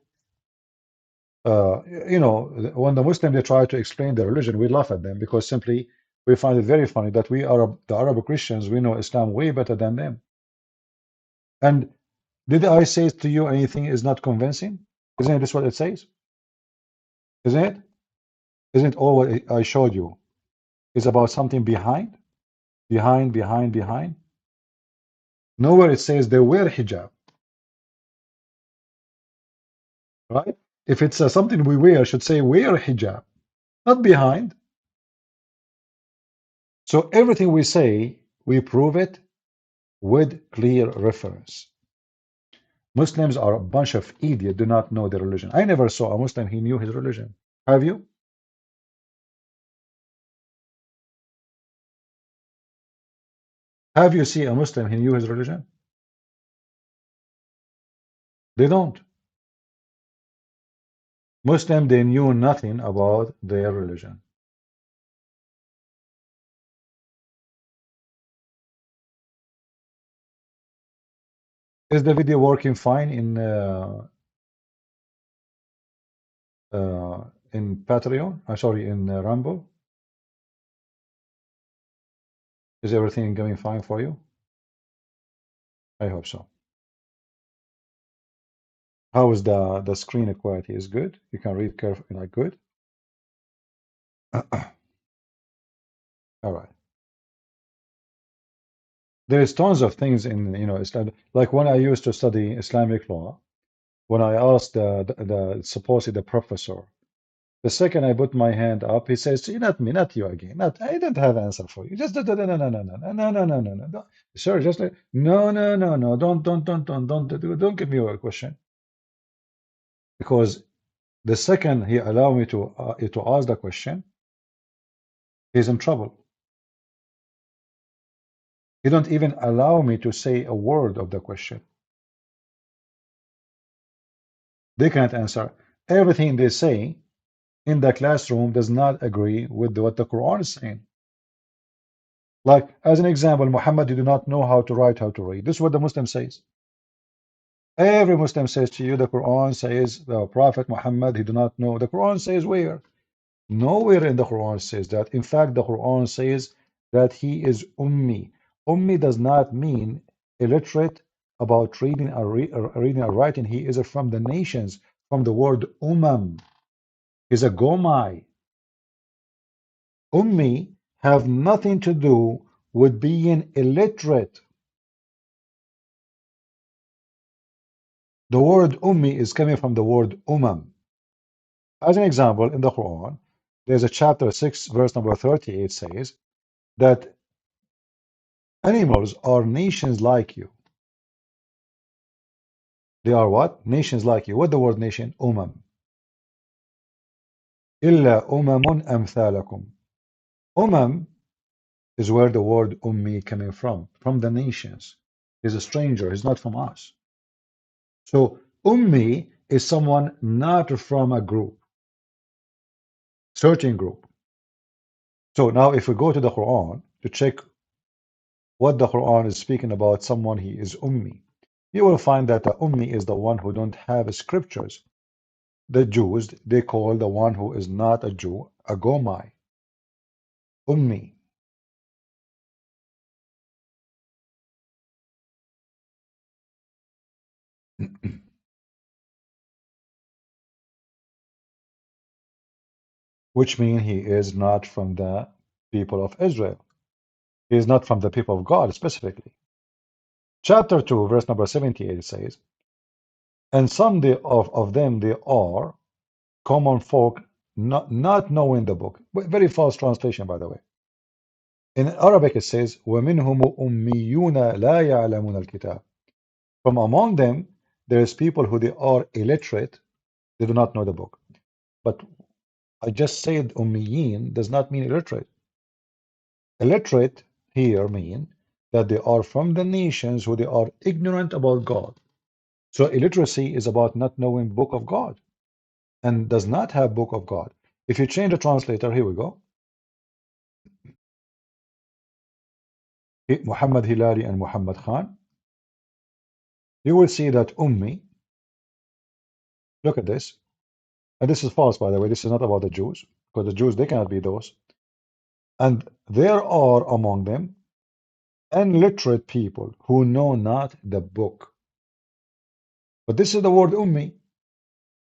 S1: you know, when the Muslims they try to explain their religion, we laugh at them because simply we find it very funny that we are the Arab Christians. We know Islam way better than them. And did I say to you anything is not convincing? Isn't this what it says? Isn't it? Isn't all what I showed you is about something behind? Behind. Nowhere it says they wear hijab, right? If it's something we wear, I should say wear hijab, not behind. So everything we say, we prove it with clear reference. Muslims are a bunch of idiots, do not know their religion. I never saw a Muslim, he knew his religion. Have you? Have you seen a Muslim, he knew his religion? They don't. Muslim, they knew nothing about their religion. Is the video working fine in Patreon? Sorry, in Rumble? Is everything going fine for you? I hope so. How is the screen quality? Is good? You can read carefully, like good? All right. There's tons of things in Islam. Like when I used to study Islamic law, when I asked supposedly the professor, the second I put my hand up, he says, "Not me, not you again. Not I don't have an answer for you. Just no, no. Sir, just like, no. Don't give me a question." Because the second he allowed me to ask the question, he's in trouble. He don't even allow me to say a word of the question. They can't answer. Everything they say in the classroom does not agree with what the Quran is saying. Like, as an example, Muhammad, you do not know how to write, how to read. This is what the Muslim says. Every Muslim says to you, the Quran says the Prophet Muhammad, he do not know. The Quran says where? Nowhere in the Quran says that. In fact, the Quran says that he is Ummi. Ummi does not mean illiterate about reading or writing. He is from the nations, from the word Umam. He's a Gomai. Ummi have nothing to do with being illiterate. The word Ummi is coming from the word Umam. As an example, in the Quran, there's a chapter 6, verse number 38 says that animals are nations like you. They are what? Nations like you. What the word nation? Umam. Illa umamun amthalakum. Umam is where the word Ummi coming from the nations. He's a stranger, he's not from us. So Ummi is someone not from a group, certain group. So now if we go to the Quran to check what the Quran is speaking about someone he is Ummi, you will find that the Ummi is the one who don't have scriptures. The Jews, they call the one who is not a Jew a Gomai, Ummi. Which means he is not from the people of Israel. He is not from the people of God specifically. Chapter 2, verse number 78 says, and some of them they are common folk not knowing the book. Very false translation, by the way. In Arabic it says, وَمِنْهُمُ أُمِّيُّونَ لَا يَعْلَمُونَ الْكِتَابِ. From among them, there is people who they are illiterate, they do not know the book. But I just said ummiyin does not mean illiterate. Illiterate here mean that they are from the nations who they are ignorant about God. So illiteracy is about not knowing book of God and does not have book of God. If you change the translator, here we go. Muhammad Hilali and Muhammad Khan, you will see that Ummi, look at this, and this is false, by the way, this is not about the Jews, because the Jews, they cannot be those. And there are among them illiterate people who know not the book. But this is the word Ummi.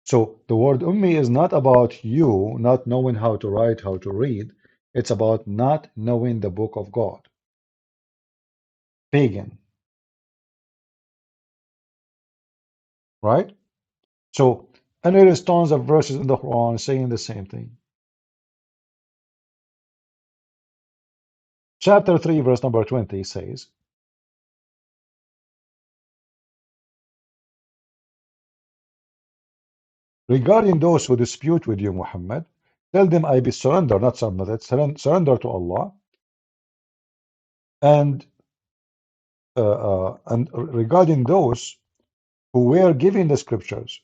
S1: So the word Ummi is not about you not knowing how to write, how to read. It's about not knowing the book of God. Pagan, right? So, and there is tons of verses in the Quran saying the same thing. Chapter 3, verse number 20 says, regarding those who dispute with you, Muhammad, tell them I be surrender, not submitted, surrender to Allah. And regarding those who were given the scriptures,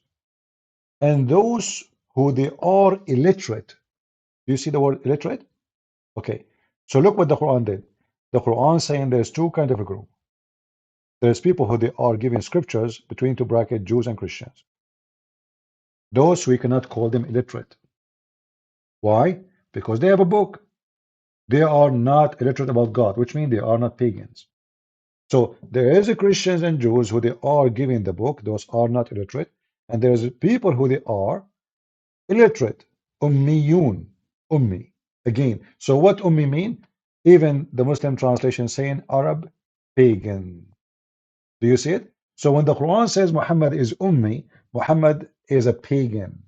S1: and those who they are illiterate. Do you see the word illiterate? Okay. So look what the Quran did. The Quran saying there's two kind of a group. There's people who they are giving scriptures between two bracket Jews and Christians. Those we cannot call them illiterate. Why? Because they have a book. They are not illiterate about God, which means they are not pagans. So there is a Christians and Jews who they are giving the book. Those are not illiterate. And there's people who they are illiterate. Ummiyun. Ummi. Again. So what Ummi mean? Even the Muslim translation saying Arab pagan. Do you see it? So when the Quran says Muhammad is Ummi, Muhammad is a pagan.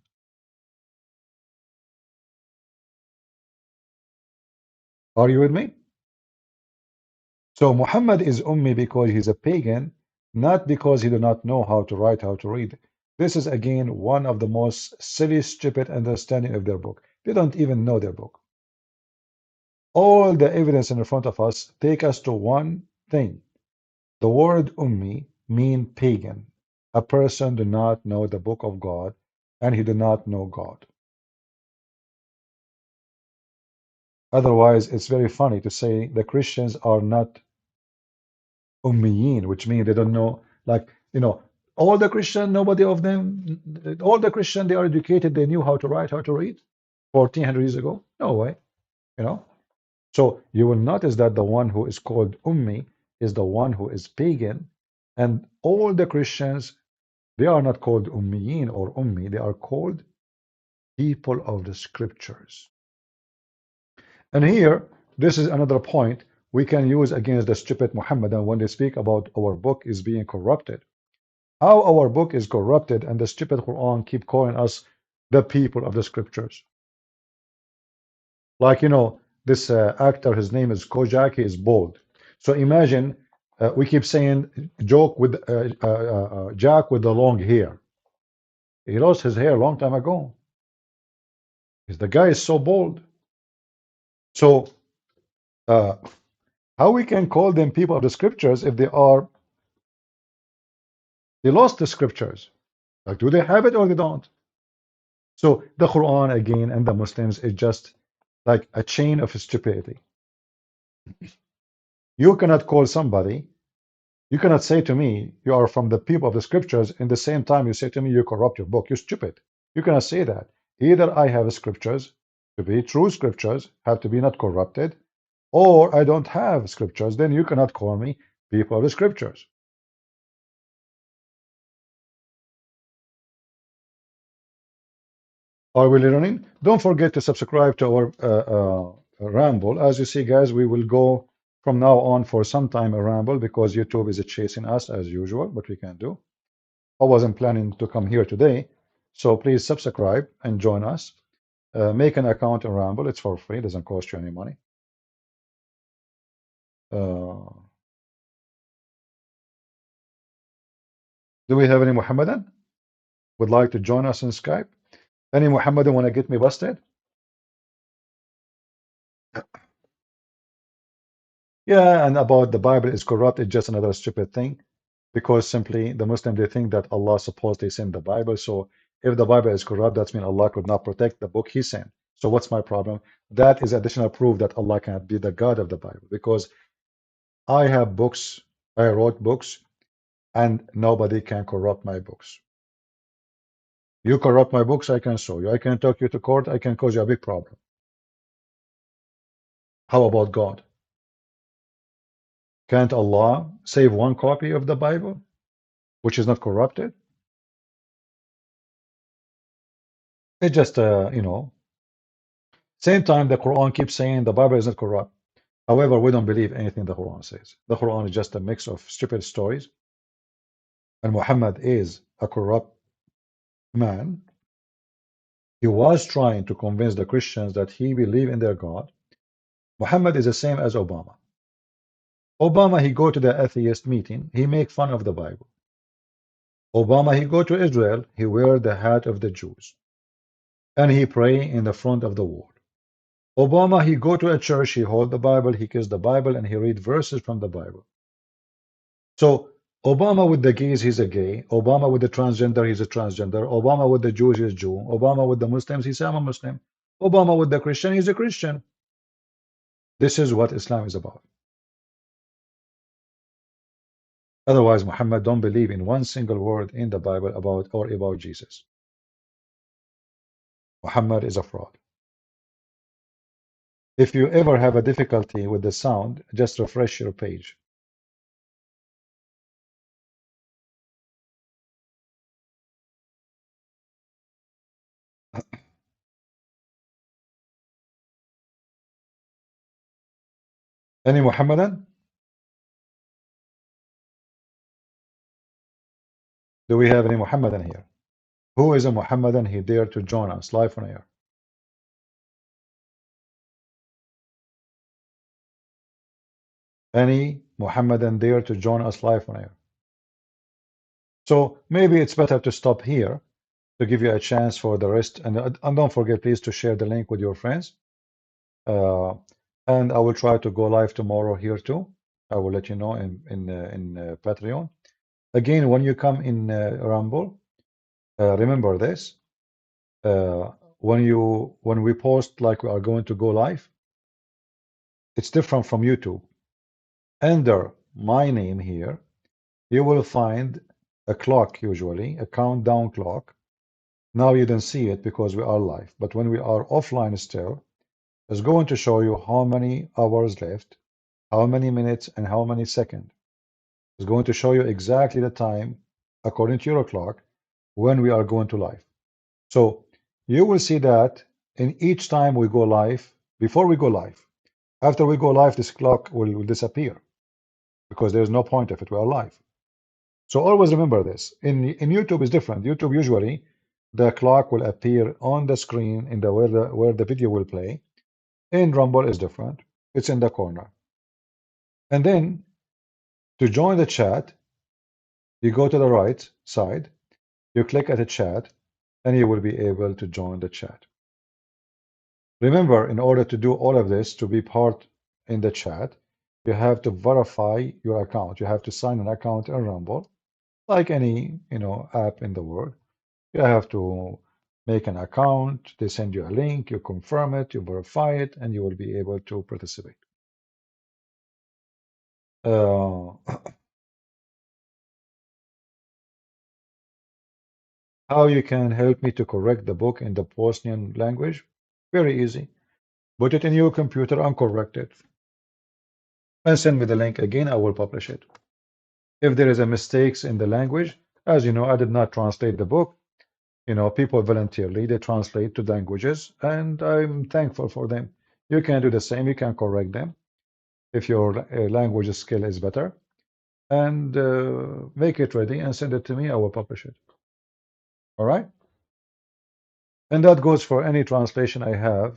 S1: Are you with me? So Muhammad is Ummi because he's a pagan, not because he do not know how to write, how to read. This is again one of the most silly, stupid understanding of their book. They don't even know their book. All the evidence in front of us take us to one thing. The word Ummi mean pagan. A person do not know the book of God, and he do not know God. Otherwise, it's very funny to say the Christians are not Ummiyin, which means they don't know, like, all the Christian, nobody of them, all the Christian, they are educated, they knew how to write, how to read 1400 years ago. No way, So you will notice that the one who is called Ummi is the one who is pagan, and all the Christians, they are not called Ummiyin or Ummi, they are called people of the scriptures. And here, this is another point we can use against the stupid Muhammadan when they speak about our book is being corrupted. How our book is corrupted and the stupid Quran keep calling us the people of the scriptures. Like, you know, this actor, his name is Kojak, he is bald. So imagine we keep saying joke with Jack with the long hair. He lost his hair a long time ago. Because the guy is so bald. So how we can call them people of the scriptures if they lost the scriptures? Like, do they have it or they don't? So the Quran again and the Muslims is just like a chain of stupidity. You cannot call somebody, you cannot say to me, you are from the people of the scriptures, in the same time you say to me, you corrupt your book. You're stupid. You cannot say that. Either I have scriptures to be true scriptures, have to be not corrupted, or I don't have scriptures, then you cannot call me people of the scriptures. Are we learning? Don't forget to subscribe to our ramble. As you see, guys, we will go from now on for some time a ramble because YouTube is chasing us as usual, but we can do. I wasn't planning to come here today, so please subscribe and join us. Make an account in Ramble. It's for free. It doesn't cost you any money. Do we have any Muhammadan would like to join us in Skype? Any Muhammadan want to get me busted? Yeah, and about the Bible is corrupt, it's just another stupid thing. Because simply the Muslim, they think that Allah supposedly sent the Bible. So if the Bible is corrupt, that means Allah could not protect the book he sent. So what's my problem? That is additional proof that Allah cannot be the God of the Bible. Because I have books, I wrote books, and nobody can corrupt my books. You corrupt my books, I can sue you. I can take you to court, I can cause you a big problem. How about God? Can't Allah save one copy of the Bible, which is not corrupted? It's just, you know, same time the Quran keeps saying the Bible is not corrupt. However, we don't believe anything the Quran says. The Quran is just a mix of stupid stories. And Muhammad is a corrupt man. He was trying to convince the Christians that he believe in their God. Muhammad is the same as Obama. Obama, he go to the atheist meeting, he make fun of the Bible. Obama, he go to Israel, he wear the hat of the Jews. And he pray in the front of the wall. Obama, he go to a church, he hold the Bible, he kiss the Bible, and he read verses from the Bible. So Obama with the gays, he's a gay. Obama with the transgender, he's a transgender. Obama with the Jews, he's a Jew. Obama with the Muslims, he's a Muslim. Obama with the Christian, he's a Christian. This is what Islam is about. Otherwise, Muhammad don't believe in one single word in the Bible about Jesus. Muhammad is a fraud. If you ever have a difficulty with the sound, just refresh your page. Any Muhammadan? Do we have any Muhammadan here? Who is a Muhammadan? He dare to join us live on air. Any Muhammadan dare to join us live on air? So maybe it's better to stop here to give you a chance for the rest. And don't forget, please, to share the link with your friends. And I will try to go live tomorrow here too. I will let you know in Patreon. Again, when you come in Rumble, remember this. When we post like we are going to go live, it's different from YouTube. Under my name here, you will find a clock, usually a countdown clock. Now you don't see it because we are live, but when we are offline still, it's going to show you how many hours left, how many minutes, and how many seconds. It's going to show you exactly the time, according to your clock, when we are going to live. So you will see that in each time we go live, before we go live. After we go live, this clock will disappear because there's no point of it. We are live. So always remember this. In YouTube is different. YouTube usually the clock will appear on the screen in the where the video will play. In Rumble is different. It's in the corner. And then to join the chat, you go to the right side, you click at the chat, and you will be able to join the chat. Remember, in order to do all of this, to be part in the chat, you have to verify your account. You have to sign an account in Rumble, like any app in the world. You have to make an account. They send you a link. You confirm it. You verify it, and you will be able to participate. How you can help me to correct the book in the Bosnian language? Very easy. Put it in your computer and correct it. And send me the link again. I will publish it. If there is a mistakes in the language, as you know, I did not translate the book. People voluntarily, they translate to languages, and I'm thankful for them. You can do the same. You can correct them if your language skill is better. And make it ready and send it to me. I will publish it. All right? And that goes for any translation I have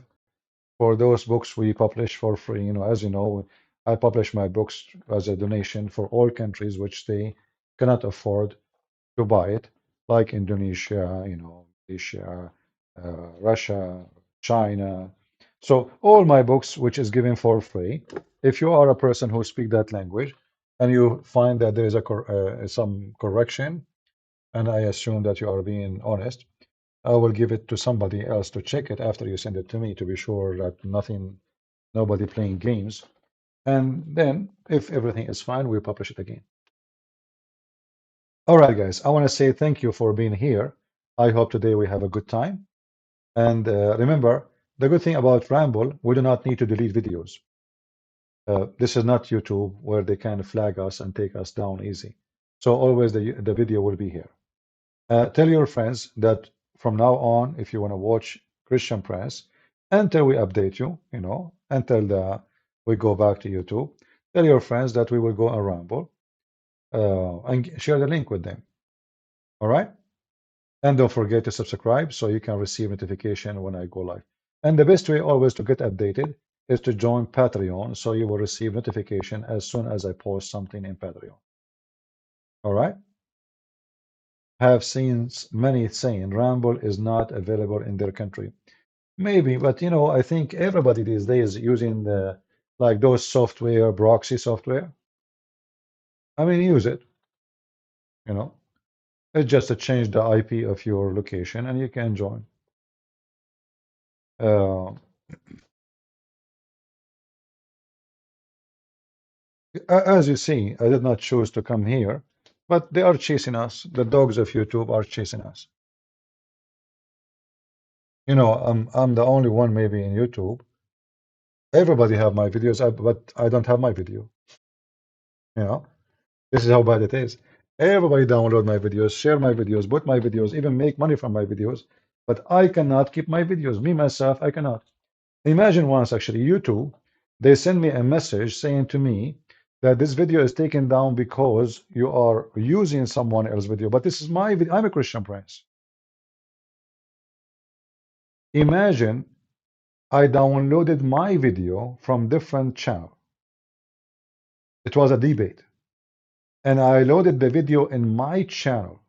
S1: for those books we publish for free. As you know, I publish my books as a donation for all countries which they cannot afford to buy it, like Indonesia, Malaysia, Russia, China. So all my books, which is given for free, if you are a person who speaks that language and you find that there is some correction, and I assume that you are being honest, I will give it to somebody else to check it after you send it to me to be sure that nobody playing games. And then if everything is fine, we publish it again. All right, guys, I want to say thank you for being here. I hope today we have a good time. And remember, the good thing about Ramble, we do not need to delete videos. This is not YouTube where they can flag us and take us down easy. So always the video will be here. Tell your friends that from now on, if you want to watch Christian Prince, until we update you, until we go back to YouTube, tell your friends that we will go on Ramble and share the link with them. All right? And don't forget to subscribe so you can receive notification when I go live. And the best way always to get updated is to join Patreon so you will receive notification as soon as I post something in Patreon. All right? Have seen many saying Ramble is not available in their country. Maybe, but I think everybody these days using like those software, proxy software. I mean, use it. It's just to change the IP of your location and you can join. As you see, I did not choose to come here, but they are chasing us. The dogs of YouTube are chasing us. I'm the only one maybe in YouTube. Everybody have my videos, but I don't have my video. This is how bad it is. Everybody download my videos, share my videos, put my videos, even make money from my videos, but I cannot keep my videos. Me, myself, I cannot. Imagine once, actually, YouTube, they send me a message saying to me that this video is taken down because you are using someone else's video, but this is my video. I'm a Christian Prince. Imagine I downloaded my video from different channel. It was a debate. And I loaded the video in my channel.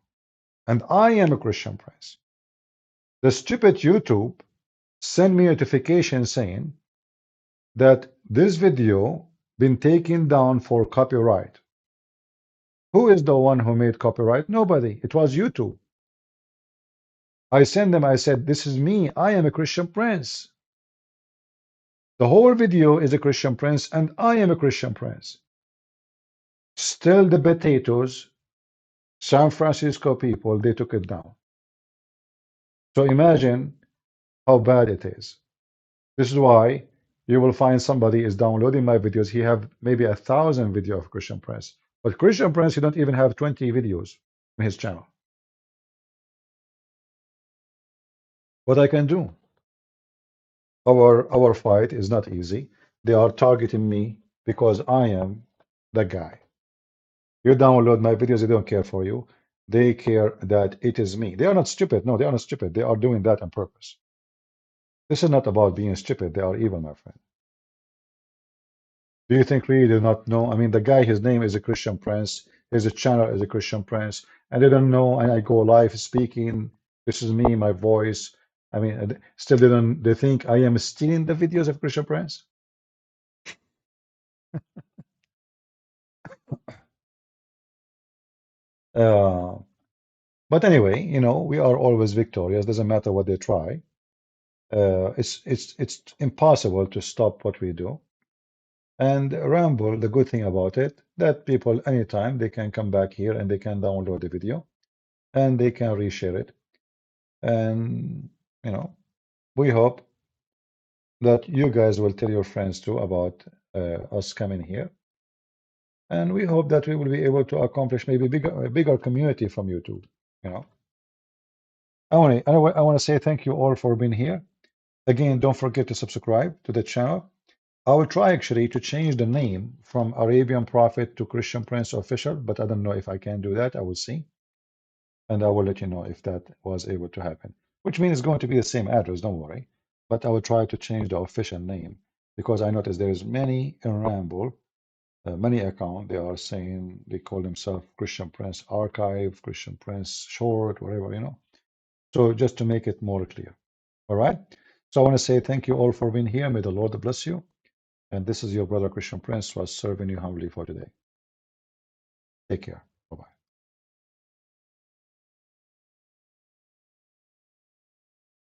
S1: And I am a Christian Prince. The stupid YouTube sent me a notification saying that this video been taken down for copyright. Who is the one who made copyright? Nobody. It was YouTube. I sent them, I said, this is me. I am a Christian Prince. The whole video is a Christian Prince, and I am a Christian Prince. Still the potatoes, San Francisco people, they took it down. So imagine how bad it is. This is why you will find somebody is downloading my videos. He have maybe 1,000 video of Christian Prince. But Christian Prince, he don't even have 20 videos in his channel. What I can do? Our fight is not easy. They are targeting me because I am the guy. You download my videos, they don't care for you. They care that it is me. They are not stupid. No, they are not stupid. They are doing that on purpose. This is not about being stupid. They are evil, my friend. Do you think really they do not know? I mean, the guy, his name is a Christian Prince. His channel is a Christian Prince. And they don't know. And I go live speaking. This is me, my voice. I mean, still they don't. They think I am stealing the videos of Christian Prince. But anyway, you know, we are always victorious. Doesn't matter what they try. It's impossible to stop what we do. And Ramble, the good thing about it, that people anytime they can come back here and they can download the video and they can reshare it. And you know, we hope that you guys will tell your friends too about us coming here. And we hope that we will be able to accomplish maybe a bigger community from YouTube. You know, I want to say thank you all for being here. Again, don't forget to subscribe to the channel. I will try actually to change the name from Arabian Prophet to Christian Prince Official, but I don't know if I can do that. I will see. And I will let you know if that was able to happen, which means it's going to be the same address, don't worry. But I will try to change the official name because I noticed there's many in Ramble, many account, they are saying they call themselves Christian Prince Archive, Christian Prince Short, whatever, you know. So just to make it more clear. All right. So I want to say thank you all for being here. May the Lord bless you. And this is your brother Christian Prince was serving you humbly for today. Take care.